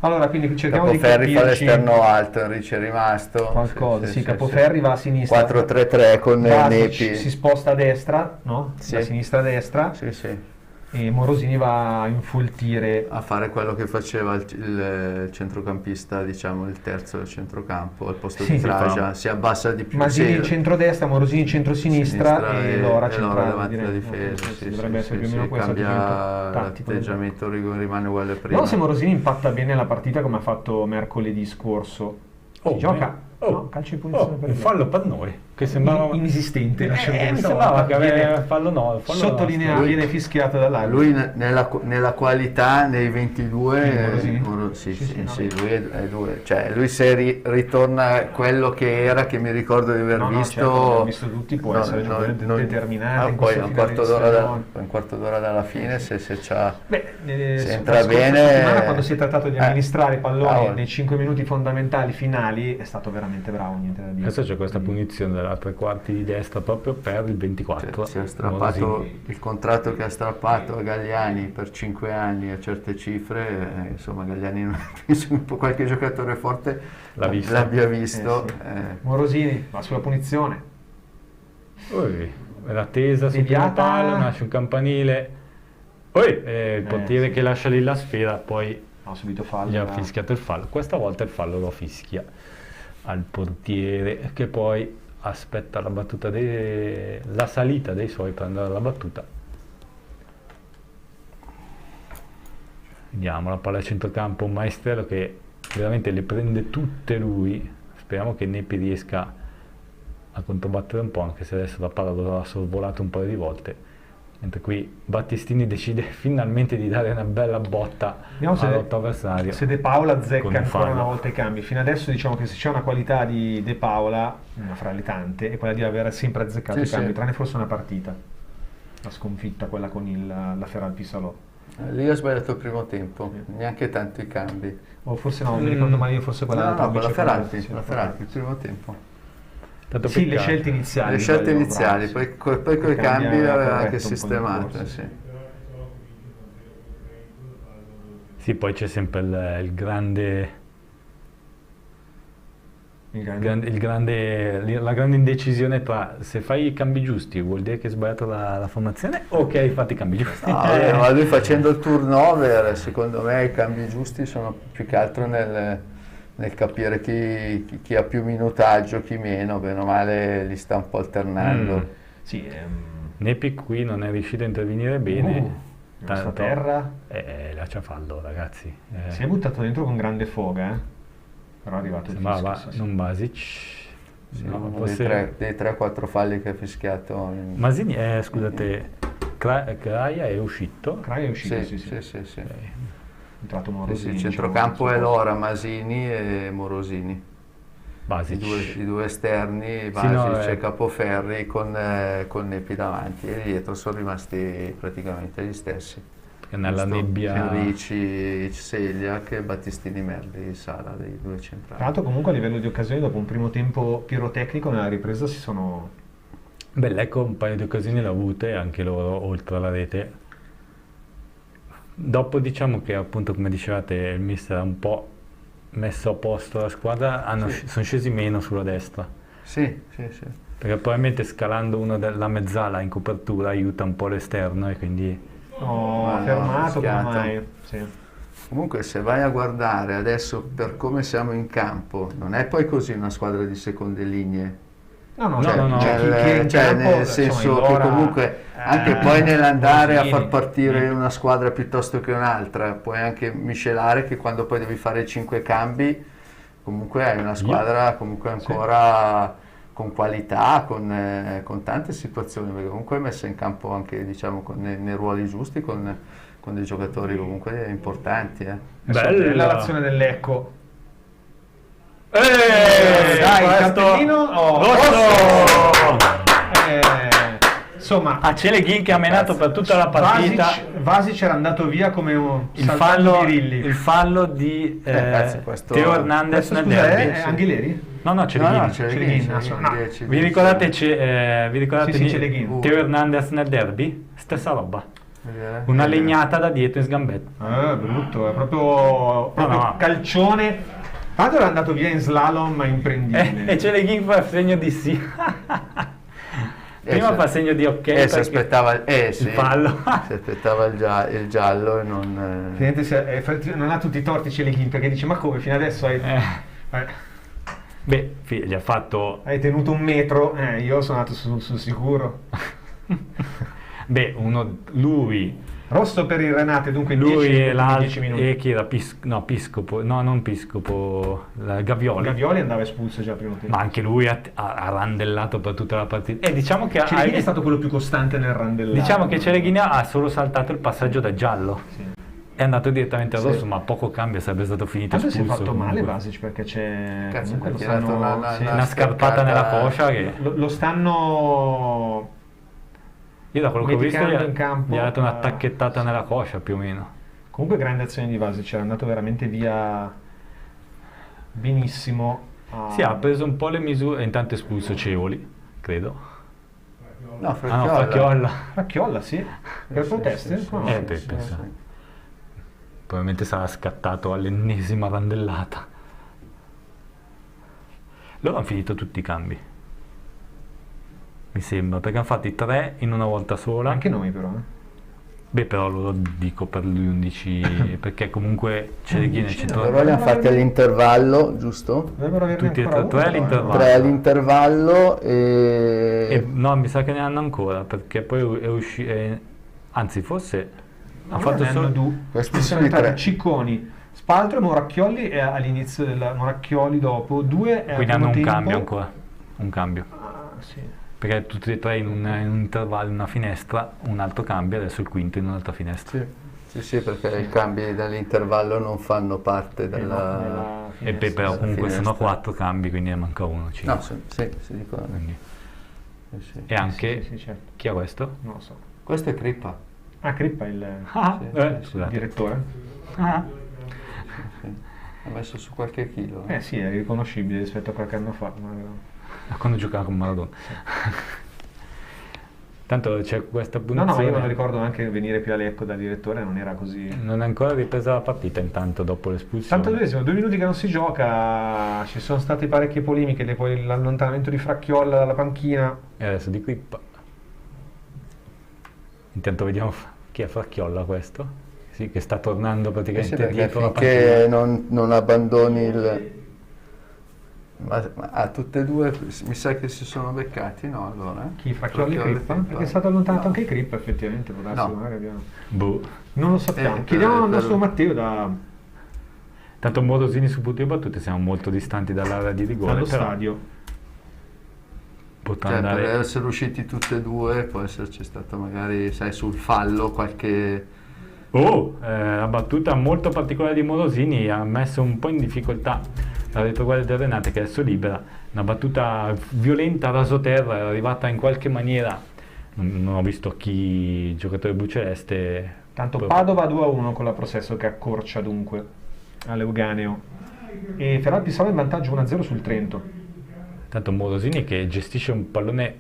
Allora, quindi cerchiamo Capoferri di fa capirci... l'esterno alto, Enrici è rimasto. Qualcosa, sì, Capoferri va a sinistra. 4-3-3 con Nepi. Si sposta a destra, no? Sì. Da sinistra a destra. Sì. E Morosini va a infultire, a fare quello che faceva il centrocampista, diciamo il terzo del centrocampo al posto di Traja, si abbassa di più. Masini in centrodestra, Morosini in centrosinistra e Lora centrale davanti alla difesa. Dovrebbe essere più o meno questo. Cambia l'atteggiamento, rimane uguale prima. Non se Morosini impatta bene la partita come ha fatto mercoledì scorso. Gioca calcio di punizione per un fallo per noi che sembrava inesistente. Mi sembrava che aveva fallo sottolinea, viene fischiato dall'arbitro. Lui nella qualità nei 22 lui è due, cioè lui se ritorna quello che era, che mi ricordo di aver visto, certo, ho visto tutti, può essere determinante. Poi un quarto d'ora dalla fine se entra bene. Quando si è trattato di amministrare i palloni nei 5 minuti fondamentali finali è stato veramente bravo, niente da dire. Adesso c'è questa punizione della 3/4 di destra proprio per il 24. Si è strappato il contratto che ha strappato a Galliani per 5 anni a certe cifre, insomma Galliani qualche giocatore forte l'abbia visto. Sì. Morosini va sulla punizione. La tesa sul primo palo, nasce un campanile. Il portiere che lascia lì la sfera, poi subito fallo, gli ha fischiato il fallo. Questa volta il fallo lo fischia al portiere, che poi aspetta la battuta la salita dei suoi per andare alla battuta. Vediamo la palla a centrocampo, un Maestrello che veramente le prende tutte lui. Speriamo che Nepi riesca a controbattere un po', anche se adesso la palla l'ha sorvolato un paio di volte. Mentre qui Battistini decide finalmente di dare una bella botta all'otto avversario. Se De Paola azzecca ancora una volta i cambi. Fino adesso diciamo che se c'è una qualità di De Paola, una fra le tante, è quella di aver sempre azzeccato i cambi, tranne forse una partita. La sconfitta, quella con la Feral Pisalò. Lì ho sbagliato il primo tempo, neanche tanto i cambi. O forse no, mi ricordo male io, forse quella la Feralpi, il primo tempo. Sì, le scelte iniziali. Poi con i cambi aveva anche sistemato. Sì, poi c'è sempre la grande indecisione tra se fai i cambi giusti vuol dire che hai sbagliato la formazione o che hai fatto i cambi giusti. Ma lui facendo il turnover, secondo me i cambi giusti sono più che altro nel capire chi ha più minutaggio, chi meno, bene o male li sta un po' alternando. Nepi qui non è riuscito a intervenire bene. Tanto terra. Là c'è fallo, ragazzi. Si è buttato dentro con grande foga. Però è arrivato il sembrava fischio, sì. non Basic. Sì, No, uno forse dei 3-4 falli che ha fischiato. Masini, scusate, Kraia è uscito? Kraia è uscito, Sì. È entrato Sì, Morosini. il centrocampo è Lora, Masini e Morosini. Basic. I due esterni, Sì, no, Basic e Capoferri con Nepi davanti, e dietro sono rimasti praticamente gli stessi. Nella nebbia Ricci, Celiac e Battistini Merli, Sala, dei due centrali. Tra l'altro comunque a livello di occasioni dopo un primo tempo pirotecnico nella ripresa si sono... Lecco un paio di occasioni l'ha avute anche loro oltre alla rete. Dopo diciamo che appunto come dicevate il mister ha un po' messo a posto la squadra, sono scesi meno sulla destra. Sì. Perché probabilmente scalando uno della mezzala in copertura aiuta un po' l'esterno e quindi... fermato come mai. Sì. Comunque se vai a guardare adesso per come siamo in campo, non è poi così una squadra di seconde linee. No. Chi è in campo, nel senso insomma, che comunque anche poi nell'andare a far partire Morosini. una squadra piuttosto che un'altra, puoi anche miscelare che quando poi devi fare 5 cambi comunque hai una squadra comunque ancora con qualità, con tante situazioni, perché comunque è messa in campo anche diciamo nei ruoli giusti, con dei giocatori comunque importanti. Bella l'azione del Lecco. Dai, il cartellino rosso! Insomma, a Celeghin che ha menato per tutta la partita. Vasic era andato via come un il fallo di Teo Hernandez nel derby. È Anghileri? No, Celeghin. Vi ricordate Celeghin. Teo Hernandez nel derby? Stessa roba. Una legnata da dietro in sgambetto. Brutto, è proprio calcione. Tanto era andato via in slalom ma imprendibile. E Celeghin fa segno di sì. Prima fa segno di ok. Si aspettava il fallo. Si aspettava il giallo e non... non ha tutti i torti Celeghin, perché dice ma come fino adesso hai... Beh, gli ha fatto... Hai tenuto un metro, io sono andato sul sicuro. Beh, lui... Rosso per il Renate, dunque lui 10 minuti. E chi era Piscopo? No, non Piscopo, Gavioli. Gavioli andava espulso già al primo tempo. Ma anche lui ha randellato per tutta la partita. E diciamo che Celeghin è stato quello più costante nel randellare. Diciamo che Celeghin ha solo saltato il passaggio da giallo. Sì. È andato direttamente al rosso, ma poco cambio, sarebbe stato finito espulso. Si è fatto comunque. male Basic perché c'è comunque lo stanno una scarpata nella coscia che lo stanno... Io da quello che ho visto gli ha dato una tacchettata nella coscia più o meno. Comunque grande azione di Vasic, era andato veramente via benissimo. Sì, ha preso un po' le misure, intanto espulso Cevoli, credo. No, Fracchiolla. Fracchiolla, sì. Per proteste? Sì. Pensa. Probabilmente sarà scattato all'ennesima randellata. Loro hanno finito tutti i cambi. Mi sembra, perché hanno fatti 3 in una volta sola. Anche noi però. Beh, però lo dico per gli 11, perché comunque Celeghin nel centro. Però li hanno fatti all'intervallo, giusto? Tutti e 3 all'intervallo. 3 all'intervallo e... No, mi sa che ne hanno ancora, perché poi è uscito... anzi, forse... ha fatto solo 2. Questi sono i 3. Cicconi, Spaltro e Moracchioli all'inizio della... Moracchioli dopo, 2 quindi hanno un cambio ancora. Un cambio. Sì. Perché tutti e 3 in un intervallo, in una finestra, un altro cambio, adesso il quinto in un'altra finestra. Sì, perché i cambi dell'intervallo non fanno parte della e però comunque sono 4 cambi, quindi ne manca uno. 5. No, sì, sicuramente. E anche, certo. Chi è questo? Non lo so. Questo è Crippa. Crippa il direttore? Ha messo su qualche chilo. Sì, è riconoscibile rispetto a qualche anno fa. Quando giocava con Maradona. Sì. Tanto c'è questa punizione. No, io me lo ricordo anche venire più a Lecco da direttore, non era così. Non è ancora ripresa la partita intanto dopo l'espulsione. Tanto 2 minuti che non si gioca, ci sono state parecchie polemiche, poi l'allontanamento di Fracchiolla dalla panchina. E adesso di Crippa. Intanto vediamo chi è Fracchiolla questo. Sì, che sta tornando praticamente dietro la panchina. Perché non abbandoni il... Ma a tutte e due mi sa che si sono beccati, no? Allora? Chi? Fracchioli e Crippa? Perché è stato allontanato anche Crippa, effettivamente. No. Non lo sappiamo. Chiediamo al nostro Matteo da... Tanto Morosini su punti di battute siamo molto distanti dall'area di rigore. Dallo però stadio. Potrà Cioè, andare... per essere usciti tutte e due può esserci stato magari, sai, sul fallo qualche... la battuta molto particolare di Morosini ha messo un po' in difficoltà la retroguardia del Renate, che adesso libera. Una battuta violenta a rasoterra, è arrivata in qualche maniera, non ho visto chi giocatore bluceleste. Tanto Padova 2-1 con la Processo che accorcia dunque all'Euganeo, e Feralpi Sala in vantaggio 1-0 sul Trento. Tanto Morosini che gestisce un pallone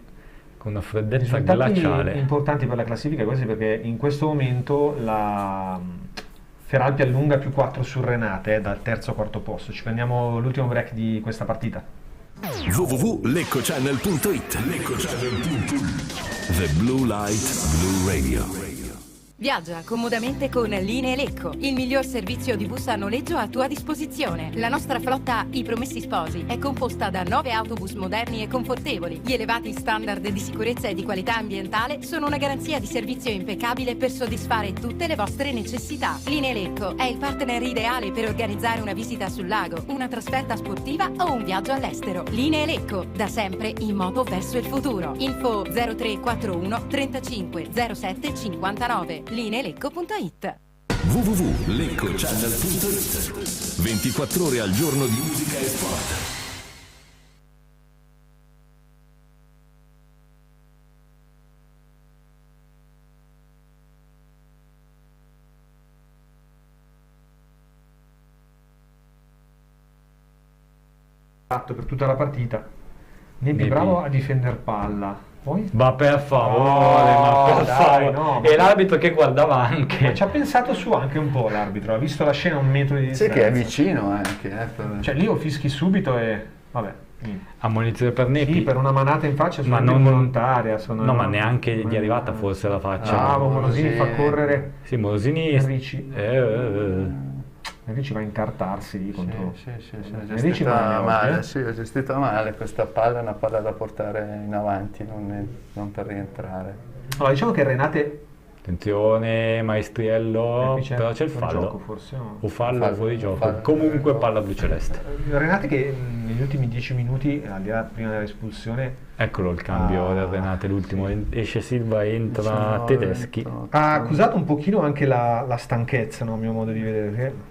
con una freddezza Risultati glaciale. importanti per la classifica questi, perché in questo momento la Feralpi allunga più 4 sul Renate, dal terzo a quarto posto. Ci prendiamo l'ultimo break di questa partita. www.leccochannel.it The Blue Light Blue Radio. Viaggia comodamente con Linee Lecco, il miglior servizio di bus a noleggio a tua disposizione. La nostra flotta I Promessi Sposi è composta da 9 autobus moderni e confortevoli. Gli elevati standard di sicurezza e di qualità ambientale sono una garanzia di servizio impeccabile per soddisfare tutte le vostre necessità. Linee Lecco è il partner ideale per organizzare una visita sul lago, una trasferta sportiva o un viaggio all'estero. Linee Lecco, da sempre in moto verso il futuro. Info 0341 35 07 59. lineelecco.it. www.leccochannel.it 24 ore al giorno di musica e sport. Per tutta la partita. Nebi bravo a difendere palla. Poi? Ma per favore, no, e l'arbitro che guardava anche. Ma ci ha pensato su anche un po' l'arbitro, ha visto la scena a un metro di distanza. Sì, che è vicino anche. Cioè lì lo fischi subito e vabbè. Ammonizione per Nepi. Sì, per una manata in faccia, ma non volontaria. No, ma neanche gli è arrivata forse la faccia. Bravo, Morosini fa correre. Sì, Morosini. Ricci va a incartarsi contro. Sì, ha gestito male questa palla, è una palla da portare in avanti, non per rientrare. Allora, diciamo che Renate. Attenzione, maestriello, però c'è il fallo. Gioco, forse, no? O fallo o fuori gioco. Comunque palla bluceleste. Renate che negli ultimi 10 minuti, al di là prima dell'espulsione. Eccolo il cambio del Renate, l'ultimo. Esce Silva, entra Tedeschi. Ha accusato un pochino anche la stanchezza, no, a mio modo di vedere.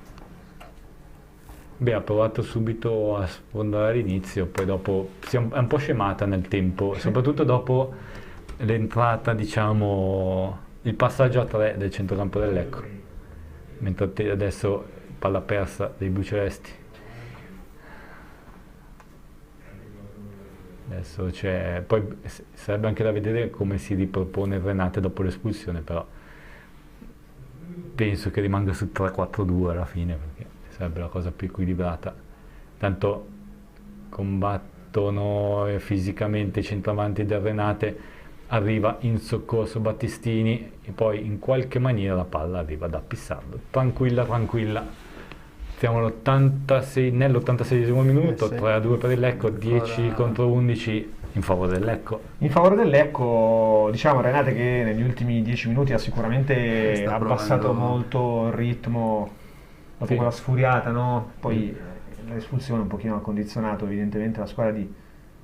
Beh, ha provato subito a sfondare all'inizio, poi dopo è un po' scemata nel tempo, soprattutto dopo l'entrata, diciamo, il passaggio a 3 del centrocampo del Lecco, mentre adesso palla persa dei blucelesti. Adesso c'è, poi sarebbe anche da vedere come si ripropone il Renate dopo l'espulsione, però penso che rimanga su 3-4-2 alla fine, perché sarebbe la cosa più equilibrata. Tanto combattono fisicamente i centravanti del Renate, arriva in soccorso Battistini e poi in qualche maniera la palla arriva da Pissardo. Tranquilla. Siamo nell'86esimo minuto, 3-2 per il Lecco, 10 contro 11 in favore del Lecco. In favore del Lecco, diciamo Renate che negli ultimi 10 minuti ha sicuramente abbassato molto il ritmo. Dopo quella sfuriata, no? Poi l'espulsione un pochino ha condizionato evidentemente la squadra di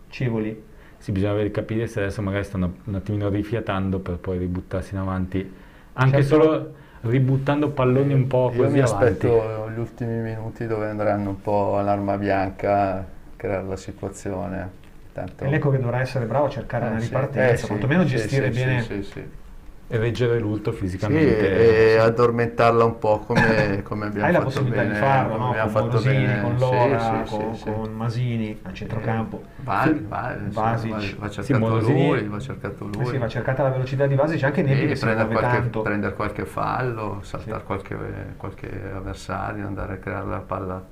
Cevoli. Sì, bisogna capire se adesso magari stanno un attimino rifiatando per poi ributtarsi in avanti, anche solo ributtando palloni un po' così avanti. Io mi aspetto gli ultimi minuti dove andranno un po' all'arma bianca a creare la situazione. Tanto... È l'Ecco che dovrà essere bravo a cercare una ripartenza, quantomeno gestire bene... E reggere l'urto fisicamente. E addormentarla un po' come abbiamo Hai fatto bene. la possibilità di farlo, no? Con Morosini, con Lora, con Masini a centrocampo. Vasic. Va cercato lui. Sì, va cercata la velocità di Vasic, anche Nepi che si muove tanto. Prendere qualche fallo, saltare qualche avversario, andare a creare la palla.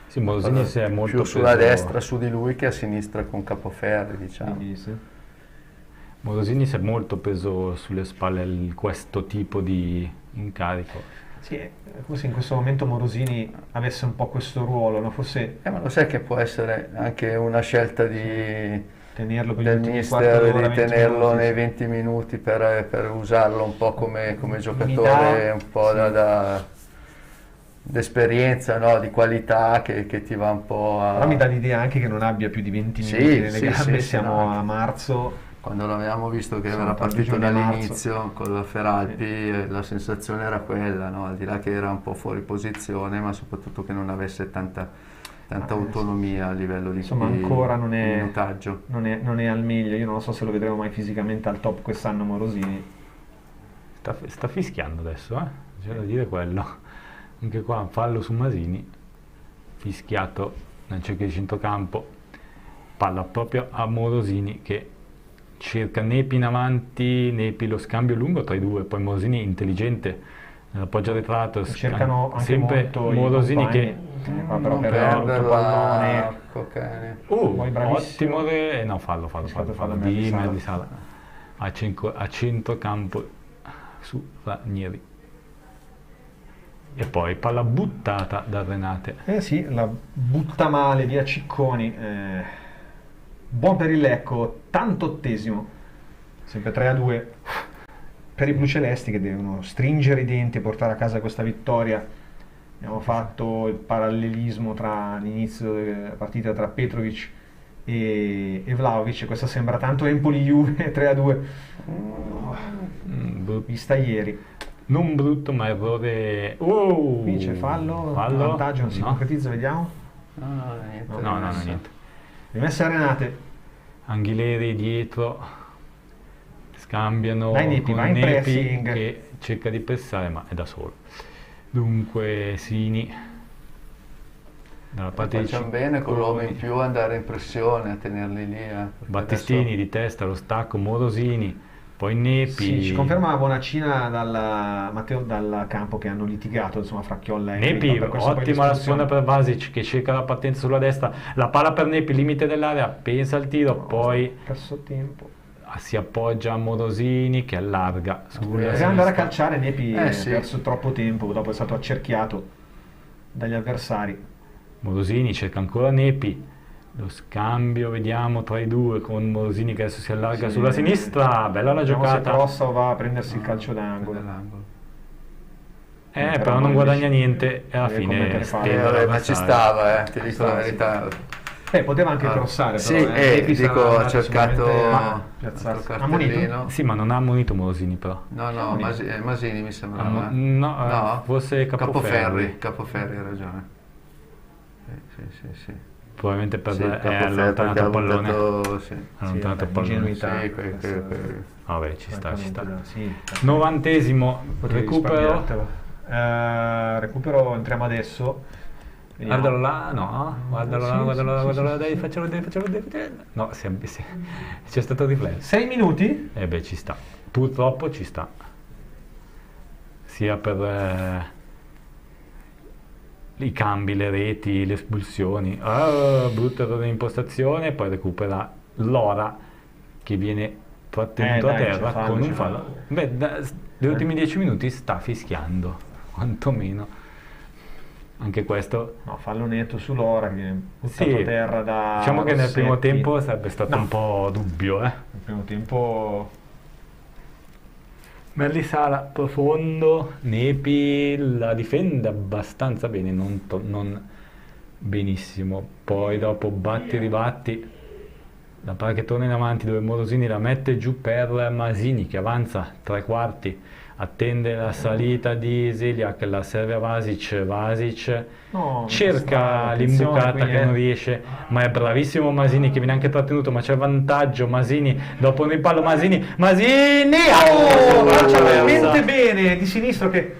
Sì, Morosini si è molto più sulla destra su di lui che a sinistra con Capoferri, diciamo. Morosini si è molto preso sulle spalle questo tipo di incarico. Sì, forse in questo momento Morosini avesse un po' questo ruolo, no? Forse... ma lo sai che può essere anche una scelta di tenerlo per del mister, di tenerlo nei 20 minuti per usarlo un po' come giocatore, un po' d'esperienza, no? Di qualità che ti va un po' a... Però mi dà l'idea anche che non abbia più di 20 minuti nelle gambe, siamo a marzo. Quando l'avevamo visto che era partito dall'inizio con la Feralpi, la sensazione era quella, no? Al di là che era un po' fuori posizione, ma soprattutto che non avesse tanta autonomia a livello di ancora non è, minutaggio. Non è al meglio. Io non so se lo vedremo mai fisicamente al top quest'anno Morosini. Sta fischiando adesso, c'è da dire quello. Anche qua fallo su Masini, fischiato nel cerchio di centrocampo, palla proprio a Morosini che cerca Nepi in avanti, Nepi lo scambio lungo tra i due, poi Morosini intelligente nell'appoggio arretrato, cercano anche sempre molto Morosini che però pallone. Ottimo, no, fallo di Merli Sala a centrocampo su Ranieri. E poi palla buttata da Renate. Sì, la butta male via Cicconi. Buon per il Lecco, 88esimo, sempre 3-2 per i blucelesti che devono stringere i denti e portare a casa questa vittoria. Abbiamo fatto il parallelismo tra l'inizio della partita tra Petrovic e Vlahovic, e questa sembra tanto Empoli-Juve 3-2 vista ieri. Non brutto, ma errore. Qui c'è fallo. Vantaggio non si concretizza, vediamo. No, niente. Rimessa a Renate. Anghileri dietro, scambiano Nepi, con Nepi che cerca di pressare, ma è da solo. Dunque Sini dalla parte facciamo bene con l'uomo in più andare in pressione, a tenerli lì. Battistini adesso... di testa, lo stacco, Morosini. Poi Nepi. Sì, ci conferma la Bonacina Matteo dal campo che hanno litigato, insomma, fra Chiolla e Nepi. Ottima la sponda per Vasic che cerca la partenza sulla destra, la palla per Nepi, limite dell'area, pensa al tiro, poi perso tempo. Si appoggia a Morosini che allarga. Deve andare a calciare, Nepi ha perso troppo tempo, dopo è stato accerchiato dagli avversari. Morosini cerca ancora Nepi. Lo scambio, vediamo, tra i due con Morosini che adesso si allarga sulla sinistra. Bella la giocata. Se Rossa va a prendersi il calcio d'angolo. Però non guadagna niente e alla fine ma ci stava, ti dico la verità. Poteva anche crossare, però. Sì, dico, ha cercato ammonito. Sì, ma non ha ammonito Morosini, però. No, Masini mi sembrava. No, forse Capoferri. Capoferri, hai ragione. Sì. Probabilmente per allontanato il pallone. Allontanato il pallone. Vabbè, ci sta. 90esimo recupero. Recupero, entriamo adesso. Guardalo là, no? Guardalo là, dai, facciamo vedere. No, c'è stato riflesso. 6 minuti? Ci sta. Purtroppo ci sta. Sia per i cambi, le reti, le espulsioni, brutta errore di impostazione, poi recupera Lora che viene trattenuto a terra con un fallo. Gli ultimi 10 minuti sta fischiando, quantomeno. Anche questo... No, fallo netto su Lora che è buttato a terra da diciamo che nel primo tempo sarebbe stato un po' dubbio. Nel primo tempo... Merli Sala profondo, Nepi la difende abbastanza bene, non benissimo. Poi dopo batti, la palla che torna in avanti dove Morosini la mette giù per Masini che avanza 3/4, attende la salita di Zeliak, la serve a Vasic, cerca l'imbucata che non riesce, ma è bravissimo Masini che viene anche trattenuto, ma c'è vantaggio Masini, dopo un rimpallo Masini veramente bene di sinistro, che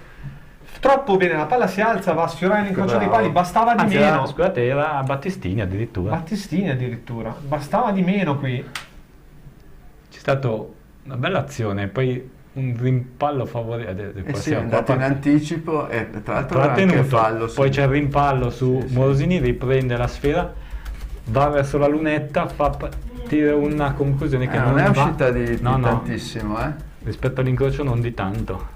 troppo bene, la palla si alza, va a sfiorare l'incrocio dei pali, bastava di meno. Scusate, era Battistini addirittura, bastava di meno qui. C'è stata una bella azione, poi un rimpallo favorevole, è andato in anticipo e tra l'altro anche fallo, poi c'è il rimpallo su Morosini, riprende la sfera, va verso la lunetta, fa partire una conclusione che non è uscita di tantissimo, rispetto all'incrocio non di tanto,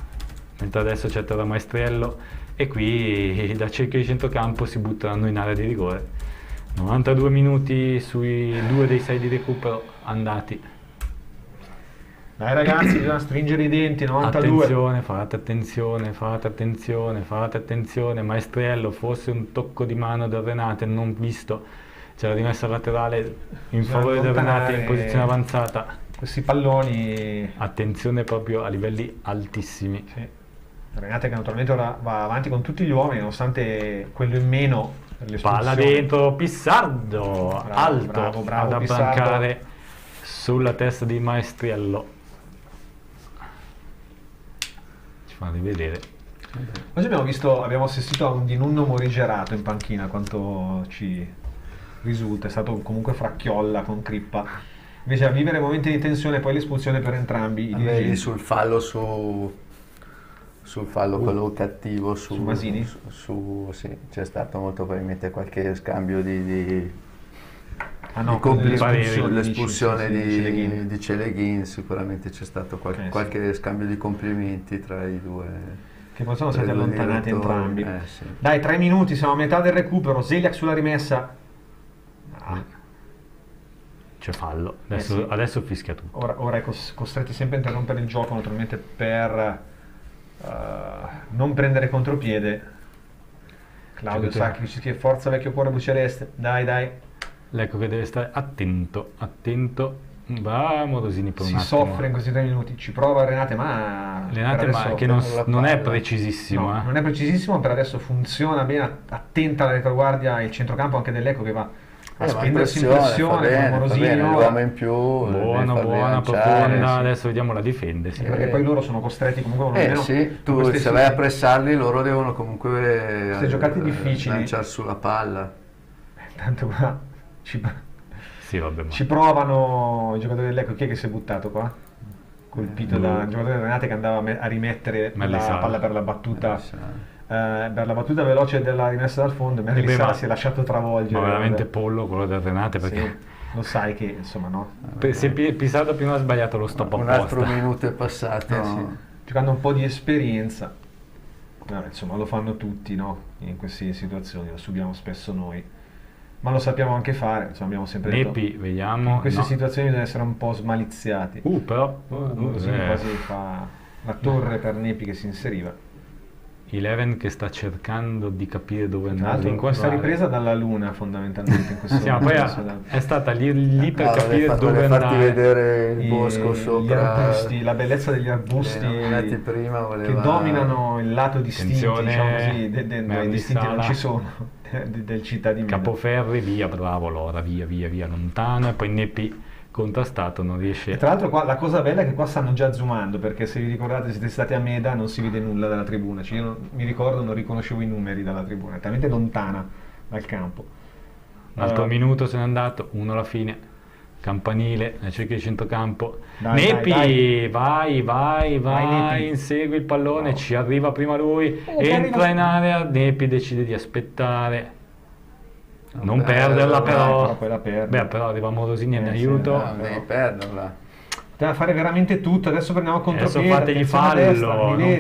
mentre adesso c'è Terra Maestriello e qui da cerchio di centrocampo si butteranno in area di rigore. 92 minuti sui 2 dei 6 di recupero andati. Dai ragazzi, bisogna stringere i denti, 92. Attenzione, fate attenzione, Maestriello, forse un tocco di mano del Renate, non visto, c'è la rimessa laterale in favore del Renate in posizione avanzata. Questi palloni. Attenzione proprio a livelli altissimi. Sì. Renate che naturalmente ora va avanti con tutti gli uomini, nonostante quello in meno per l'espulsione. Palla dentro, Pissardo, alto, bravo, ad abbancare sulla testa di Maestriello. Fa rivedere. Oggi abbiamo assistito a un Di Nunno morigerato in panchina, quanto ci risulta, è stato comunque fracchiolla con Crippa, invece a vivere momenti di tensione, poi l'espulsione per entrambi i dirigenti. Sul fallo quello cattivo su Masini? Sì, c'è stato molto probabilmente qualche scambio di l'espulsione di Celeghin, sicuramente c'è stato qualche scambio di complimenti tra i due, che poi sono stati allontanati entrambi. Sì. Dai, 3 minuti, siamo a metà del recupero. Zeliak sulla rimessa. C'è fallo, adesso fischia tutto. Ora è costretti sempre a interrompere il gioco, naturalmente per non prendere contropiede. Claudio Sacchi ci scrive: forza vecchio cuore Bucarest, dai. Lecco che deve stare attento. Va Morosini per un attimo. Si soffre in questi 3 minuti, ci prova Renate, ma che non è precisissimo. No, non è precisissimo, per adesso funziona bene, attenta alla retroguardia, il centrocampo anche dell'Ecco che va a spendersi in pressione con Morosini. L'uomo in più, buona, profonda, adesso vediamo la difende. Sì. Perché poi loro sono costretti comunque tu se vai a pressarli, loro devono comunque queste giocate difficili lanciare sulla palla. Tanto qua ci vabbè, provano i giocatori dell'Ecco. Chi è che si è buttato qua? Colpito da giocatore Renate che andava a rimettere la palla per la battuta veloce della rimessa dal fondo. Merlisà si è lasciato travolgere. Ma veramente pollo quello del Renate, perché sì, lo sai che insomma se Pisardo prima ha sbagliato lo stop un apposta. altro minuto è passato. Giocando un po' di esperienza, insomma lo fanno tutti, in queste situazioni, lo subiamo spesso noi, ma lo sappiamo anche fare, insomma abbiamo sempre Nepi, detto vediamo, in queste situazioni bisogna essere un po' smaliziati. Però quasi fa la torre per Nepi che si inseriva. Eleven che sta cercando di capire dove andare in questa ripresa dalla luna fondamentalmente in questo poi è stata lì per capire dove andare, farti vedere il bosco sopra, gli arbusti, la bellezza degli arbusti che dominano il lato distinto, diciamo così, i distinti non ci sono del città di Milano. Capoferri, via, bravo Lora, via lontano, e poi Nepi contrastato, non riesce. E tra l'altro qua la cosa bella è che qua stanno già zoomando, perché se vi ricordate siete stati a Meda, non si vede nulla dalla tribuna, io mi ricordo, non riconoscevo i numeri dalla tribuna, è talmente lontana dal campo. Un altro minuto se n'è andato, uno alla fine, campanile nel cerchio di centrocampo. Nepi, vai, Nepi. Insegui il pallone, ci arriva prima lui, entra in area, Nepi decide di aspettare. Non perderla però. Però arriva Morosini in aiuto. Devi perderla. Deve fare veramente tutto. Adesso prendiamo contropiede. Adesso fategli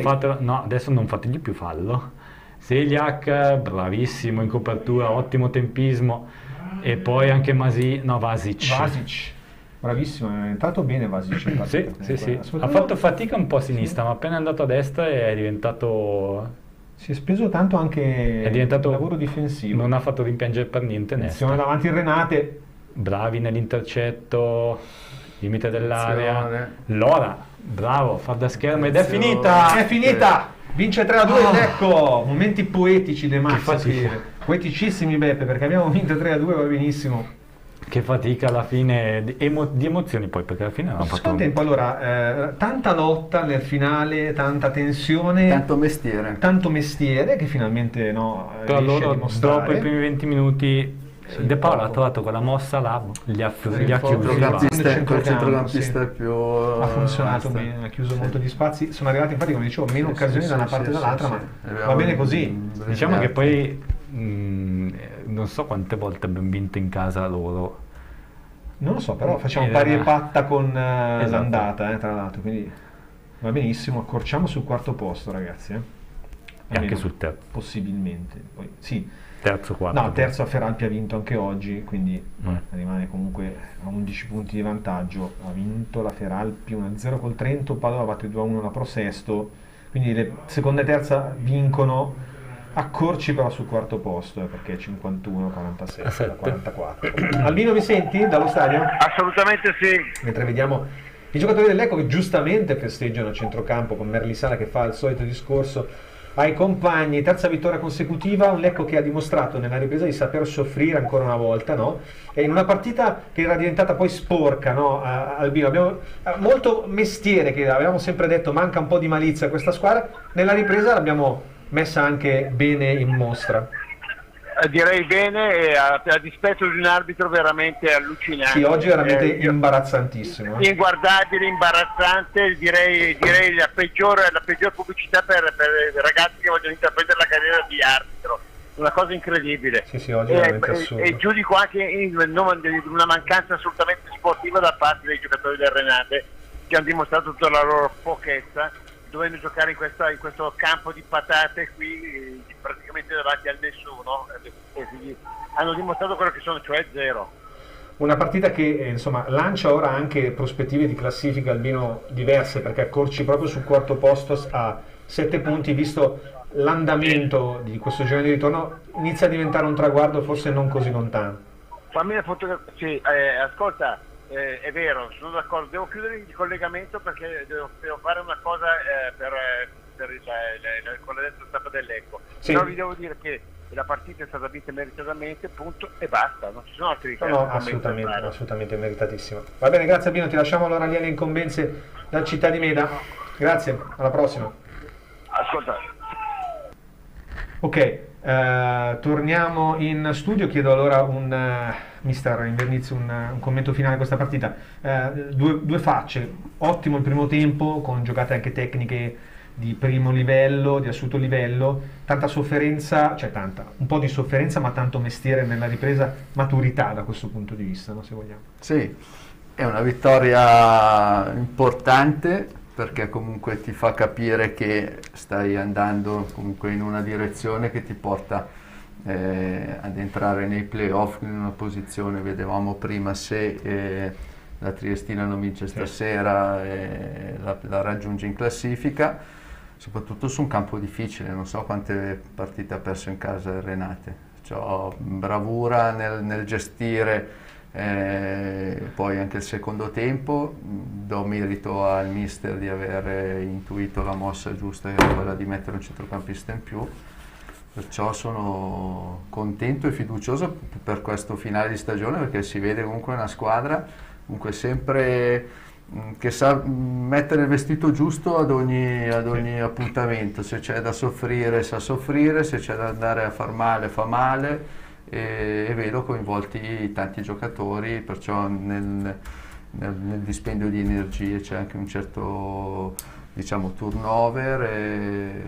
fallo. Adesso non fategli più fallo. Zeliak, bravissimo in copertura, ottimo tempismo. E poi anche Vasic. Bravissimo, è entrato bene Vasic. Sì. Ha fatto fatica un po' a sinistra, ma appena è andato a destra è diventato. Si è speso tanto anche il lavoro difensivo. Non ha fatto rimpiangere per niente. Attenzione davanti il Renate. Bravi nell'intercetto, limite dell'area. Lora, bravo, fa da schermo ed è finita! È finita! Vince 3-2 Lecco. Momenti poetici De Max. Poeticissimi Beppe, perché abbiamo vinto 3-2, va benissimo. Che fatica alla fine, di emozioni poi, perché alla fine non ha fatto tempo. Allora, tanta lotta nel finale, tanta tensione, tanto mestiere che finalmente però riesce a dimostrare. Dopo i primi 20 minuti De Paolo ha trovato quella mossa là, li ha chiusi. Il centrocampista più ha funzionato bene, ha chiuso molto gli spazi. Sono arrivati infatti, come dicevo, meno occasioni da una parte e dall'altra, ma va bene così. Diciamo che poi non so quante volte abbiamo vinto in casa loro. Non lo so, però facciamo pari e patta con l'andata, tra l'altro, quindi va benissimo. Accorciamo sul quarto posto, ragazzi. E anche sul terzo. Possibilmente. Poi, sì. Terzo, quarto. No, terzo a Feralpi ha vinto anche oggi, quindi rimane comunque a 11 punti di vantaggio. Ha vinto la Feralpi 1-0 col Trento, Padova batte 2-1 la Pro Sesto, quindi le seconda e terza vincono. Accorci però sul quarto posto, perché 51, 46, 44. Albino, mi senti dallo stadio? Assolutamente sì. Mentre vediamo i giocatori del Lecco che giustamente festeggiano a centrocampo con Merlisala che fa il solito discorso ai compagni, terza vittoria consecutiva, un Lecco che ha dimostrato nella ripresa di saper soffrire ancora una volta, no? E in una partita che era diventata poi sporca, no? Albino, abbiamo molto mestiere, che avevamo sempre detto manca un po' di malizia a questa squadra, nella ripresa l'abbiamo messa anche bene in mostra. Direi bene, a dispetto di un arbitro veramente allucinante. Sì, oggi è veramente imbarazzantissimo. Inguardabile, imbarazzante, direi la peggior pubblicità per i ragazzi che vogliono intraprendere la carriera di arbitro. Una cosa incredibile. Sì, oggi è veramente assurdo. E giudico anche in nome di una mancanza assolutamente sportiva da parte dei giocatori del Renate, che hanno dimostrato tutta la loro pochezza, dovendo giocare in questo campo di patate qui, praticamente davanti al nessuno, e hanno dimostrato quello che sono, cioè zero. Una partita che insomma lancia ora anche prospettive di classifica, Albino, diverse, perché Accorci proprio sul quarto posto a 7 punti, visto l'andamento di questo girone di ritorno, inizia a diventare un traguardo forse non così lontano. Fammi la foto, sì, ascolta, è vero, sono d'accordo, devo chiudere il collegamento perché devo fare una cosa per il collegamento stampa del Lecco. Sì. Però vi devo dire che la partita è stata vinta meritatamente, punto, e basta, non ci sono altri No, assolutamente meritatissima. Va bene, grazie Albino, ti lasciamo allora alle incombenze da Città di Meda. Grazie, alla prossima. Ascolta. Ok, torniamo in studio, chiedo allora mister Invernizzi un commento finale a questa partita. Due facce, ottimo il primo tempo con giocate anche tecniche di primo livello, di assoluto livello, tanta sofferenza, un po' di sofferenza ma tanto mestiere nella ripresa, maturità da questo punto di vista, no, se vogliamo. Sì, è una vittoria importante perché comunque ti fa capire che stai andando comunque in una direzione che ti porta ad entrare nei playoff in una posizione, vedevamo prima, se la Triestina non vince stasera la raggiunge in classifica, soprattutto su un campo difficile. Non so quante partite ha perso in casa il Renate, bravura nel gestire poi anche il secondo tempo. Do merito al mister di aver intuito la mossa giusta, che è quella di mettere un centrocampista in più, perciò sono contento e fiducioso per questo finale di stagione, perché si vede comunque una squadra comunque sempre che sa mettere il vestito giusto ad ogni appuntamento. Se c'è da soffrire sa soffrire, se c'è da andare a far male fa male, e vedo coinvolti tanti giocatori, perciò nel dispendio di energie c'è anche un certo, diciamo, turnover.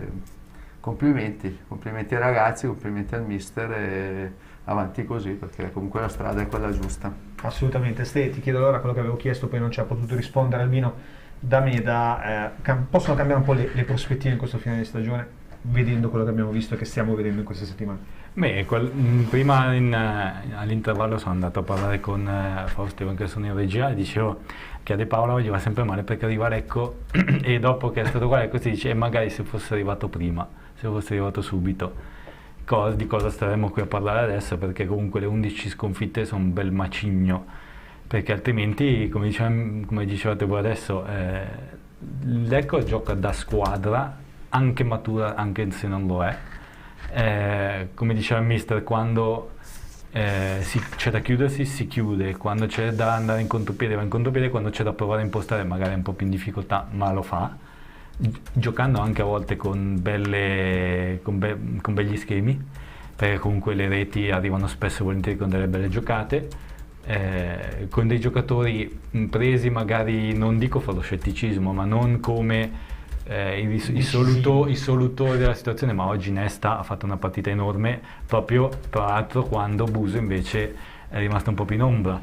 Complimenti ai ragazzi, complimenti al mister, e avanti così, perché comunque la strada è quella giusta. Assolutamente. Ste, ti chiedo allora quello che avevo chiesto, poi non ci ha potuto rispondere Albino da Meda. Possono cambiare un po' le prospettive in questo finale di stagione, vedendo quello che abbiamo visto e che stiamo vedendo in queste settimane? Beh, prima all'intervallo sono andato a parlare con Fausto, che sono in regia, e dicevo che a De Paola gli va sempre male perché arriva a Lecco e dopo che è stato qua a Lecco si dice magari se fosse arrivato prima, se fosse arrivato subito. Di cosa staremo qui a parlare adesso, perché comunque le 11 sconfitte sono un bel macigno, perché altrimenti, come dicevate voi adesso, Lecco gioca da squadra, anche matura, anche se non lo è. Come diceva il mister, quando c'è da chiudersi si chiude, quando c'è da andare in contropiede va in contropiede, quando c'è da provare a impostare magari un po' più in difficoltà, ma lo fa, giocando anche a volte con begli schemi, perché comunque le reti arrivano spesso e volentieri con delle belle giocate, con dei giocatori presi magari, non dico per lo scetticismo, ma non come i solutori della situazione, ma oggi Nesta ha fatto una partita enorme, proprio tra l'altro quando Buso invece è rimasto un po' più in ombra.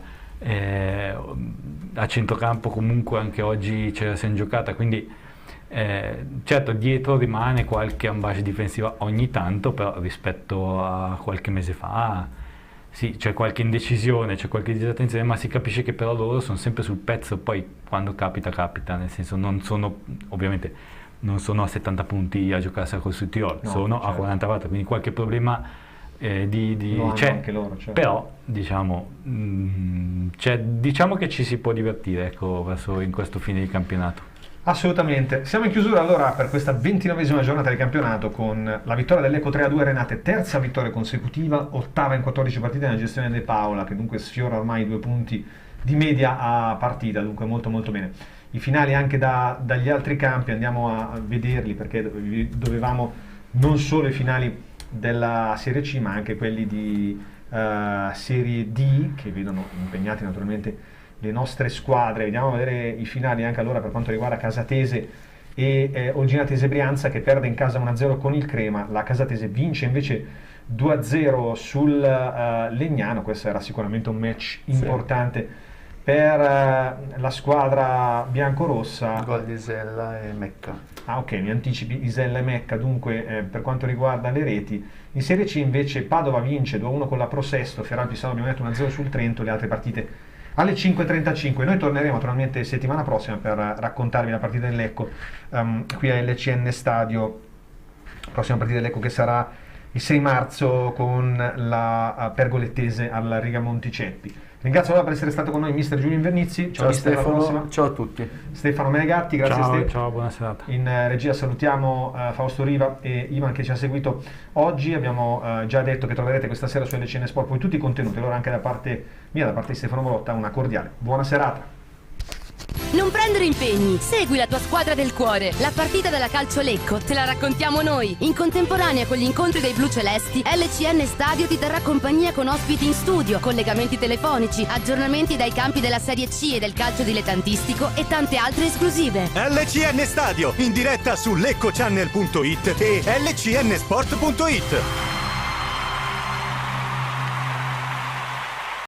A centrocampo comunque anche oggi ce la siamo giocata, quindi Certo, dietro rimane qualche ambush difensiva ogni tanto, però rispetto a qualche mese fa sì, c'è qualche indecisione, c'è qualche disattenzione, ma si capisce che però loro sono sempre sul pezzo. Poi quando capita, nel senso ovviamente non sono a 70 punti a giocarsela col Sud Tirol, sono a 44, quindi qualche problema c'è anche loro, certo. Però diciamo che ci si può divertire, ecco, in questo fine di campionato. Assolutamente. Siamo in chiusura allora per questa 29esima giornata di campionato con la vittoria dell'Lecco 3-2 Renate, terza vittoria consecutiva, ottava in 14 partite nella gestione De Paola, che dunque sfiora ormai 2 punti di media a partita, dunque molto molto bene. I finali anche dagli altri campi andiamo a vederli, perché dovevamo non solo i finali della Serie C ma anche quelli di Serie D, che vedono impegnati naturalmente le nostre squadre. Vediamo a vedere i finali anche allora per quanto riguarda Casatese e Olginatese Brianza, che perde in casa 1-0 con il Crema. La Casatese vince invece 2-0 sul Legnano. Questo era sicuramente un match importante per la squadra biancorossa. Gol di Isella e Mecca. Ah, ok, mi anticipi Isella e Mecca. Dunque per quanto riguarda le reti, in Serie C invece Padova vince 2-1 con la Pro Sesto, Ferrari Pisano abbiamo detto 1-0 sul Trento. Le altre partite alle 5.35. Noi torneremo naturalmente settimana prossima per raccontarvi la partita del Lecco qui a LCN Stadio. Prossima partita del Lecco che sarà il 6 marzo con la Pergolettese al Rigamonti Ceppi. Ringrazio allora per essere stato con noi Mister Giulio Invernizzi. Ciao Stefano, ciao a tutti. Stefano Menegatti, grazie a te. Ciao, buona serata. In regia salutiamo Fausto Riva e Ivan che ci ha seguito oggi. Abbiamo già detto che troverete questa sera su LCN Sport poi tutti i contenuti, allora anche da parte mia, da parte di Stefano Molotta, una cordiale buona serata. Non prendere impegni, segui la tua squadra del cuore. La partita della Calcio Lecco te la raccontiamo noi. In contemporanea con gli incontri dei blu celesti, LCN Stadio ti terrà compagnia con ospiti in studio, collegamenti telefonici, aggiornamenti dai campi della Serie C e del calcio dilettantistico e tante altre esclusive. LCN Stadio, in diretta su leccochannel.it e lcnsport.it.